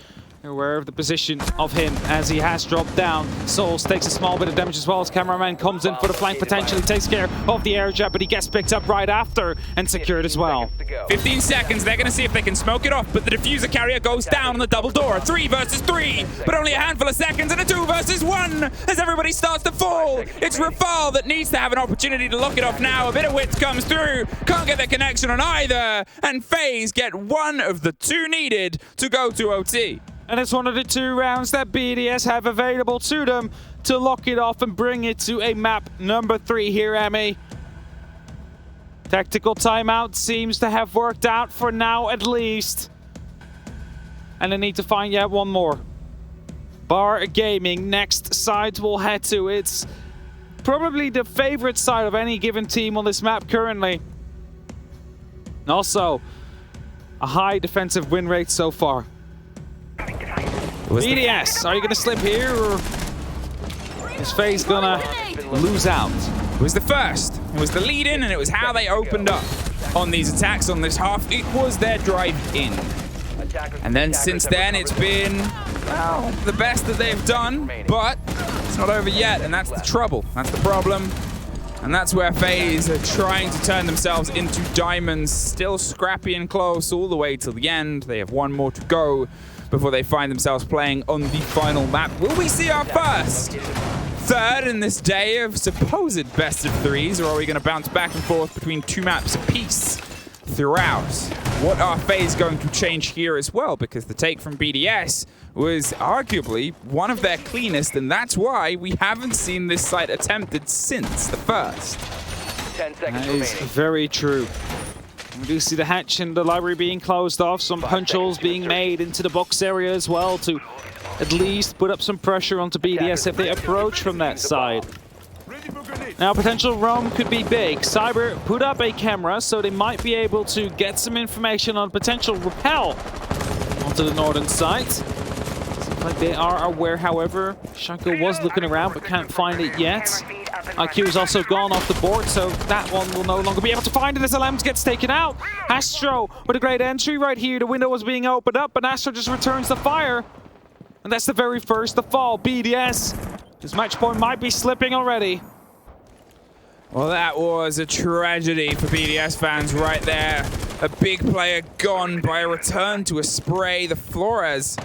Aware of the position of him as he has dropped down. Souls takes a small bit of damage as well as cameraman comes in for the flank, potentially takes care of the air jab, but he gets picked up right after and secured as well. 15 seconds, they're going to see if they can smoke it off, but the diffuser carrier goes down on the double door. 3 versus 3, but only a handful of seconds, and a 2 versus 1 as everybody starts to fall. It's Rafal that needs to have an opportunity to lock it off now. A bit of width comes through, can't get the connection on either, and FaZe get one of the 2 needed to go to OT. And it's one of the 2 rounds that BDS have available to them to lock it off and bring it to a map number 3 here, Emmy. Tactical timeout seems to have worked out for now at least. And they need to find yet one more. Bar Gaming, next side we'll head to. It's probably the favorite side of any given team on this map currently. And also, a high defensive win rate so far. BDS, are you going to slip here, or is FaZe going to lose out? It was the first. It was the lead-in, and it was how they opened up on these attacks on this half. It was their drive-in. And then since then, it's been, well, the best that they've done, but it's not over yet, and that's the trouble. That's the problem. And that's where FaZe are trying to turn themselves into diamonds, still scrappy and close all the way till the end. They have one more to go before they find themselves playing on the final map. Will we see our first 3rd in this day of supposed best of 3s, or are we going to bounce back and forth between 2 maps apiece throughout? What are FaZe going to change here as well? Because the take from BDS was arguably one of their cleanest, and that's why we haven't seen this site attempted since the first. 10 seconds remaining. That is very true. We do see the hatch and the library being closed off, some punch holes being made into the box area as well to at least put up some pressure onto BDS if they approach from that side. Now potential roam could be big. Cyber put up a camera, so they might be able to get some information on potential rappel onto the northern side. Seems like they are aware, however. Shaiko was looking around but can't find it yet. IQ is also gone off the board, so that one will no longer be able to find it as Alems gets taken out. Astro with a great entry right here. The window was being opened up, but Astro just returns the fire. And that's the very first to fall. BDS, this match point might be slipping already. Well, that was a tragedy for BDS fans right there. A big player gone by a return to a spray. The Flores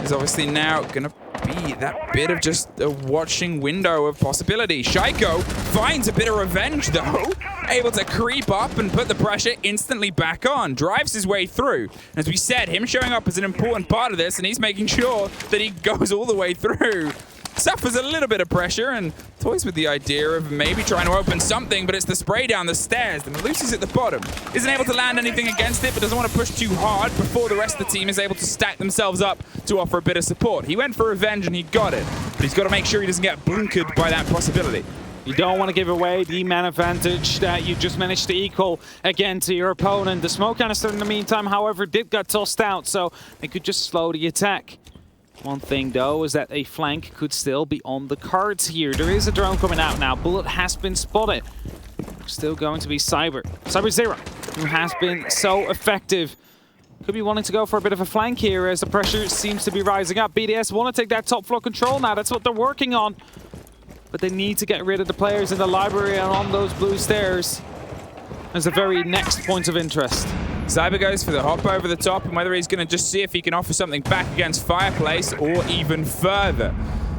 is obviously now going to be that bit of just a watching window of possibility. Shaiko finds a bit of revenge, though. Able to creep up and put the pressure instantly back on. Drives his way through. As we said, him showing up is an important part of this, and he's making sure that he goes all the way through. Suffers a little bit of pressure and toys with the idea of maybe trying to open something, but it's the spray down the stairs. And Lucy's at the bottom. Isn't able to land anything against it, but doesn't want to push too hard before the rest of the team is able to stack themselves up to offer a bit of support. He went for revenge and he got it, but he's got to make sure he doesn't get blinkered by that possibility. You don't want to give away the man advantage that you just managed to equal again to your opponent. The smoke canister in the meantime, however, did get tossed out, so they could just slow the attack. One thing, though, is that a flank could still be on the cards here. There is a drone coming out now. Bullet has been spotted. Still going to be Cyber. Cyber0, who has been so effective. Could be wanting to go for a bit of a flank here as the pressure seems to be rising up. BDS want to take that top floor control now. That's what they're working on. But they need to get rid of the players in the library and on those blue stairs as the very next point of interest. Cyber goes for the hop over the top, and whether he's going to just see if he can offer something back against Fireplace or even further.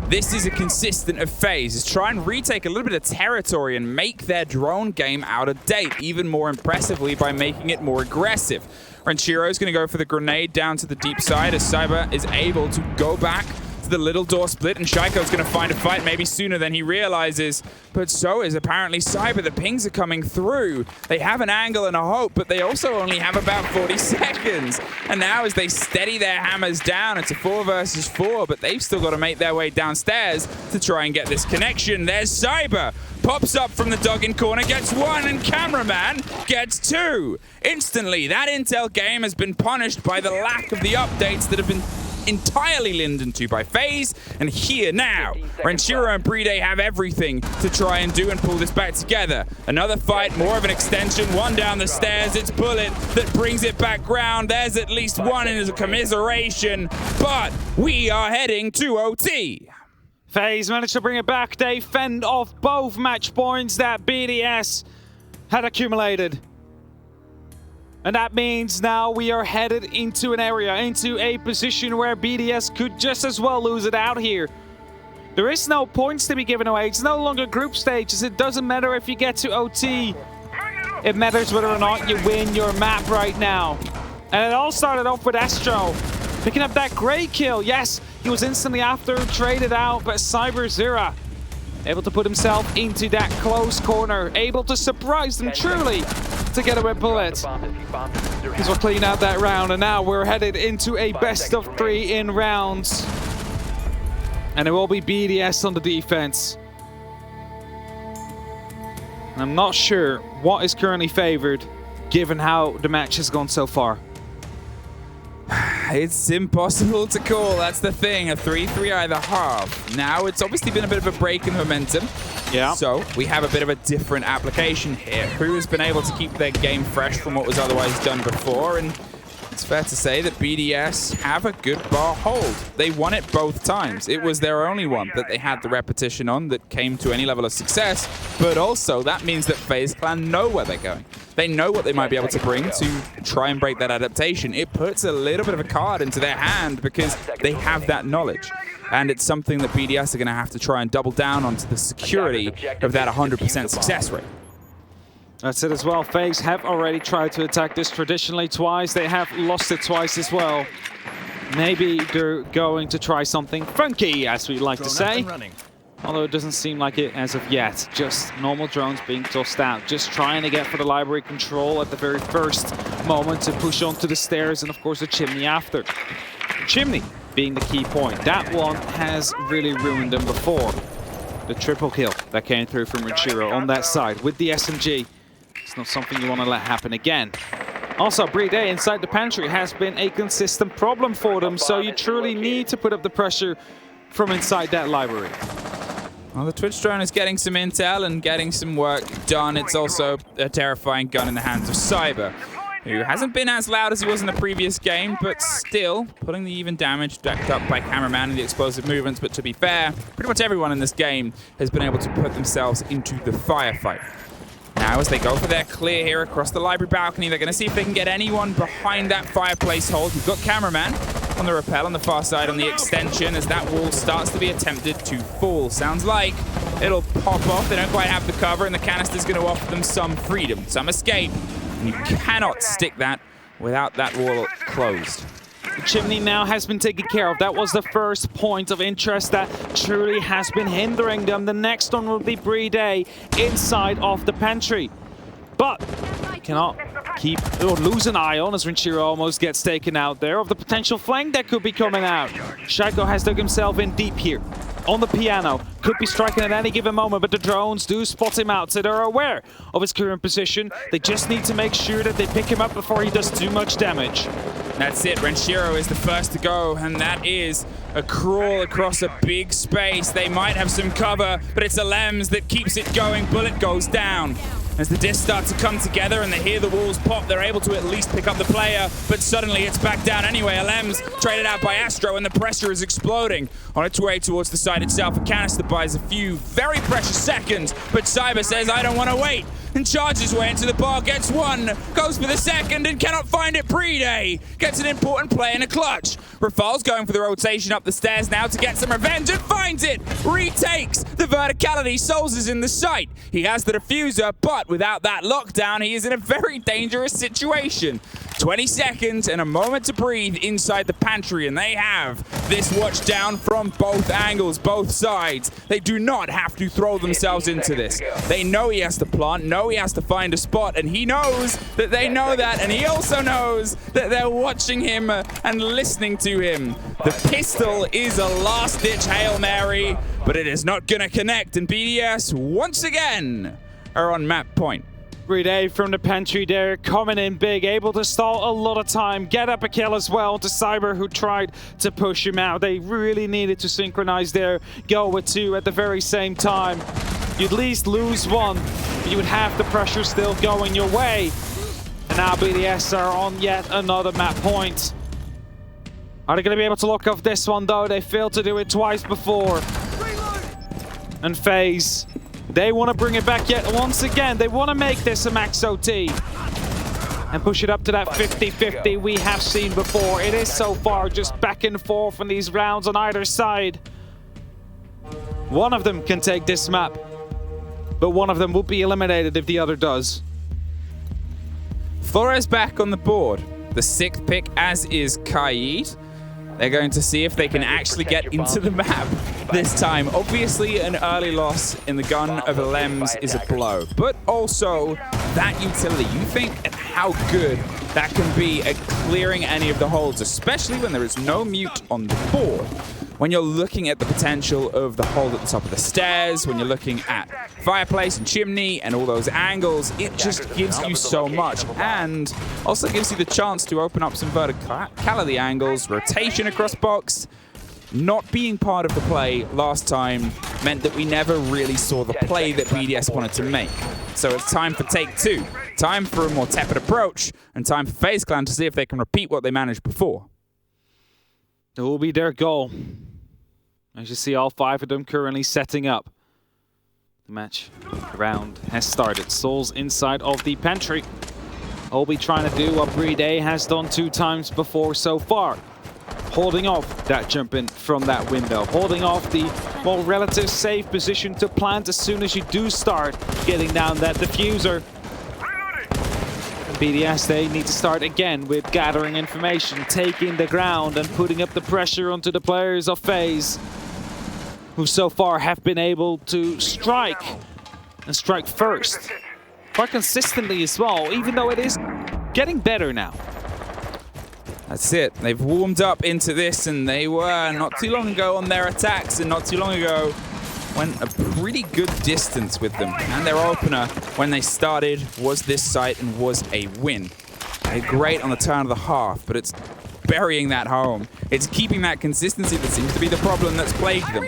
This is a consistent of FaZe, is try and retake a little bit of territory and make their drone game out of date, even more impressively by making it more aggressive. Renchiro's going to go for the grenade down to the deep side as Cyber is able to go back to the little door split, and Shaiko's going to find a fight maybe sooner than he realizes, but so is apparently Cyber. The pings are coming through. They have an angle and a hope, but they also only have about 40 seconds. And now as they steady their hammers down, it's a 4 versus 4, but they've still got to make their way downstairs to try and get this connection. There's Cyber. Pops up from the dog in corner, gets 1, and Cameraman gets 2. Instantly, that intel game has been punished by the lack of the updates that have been entirely leaned into by FaZe, and here now, Renchiro and Bride have everything to try and do and pull this back together. Another fight, more of an extension, one down the stairs, it's Bullet that brings it back round. There's at least one in a commiseration, but we are heading to OT. FaZe managed to bring it back. They fend off both match points that BDS had accumulated. And that means now we are headed into an area, into a position where BDS could just as well lose it out here. There is no points to be given away. It's no longer group stages. It doesn't matter if you get to OT. It matters whether or not you win your map right now. And it all started off with Astro picking up that great kill. Yes, he was instantly after traded out, but Cyber0 able to put himself into that close corner, able to surprise them truly together with Bullet. He's will clean out that round, and now we're headed into a best of 3 in rounds. And it will be BDS on the defense. And I'm not sure what is currently favored, given how the match has gone so far. It's impossible to call, that's the thing. A 3-3 either half. Now, it's obviously been a bit of a break in momentum. Yeah. So, we have a bit of a different application here. Who has been able to keep their game fresh from what was otherwise done before, and it's fair to say that BDS have a good bar hold. They won it both times. It was their only one that they had the repetition on that came to any level of success, but also that means that FaZe Clan know where they're going. They know what they might be able to bring to try and break that adaptation. It puts a little bit of a card into their hand because they have that knowledge. And it's something that BDS are going to have to try and double down onto the security of that 100% success rate. That's it as well. FaZe have already tried to attack this traditionally twice. They have lost it twice as well. Maybe they're going to try something funky, as we like to say. Although it doesn't seem like it as of yet. Just normal drones being tossed out. Just trying to get for the library control at the very first moment to push onto the stairs, and of course the chimney after. Chimney being the key point. That one has really ruined them before. The triple kill that came through from Renchiro on that side with the SMG. It's not something you want to let happen again. Also, Bride inside the pantry has been a consistent problem for them, so you truly need to put up the pressure from inside that library. Well, the Twitch drone is getting some intel and getting some work done. It's also a terrifying gun in the hands of Cyber, who hasn't been as loud as he was in the previous game, but still putting the even damage backed up by Cameraman and the explosive movements. But to be fair, pretty much everyone in this game has been able to put themselves into the firefight. Now, as they go for their clear here across the library balcony, they're going to see if they can get anyone behind that fireplace hold. You've got Cameraman. on the rappel on the far side on the extension as that wall starts to be attempted to fall. Sounds like it'll pop off. They don't quite have the cover, and the canister's going to offer them some freedom, some escape. And you cannot stick that without that wall closed. The chimney now has been taken care of. That was the first point of interest that truly has been hindering them. The next one will be BDS inside of the pantry. But cannot keep or lose an eye on as Renshiro almost gets taken out there of the potential flank that could be coming out. Shaiko has dug himself in deep here on the piano. Could be striking at any given moment, but the drones do spot him out, so they're aware of his current position. They just need to make sure that they pick him up before he does too much damage. That's it. Renshiro is the first to go, and that is a crawl across a big space. They might have some cover, but it's Alems that keeps it going. Bullet goes down. As the discs start to come together and they hear the walls pop, they're able to at least pick up the player, but suddenly it's back down anyway. Alems traded out by Astro, and the pressure is exploding on its way towards the site itself. A canister buys a few very precious seconds, but Cyber says, I don't want to wait, and charges way into the bar, gets one, goes for the second, and cannot find it. BDS gets an important play in a clutch. Rafal's going for the rotation up the stairs now to get some revenge, and finds it! Retakes the verticality. Souls is in the site. He has the diffuser, but without that lockdown, he is in a very dangerous situation. 20 seconds and a moment to breathe inside the pantry, and they have this watch down from both angles, both sides. They do not have to throw themselves into this. They know he has to plant, know he has to find a spot, and he knows that they know that, and he also knows that they're watching him and listening to him. The pistol is a last-ditch Hail Mary, but it is not going to connect, and BDS once again are on map point. BDS from the pantry there, coming in big, able to stall a lot of time, get up a kill as well to Cyber, who tried to push him out. They really needed to synchronize there, go with two at the very same time. You'd at least lose one, but you would have the pressure still going your way. And now BDS are on yet another map point. Are they going to be able to lock off this one though? They failed to do it twice before. And FaZe, they want to bring it back yet once again. They want to make this a max OT and push it up to that 50-50 we have seen before. It is so far just back and forth in these rounds on either side. One of them can take this map, but one of them will be eliminated if the other does. Flores back on the board. The 6th pick, as is Kaid. They're going to see if they can actually get into the map this time. Obviously, an early loss in the gun of Alems is a blow, but also that utility. You think at how good that can be at clearing any of the holds, especially when there is no mute on the board. When you're looking at the potential of the hold at the top of the stairs, when you're looking at fireplace and chimney and all those angles, it just gives you so much, and also gives you the chance to open up some verticality angles, rotation across box. Not being part of the play last time meant that we never really saw the play that BDS wanted to make. So it's time for take two. Time for a more tepid approach, and time for FaZe Clan to see if they can repeat what they managed before. It will be their goal. As you see, all 5 of them currently setting up. The match, the round has started. Souls inside of the pantry. Obi trying to do what BDS has done 2 times before so far. Holding off that jump in from that window. Holding off the more relative safe position to plant as soon as you do start getting down that diffuser. BDS, they need to start again with gathering information, taking the ground and putting up the pressure onto the players of FaZe, who so far have been able to strike, and strike first. Quite consistently as well, even though it is getting better now. That's it. They've warmed up into this, and they were not too long ago on their attacks, and not too long ago went a pretty good distance with them. And their opener, when they started, was this site and was a win. They're great on the turn of the half, but it's burying that home. It's keeping that consistency that seems to be the problem that's plagued them.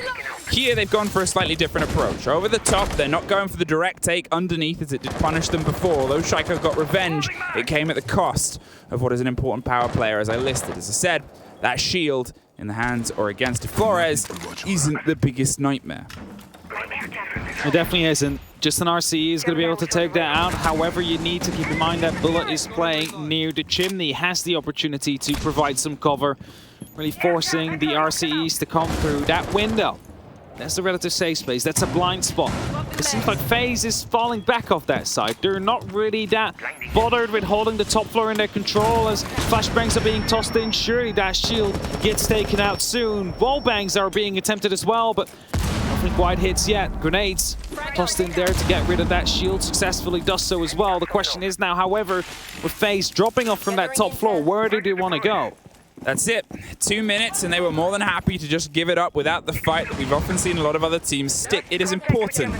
Here, they've gone for a slightly different approach. Over the top, they're not going for the direct take underneath as it did punish them before. Although Shaiko got revenge, it came at the cost of what is an important power player, as I listed. As I said, that shield in the hands or against Flores isn't the biggest nightmare. It definitely isn't. Just an RCE is going to be able to take that out. However, you need to keep in mind that Bullet is playing near the chimney, has the opportunity to provide some cover. really forcing the RCEs to come through that window. That's the relative safe space. That's a blind spot. It seems like FaZe is falling back off that side. They're not really that bothered with holding the top floor in their control as flashbangs are being tossed in. Surely that shield gets taken out soon. Wallbangs are being attempted as well, but nothing quite hits yet. Grenades tossed in there to get rid of that shield. Successfully does so as well. The question is now, however, with FaZe dropping off from that top floor, where do they want to go? That's it. 2 minutes, and they were more than happy to just give it up without the fight that we've often seen a lot of other teams stick. It is important.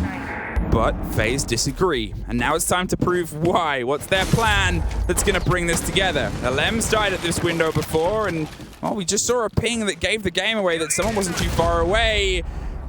But FaZe disagree. And now it's time to prove why. What's their plan that's going to bring this together? Alems died at this window before, and well, we just saw a ping that gave the game away that someone wasn't too far away.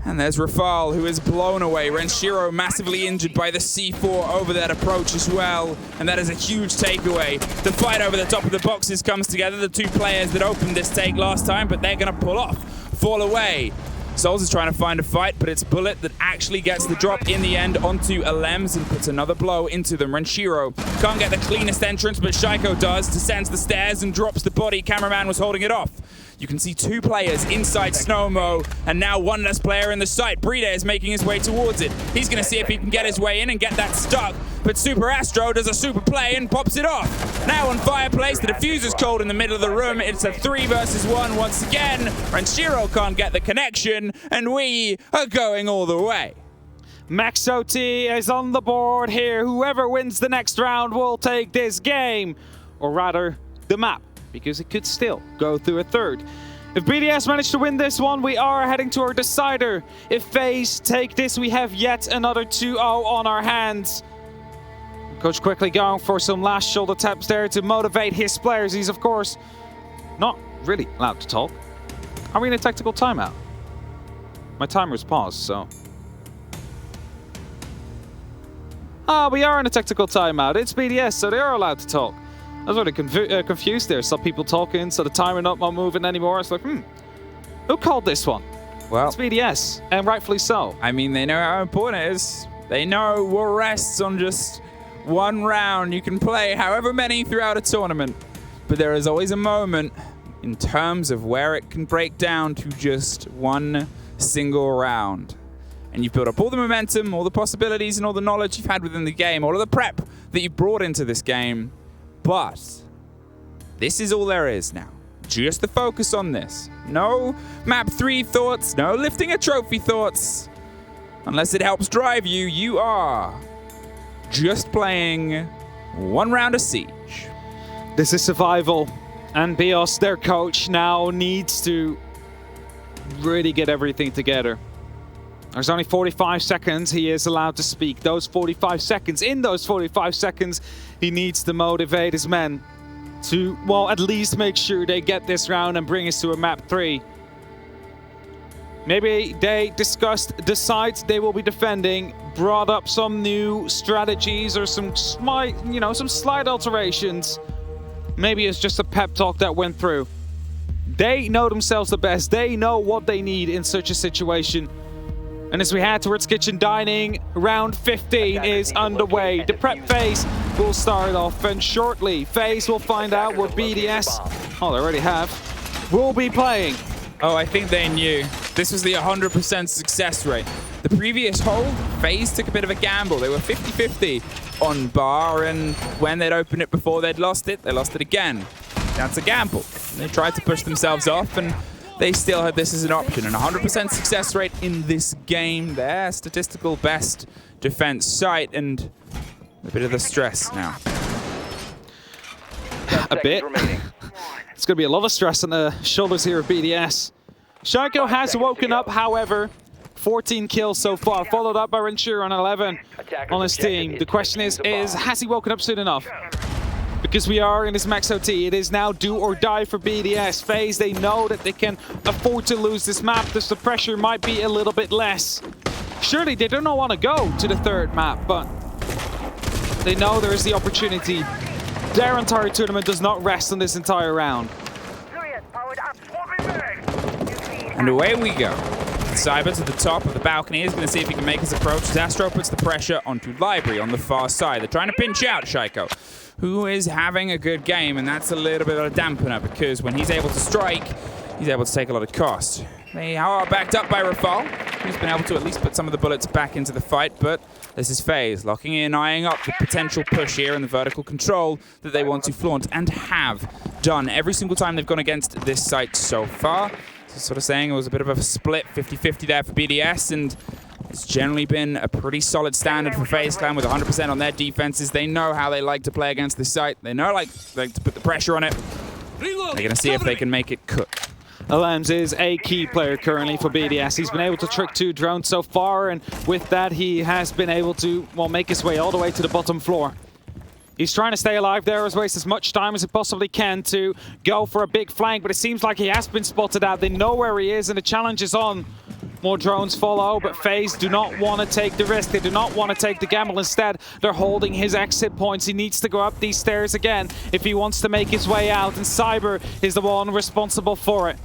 And there's Rafal, who is blown away. Renshiro massively injured by the C4 over that approach as well. And that is a huge takeaway. The fight over the top of the boxes comes together. The two players that opened this take last time, but they're going to pull off, fall away. Souls is trying to find a fight, but it's Bullet that actually gets the drop in the end onto Alems and puts another blow into them. Renshiro can't get the cleanest entrance, but Shaiko does, descends the stairs and drops the body. Cameraman was holding it off. You can see two players inside Snowmo, and now one less player in the site. Bride is making his way towards it. He's going to see if he can get his way in and get that stuck. But Super Astro does a super play and pops it off. Now on Fireplace, the diffuser's cold in the middle of the room. It's a 3 versus 1 once again. Renshiro can't get the connection, and we are going all the way. Max OT is on the board here. Whoever wins the next round will take this game, or rather, the map, because it could still go through a third. If BDS manage to win this one, we are heading to our decider. If FaZe take this, we have yet another 2-0 on our hands. Coach quickly going for some last shoulder taps there to motivate his players. He's, of course, not really allowed to talk. Are we in a tactical timeout? My timer's paused, so... we are in a tactical timeout. It's BDS, so they are allowed to talk. I was really confused there. Some people talking, so the timer not moving anymore. It's like, who called this one? Well, it's BDS, and rightfully so. I mean, they know how important it is. They know war rests on just one round. You can play however many throughout a tournament, but there is always a moment in terms of where it can break down to just one single round. And you've built up all the momentum, all the possibilities, and all the knowledge you've had within the game, all of the prep that you've brought into this game. But this is all there is now. Just the focus on this. No map 3 thoughts, no lifting a trophy thoughts. Unless it helps drive you, you are just playing one round of Siege. This is survival, and Bios, their coach, now needs to really get everything together. There's only 45 seconds he is allowed to speak. Those 45 seconds, in those 45 seconds, he needs to motivate his men to, well, at least make sure they get this round and bring us to a map 3. Maybe they discussed the sides they will be defending, brought up some new strategies or some slight alterations. Maybe it's just a pep talk that went through. They know themselves the best. They know what they need in such a situation. And as we head towards Kitchen Dining, round 15 is underway. The prep phase will start off, and shortly, FaZe will find out what BDS, oh, they already have, will be playing. Oh, I think they knew. This was the 100% success rate. The previous hold, FaZe took a bit of a gamble. They were 50-50 on bar, and when they'd opened it before they'd lost it, they lost it again. That's a gamble. They tried to push themselves off, and they still had this as an option. And 100% success rate in this game. Their statistical best defense site, and a bit of the stress now. A bit. It's going to be a lot of stress on the shoulders here of BDS. Shaiko has woken up, however. 14 kills so far, followed up by Renshiro on 11 on his team. The question is, has he woken up soon enough? Because we are in this max OT. It is now do or die for BDS. FaZe, they know that they can afford to lose this map, thus the pressure might be a little bit less. Surely they do not want to go to the third map, but they know there is the opportunity. Their entire tournament does not rest on this entire round. And away we go. Cyber to the top of the balcony is going to see if he can make his approach. Zastro puts the pressure onto Library on the far side. They're trying to pinch out Shaiko, who is having a good game, and that's a little bit of a dampener because when he's able to strike, he's able to take a lot of cost. They are backed up by Rafal, who's been able to at least put some of the bullets back into the fight, but this is FaZe locking in, eyeing up the potential push here and the vertical control that they want to flaunt and have done every single time they've gone against this site so far. So sort of saying it was a bit of a split, 50-50 there for BDS, and it's generally been a pretty solid standard for FaZe Clan with 100% on their defenses. They know how they like to play against this site. They know like to put the pressure on it. They're going to see if they can make it cook. Alems is a key player currently for BDS. He's been able to trick 2 drones so far, and with that he has been able to, well, make his way all the way to the bottom floor. He's trying to stay alive there, as waste as much time as he possibly can to go for a big flank, but it seems like he has been spotted out. They know where he is, and the challenge is on. More drones follow, but FaZe do not want to take the risk. They do not want to take the gamble. Instead, they're holding his exit points. He needs to go up these stairs again if he wants to make his way out, and Cyber is the one responsible for it.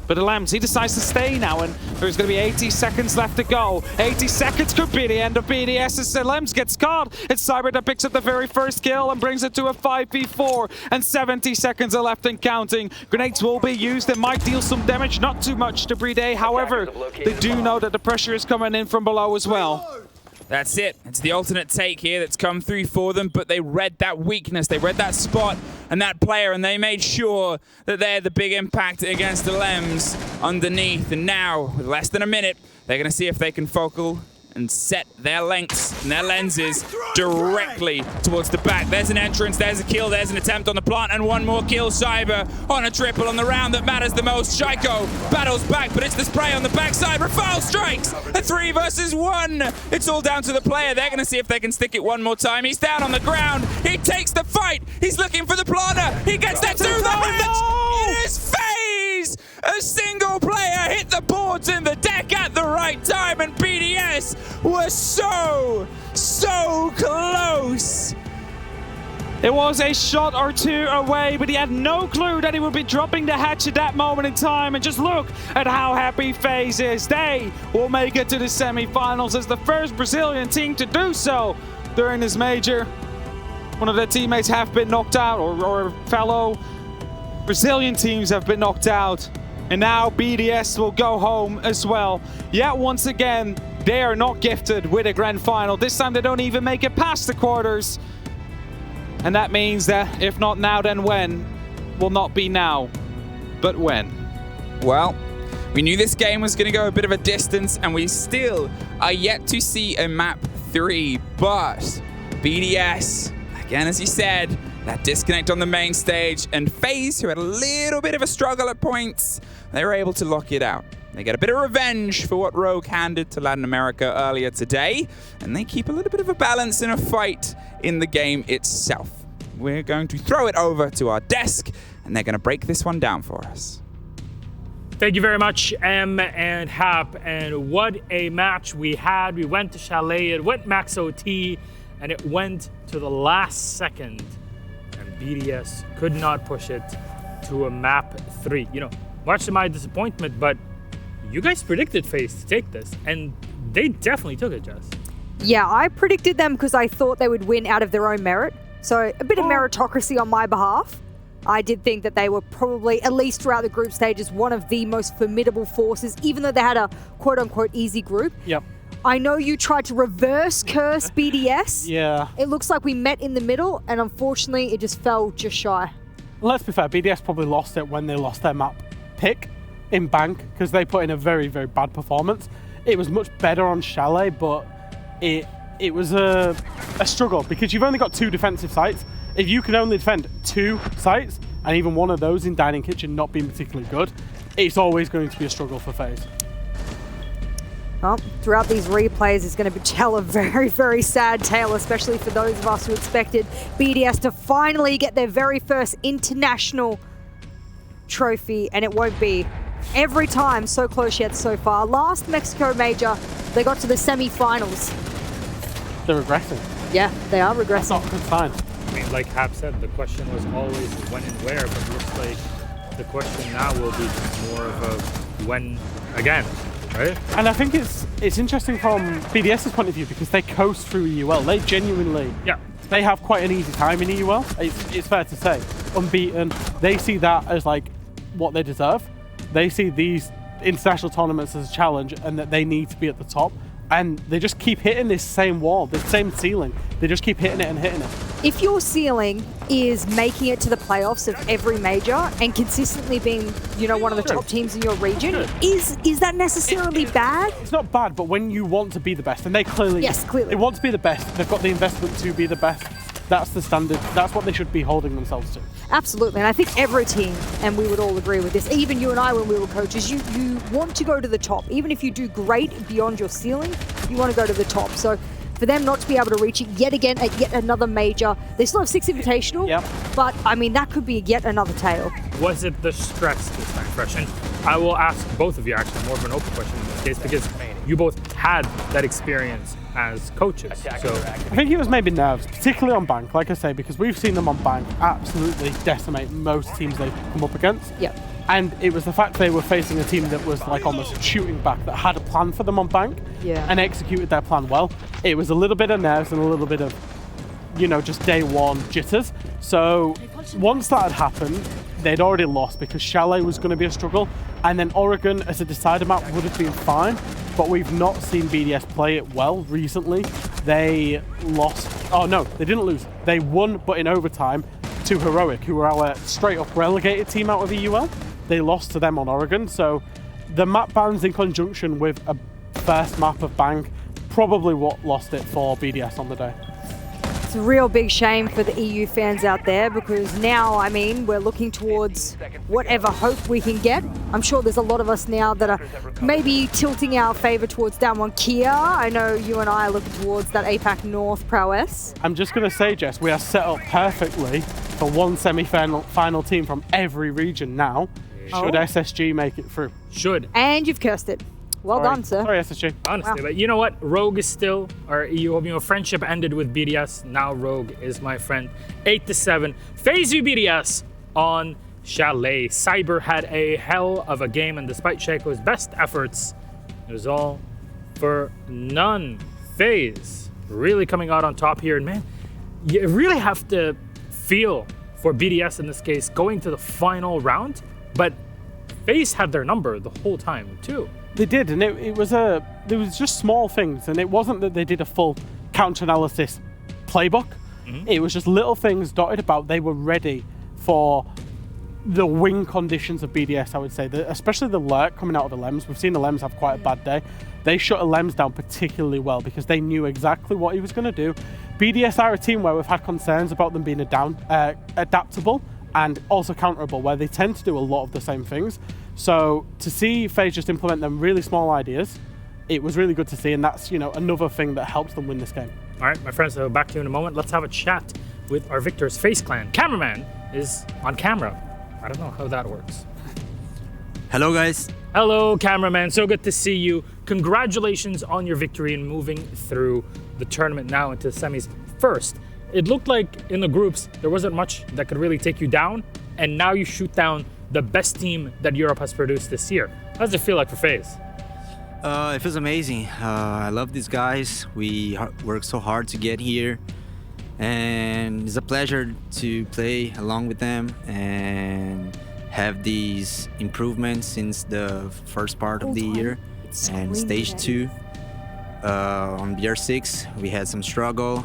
But Alems, he decides to stay now, and there's going to be 80 seconds left to go. 80 seconds could be the end of BDS as Alems gets caught. It's Cyber that picks up the very first kill and brings it to a 5v4, and 70 seconds are left and counting. Grenades will be used and might deal some damage, not too much to Bride. However, they do know that the pressure is coming in from below as well. That's it. It's the alternate take here that's come through for them, but they read that weakness, they read that spot and that player, and they made sure that they had the big impact against the Lems underneath. And now, with less than a minute, they're going to see if they can focal and set their lengths and their lenses directly towards the back. There's an entrance, there's a kill, there's an attempt on the plant, and one more kill. Cyber on a triple on the round that matters the most. Shaiko battles back, but it's the spray on the backside. Rafal strikes a 3 versus 1. It's all down to the player. They're going to see if they can stick it one more time. He's down on the ground. He takes the fight. He's looking for the planter. He gets that through the hatch. It is FaZe. A single player hit the boards in the deck at the right time, and BDS was so close. It was a shot or 2 away, but he had no clue that he would be dropping the hatch at that moment in time. And just look at how happy FaZe is. They will make it to the semi-finals as the first Brazilian team to do so during this major. One of their teammates have been knocked out, or fellow Brazilian teams have been knocked out. And now BDS will go home as well. Yet once again, they are not gifted with a grand final. This time they don't even make it past the quarters. And that means that if not now, then when? Will not be now, but when? Well, we knew this game was going to go a bit of a distance, and we still are yet to see a map 3. But BDS, again, as you said, that disconnect on the main stage, and FaZe, who had a little bit of a struggle at points, they were able to lock it out. They get a bit of revenge for what Rogue handed to Latin America earlier today, and they keep a little bit of a balance in a fight in the game itself. We're going to throw it over to our desk, and they're going to break this one down for us. Thank you very much, M and Hap, and what a match we had. We went to Chalet, it went max OT, and it went to the last second. BDS could not push it to a map 3. You know, much to my disappointment, but you guys predicted FaZe to take this, and they definitely took it, Jess. Yeah, I predicted them because I thought they would win out of their own merit. So a bit of meritocracy on my behalf. I did think that they were probably, at least throughout the group stages, one of the most formidable forces, even though they had a quote-unquote easy group. Yep. I know you tried to reverse curse BDS. Yeah. It looks like we met in the middle, and unfortunately, it just fell just shy. Let's be fair, BDS probably lost it when they lost their map pick in Bank, because they put in a very, very bad performance. It was much better on Chalet, but it was a struggle, because you've only got 2 defensive sites. If you can only defend 2 sites, and even one of those in Dining Kitchen not being particularly good, it's always going to be a struggle for FaZe. Well, throughout these replays, it's going to tell a very, very sad tale, especially for those of us who expected BDS to finally get their very first international trophy, and it won't be. Every time, so close yet so far. Last Mexico major, they got to the semi-finals. They're regressing. Yeah, they are regressing. That's not a good sign. I mean, like Hap said, the question was always when and where, but it looks like the question now will be just more of a when again. Right. And I think it's interesting from BDS's point of view, because they coast through EUL. They genuinely, they have quite an easy time in EUL. It's fair to say. Unbeaten. They see that as like what they deserve. They see these international tournaments as a challenge and that they need to be at the top. And they just keep hitting this same wall, this same ceiling. They just keep hitting it and hitting it. If your ceiling is making it to the playoffs of every major and consistently being, you know, one of the top teams in your region, is that necessarily bad? It's not bad, but when you want to be the best, and they clearly they want to be the best. They've got the investment to be the best. That's the standard. That's what they should be holding themselves to. Absolutely, and I think every team, and we would all agree with this, even you and I when we were coaches, you want to go to the top. Even if you do great beyond your ceiling, you want to go to the top. So for them not to be able to reach it yet again at yet another major, they still have 6 Invitational, but I mean, that could be yet another tale. Was it the stress this time, Fresh? And I will ask both of you actually more of an open question in this case because you both had that experience as coaches. So I think it was maybe nerves, particularly on Bank, like I say, because we've seen them on Bank absolutely decimate most teams they've come up against. And it was the fact they were facing a team that was like almost shooting back, that had a plan for them on Bank and executed their plan well. It was a little bit of nerves and a little bit of, you know, just day one jitters. So once that had happened, they'd already lost because Chalet was going to be a struggle. And then Oregon as a decider map would have been fine. But we've not seen BDS play it well recently. They lost. Oh no, they didn't lose. They won, but in overtime to Heroic, who were our straight up relegated team out of EUL. They lost to them on Oregon. So the map bans in conjunction with a first map of Bank probably what lost it for BDS on the day. It's a real big shame for the EU fans out there because now, I mean, we're looking towards whatever hope we can get. I'm sure there's a lot of us now that are maybe tilting our favour towards Damwon Kia. I know you and I are looking towards that APAC North prowess. I'm just going to say, Jess, we are set up perfectly for one semi-final team from every region now. Should SSG make it through? Should. And you've cursed it. Well done, sir. Sorry, SSG. Honestly, but you know what? Rogue is still our EU friendship ended with BDS. Now Rogue is my friend. 8-7. FaZe v BDS on Chalet. Cyber had a hell of a game, and despite Shaco's best efforts, it was all for none. FaZe really coming out on top here, and man, you really have to feel for BDS in this case going to the final round, but FaZe had their number the whole time too. They did, and there was just small things, and it wasn't that they did a full counter-analysis playbook. It was just little things dotted about. They were ready for the wing conditions of BDS, I would say, especially the lurk coming out of the Lems. We've seen the Lems have quite a bad day. They shut the Lems down particularly well because they knew exactly what he was going to do. BDS are a team where we've had concerns about them being adaptable and also counterable, where they tend to do a lot of the same things. So to see FaZe just implement them really small ideas, it was really good to see, and that's, you know, another thing that helps them win this game. All right, my friends, so back to you in a moment. Let's have a chat with our victors FaZe Clan. Cameraman is on camera. I don't know how that works. Hello, guys. Hello, cameraman. So good to see you. Congratulations on your victory and moving through the tournament now into the semis. First, it looked like in the groups there wasn't much that could really take you down, and now you shoot down the best team that Europe has produced this year. How does it feel like for FaZe? It feels amazing. I love these guys. We worked so hard to get here, and it's a pleasure to play along with them and have these improvements since the first part of the year. And stage 2 on BR6 we had some struggle.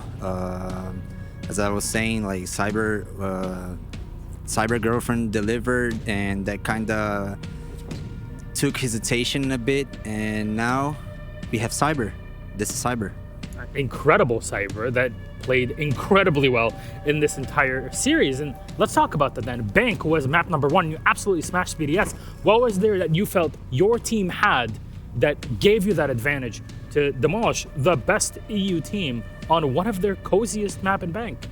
As I was saying, like Cyber Girlfriend delivered, and that kind of took hesitation a bit, and now we have Cyber. This is Cyber. Incredible Cyber that played incredibly well in this entire series. And let's talk about that then. Bank was map number 1. You absolutely smashed BDS. What was there that you felt your team had that gave you that advantage to demolish the best EU team on one of their coziest map in Bank?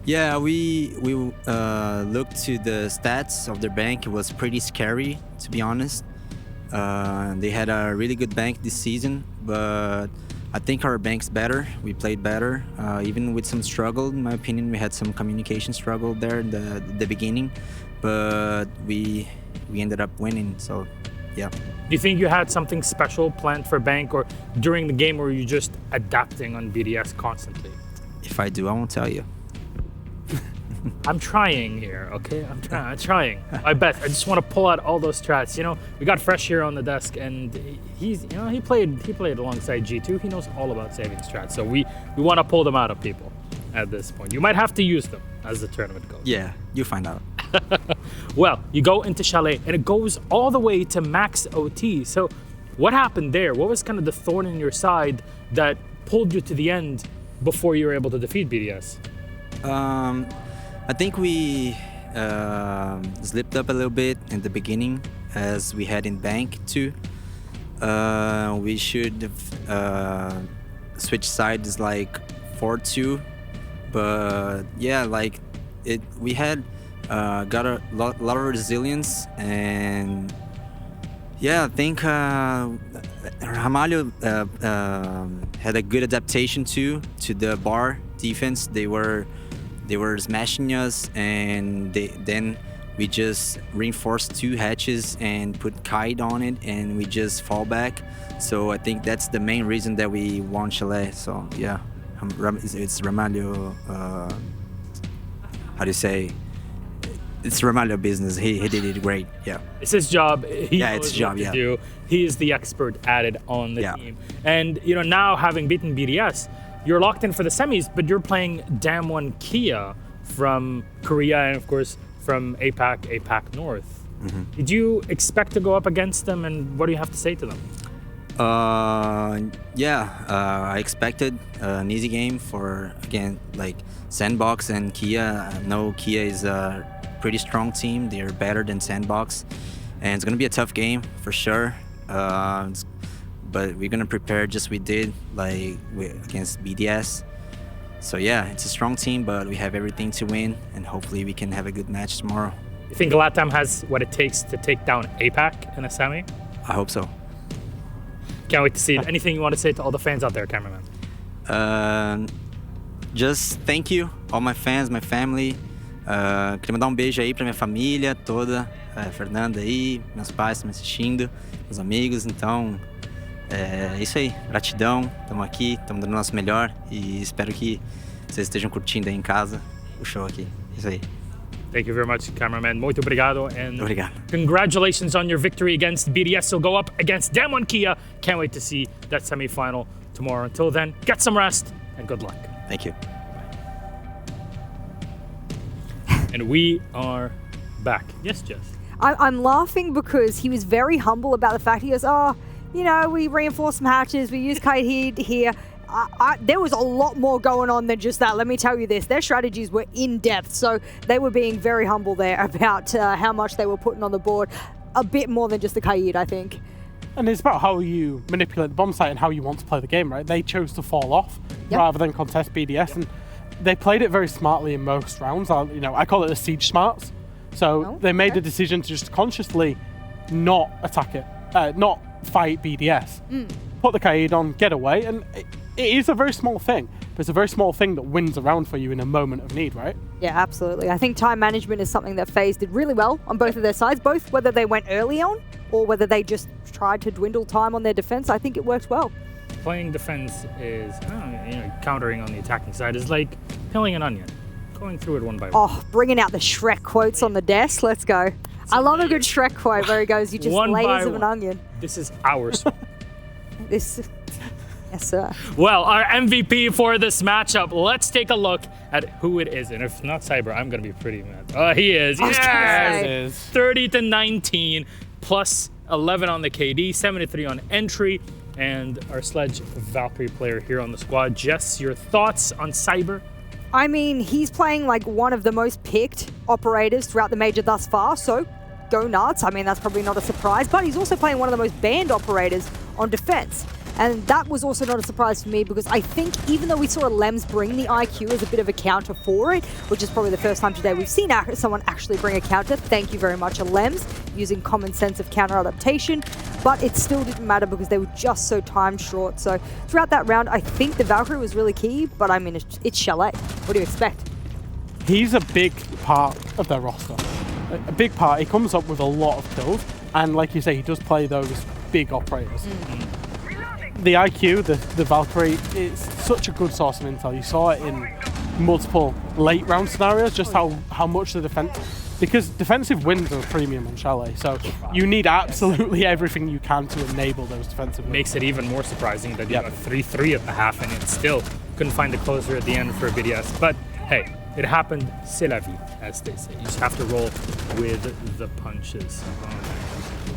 Yeah, we looked to the stats of their bank. It was pretty scary, to be honest. They had a really good bank this season, but I think our bank's better. We played better, even with some struggle. In my opinion, we had some communication struggle there in the beginning, but we ended up winning. So, yeah. Do you think you had something special planned for Bank, or during the game were you just adapting on BDS constantly? If I do, I won't tell you. I'm trying here, okay? I'm trying. I bet. I just want to pull out all those strats. You know, we got Fresh here on the desk, and he played alongside G2. He knows all about saving strats. So we want to pull them out of people at this point. You might have to use them as the tournament goes. Yeah, you find out. Well, you go into Chalet, and it goes all the way to max OT. So what happened there? What was kind of the thorn in your side that pulled you to the end before you were able to defeat BDS? I think we slipped up a little bit in the beginning, as we had in Bank too. We should have switched sides like 4-2, but yeah, like we had got a lot of resilience, and yeah, I think Ramalho had a good adaptation to the bar defense. They were smashing us, and then we just reinforced 2 hatches and put kite on it, and we just fall back. So I think that's the main reason that we won Chalet. So yeah, it's Ramalho. How do you say? It's Ramalho business. He did it great. Yeah. It's his job. He yeah, knows it's his job. what to Yeah. do. He is the expert at it on the Yeah. team. And you know, now having beaten BDS, you're locked in for the semis, but you're playing Damwon Kia from Korea and of course from APAC North. Mm-hmm. Did you expect to go up against them, and what do you have to say to them? I expected an easy game for, again, like Sandbox and Kia. I know Kia is a pretty strong team. They're better than Sandbox, and it's gonna be a tough game for sure. But we're gonna prepare just we did against BDS. So yeah, it's a strong team, but we have everything to win, and hopefully we can have a good match tomorrow. You think LATAM has what it takes to take down APAC in a semi? I hope so. Can't wait to see it. Anything you want to say to all the fans out there, cameraman? Just thank you, all my fans, my family. Queria mandar beijo aí pra minha família toda, Fernanda aí, meus pais estão me assistindo, meus amigos, então é isso aí, gratidão, estamos aqui, estamos dando o nosso melhor e espero que vocês estejam curtindo aí em casa o show aqui, isso aí. Thank you very much, cameraman. Muito obrigado. And Obrigado. Congratulations on your victory against BDS. So go up against Damwon Kia. Can't wait to see that semi-final tomorrow. Until then, get some rest and good luck. Thank you. And we are back. Yes, Jess? I'm laughing because he was very humble about the fact he goes, oh, you know, we reinforced some hatches, we used kite here. There was a lot more going on than just that, let me tell you this. Their strategies were in depth, so they were being very humble there about how much they were putting on the board. A bit more than just the Kaid, I think. And it's about how you manipulate the bomb site and how you want to play the game, right? They chose to fall off rather than contest BDS, and they played it very smartly in most rounds. I call it the siege smarts. So they made the decision to just consciously not attack it, not fight BDS. Put the Kaid on, get away, and it is a very small thing, but it's a very small thing that wins around for you in a moment of need, right? Yeah, absolutely. I think time management is something that FaZe did really well on both of their sides, both whether they went early on or whether they just tried to dwindle time on their defense. I think it worked well. Playing defense is, countering on the attacking side is like peeling an onion, going through it one by one. Oh, bringing out the Shrek quotes on the desk. Let's go. I love a good Shrek quote where he goes, you just layers of an onion. This is ours. Yes, sir. Well, our MVP for this matchup, let's take a look at who it is. And if not Cyber, I'm going to be pretty mad. Oh, he is. Yes! 30-19, plus 11 on the KD, 73 on entry, and our Sledge Valkyrie player here on the squad. Jess, your thoughts on Cyber? I mean, he's playing like one of the most picked operators throughout the major thus far, so go nuts. I mean, that's probably not a surprise, but he's also playing one of the most banned operators on defense. And that was also not a surprise for me because I think even though we saw Lems bring the IQ as a bit of a counter for it, which is probably the first time today we've seen someone actually bring a counter, thank you very much, Lems, using common sense of counter adaptation, but it still didn't matter because they were just so time short. So throughout that round, I think the Valkyrie was really key, but I mean, it's Chalet. What do you expect? He's a big part of their roster. A big part. He comes up with a lot of kills, and like you say, he does play those big operators. The IQ, the Valkyrie, it's such a good source of intel. You saw it in multiple late round scenarios, just how much the defense, because defensive wins are a premium on Chalet, so you need absolutely everything you can to enable those defensive wins. Makes it even more surprising that you got 3-3 at the half and it still couldn't find the closer at the end for BDS. But hey, it happened, c'est la vie, as they say. You just have to roll with the punches.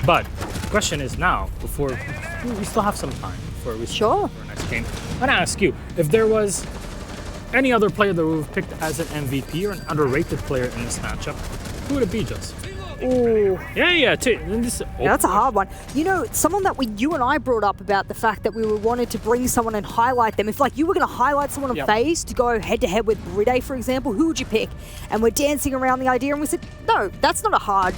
But the question is now, before we still have some time before we start our next game, I'm gonna ask you, if there was any other player that we would have picked as an MVP or an underrated player in this matchup, who would it be, Jess? Ooh. Yeah. That's a hard one. You know, someone that you and I brought up about the fact that we wanted to bring someone and highlight them. If like you were going to highlight someone on FaZe to go head to head with Bride, for example, who would you pick? And we're dancing around the idea and we said, no, that's not a hard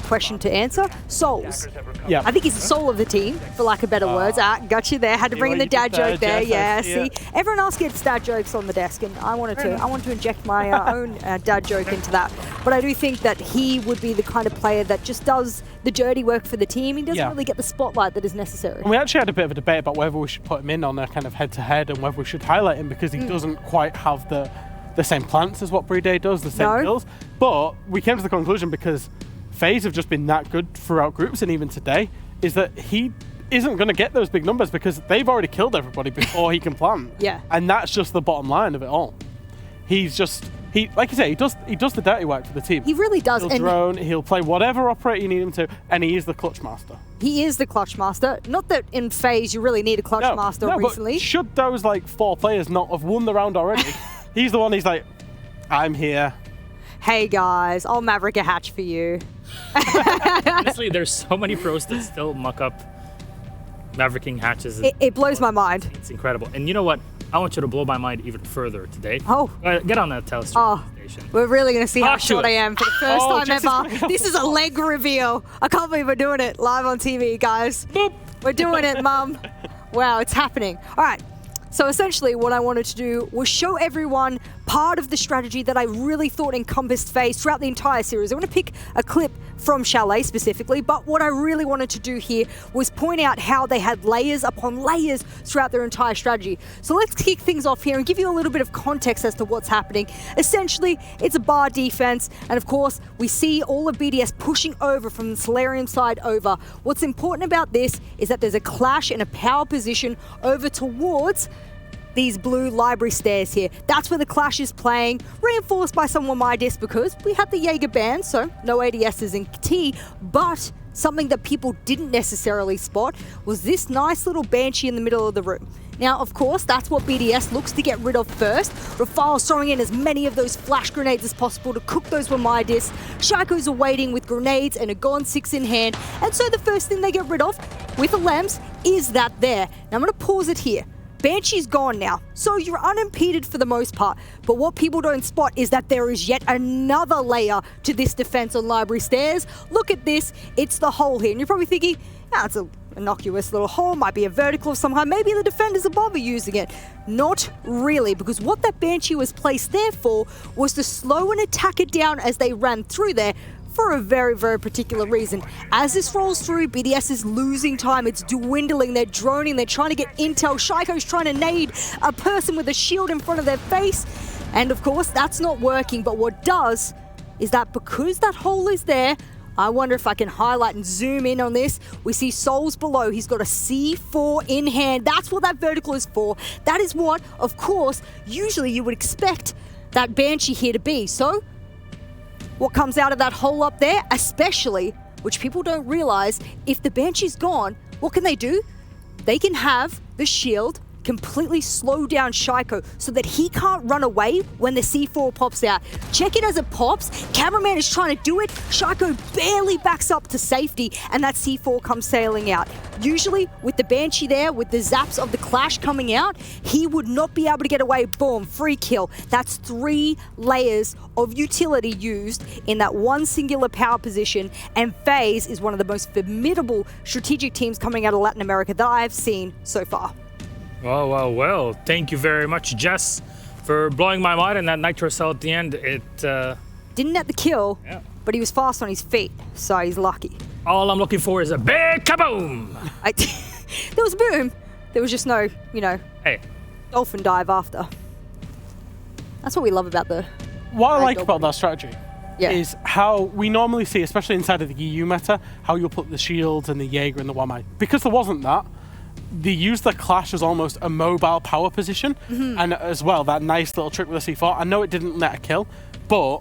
question to answer. Souls. Yeah. I think he's the soul of the team, for lack of better words. Got you there. Had to bring in the dad joke there. Yeah, see? Everyone else gets dad jokes on the desk, and I wanted to inject my own dad joke into that. But I do think that he would be the kind of player that just does the dirty work for the team. He doesn't really get the spotlight that is necessary. And we actually had a bit of a debate about whether we should put him in on a kind of head-to-head and whether we should highlight him because he doesn't quite have the same plants as what Bride does, the same kills. But we came to the conclusion, because FaZe have just been that good throughout groups, and even today, is that he isn't going to get those big numbers because they've already killed everybody before he can plant. Yeah. And that's just the bottom line of it all. He's just, like you say, he does the dirty work for the team. He really does. He'll drone, he'll play whatever operator you need him to, and he is the clutch master. He is the clutch master. Not that in FaZe you really need a clutch master recently. But should those like 4 players not have won the round already, he's the one, he's like, I'm here. Hey guys, I'll Maverick a hatch for you. Honestly, there's so many pros that still muck up Mavericking hatches. It blows my mind. It's incredible. And you know what? I want you to blow my mind even further today. Oh. Get on that telestream station. We're really going to see how short I am for the first time Jesus. ever. This is a leg reveal. I can't believe we're doing it live on TV, guys. Boop. We're doing it, Mum. Wow, it's happening. All right. So essentially what I wanted to do was show everyone part of the strategy that I really thought encompassed FaZe throughout the entire series. I want to pick a clip from Chalet specifically, but what I really wanted to do here was point out how they had layers upon layers throughout their entire strategy. So let's kick things off here and give you a little bit of context as to what's happening. Essentially, it's a bar defense, and of course, we see all of BDS pushing over from the Solarium side over. What's important about this is that there's a clash in a power position over towards these blue library stairs here. That's where the clash is playing, reinforced by someone my disc because we had the Jaeger ban, so no ADSs in T, but something that people didn't necessarily spot was this nice little Banshee in the middle of the room. Now, of course, that's what BDS looks to get rid of first. Rafael's throwing in as many of those flash grenades as possible to cook those Wamai. Shaiko's awaiting with grenades and a Gone 6 in hand, and so the first thing they get rid of with the Lems is that there. Now, I'm going to pause it here. Banshee's gone now, so you're unimpeded for the most part. But what people don't spot is that there is yet another layer to this defense on library stairs. Look at this, it's the hole here. And you're probably thinking, it's an innocuous little hole, might be a vertical of some kind, maybe the defenders above are using it. Not really, because what that Banshee was placed there for was to slow an attacker down as they ran through there, for a very, very particular reason. As this rolls through, BDS is losing time. It's dwindling. They're droning. They're trying to get intel. Shaiko's trying to nade a person with a shield in front of their face. And of course, that's not working. But what does is that because that hole is there, I wonder if I can highlight and zoom in on this. We see Souls below. He's got a C4 in hand. That's what that vertical is for. That is what, of course, usually you would expect that Banshee here to be. So what comes out of that hole up there, especially, which people don't realize, if the Banshee's gone, what can they do? They can have the shield completely slow down Shaiko so that he can't run away when the C4 pops out. Check it as it pops. Cameraman is trying to do it. Shaiko barely backs up to safety, and that C4 comes sailing out. Usually, with the Banshee there, with the zaps of the clash coming out, he would not be able to get away. Boom, free kill. That's 3 layers of utility used in that one singular power position, and FaZe is one of the most formidable strategic teams coming out of Latin America that I've seen so far. Well. Thank you very much, Jess, for blowing my mind. And that Nitro Cell at the end, it didn't net the kill, but he was fast on his feet, so he's lucky. All I'm looking for is a big kaboom! There was a boom. There was just no, hey, dolphin dive after. That's what we love about the... What I like about that strategy Yeah. is how we normally see, especially inside of the EU meta, how you'll put the shields and the Jaeger and the Wamai. Because there wasn't that, they used the Clash as almost a mobile power position, and as well, that nice little trick with the C4. I know it didn't let a kill, but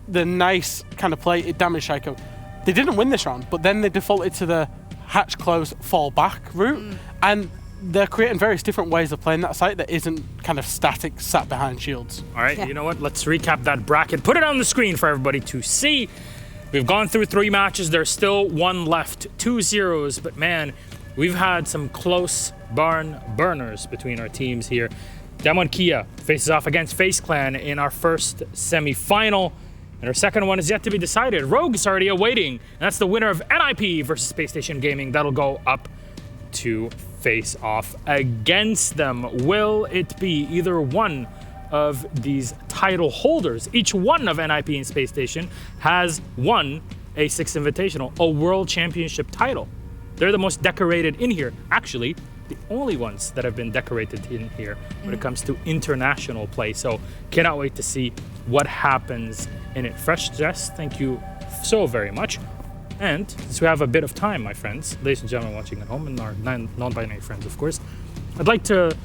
the nice kind of play, it damaged Shaiko. They didn't win this round, but then they defaulted to the hatch close, fall back route, and they're creating various different ways of playing that site that isn't kind of static, sat behind shields. All right, you know what? Let's recap that bracket. Put it on the screen for everybody to see. We've gone through 3 matches. There's still 1 left. 2 zeros, but man, we've had some close barn burners between our teams here. Demon Kia faces off against FaZe Clan in our first semi-final, and our second one is yet to be decided. Rogue is already awaiting, and that's the winner of NIP versus Space Station Gaming. That'll go up to face off against them. Will it be either one of these title holders? Each one of NIP and Space Station has won a 6th Invitational, a World Championship title. They're the most decorated in here. Actually, the only ones that have been decorated in here when it comes to international play. So cannot wait to see what happens in it. Fresh Jess, thank you so very much. And since we have a bit of time, my friends, ladies and gentlemen watching at home, and our non-binary friends, of course, I'd like to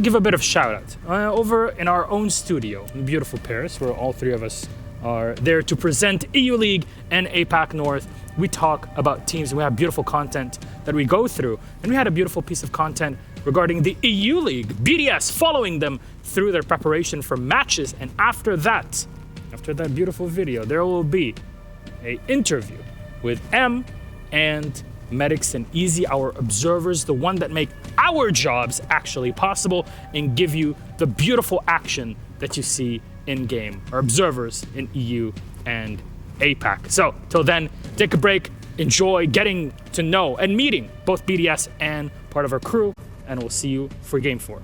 give a bit of shout out over in our own studio in beautiful Paris, where all 3 of us are there to present EU League and APAC North. We talk about teams and we have beautiful content that we go through. And we had a beautiful piece of content regarding the EU League, BDS, following them through their preparation for matches. And after that beautiful video, there will be an interview with M and Medics and Easy, our observers, the one that make our jobs actually possible and give you the beautiful action that you see in game, our observers in EU and APAC. So till then, take a break, enjoy getting to know and meeting both BDS and part of our crew, and we'll see you for Game 4.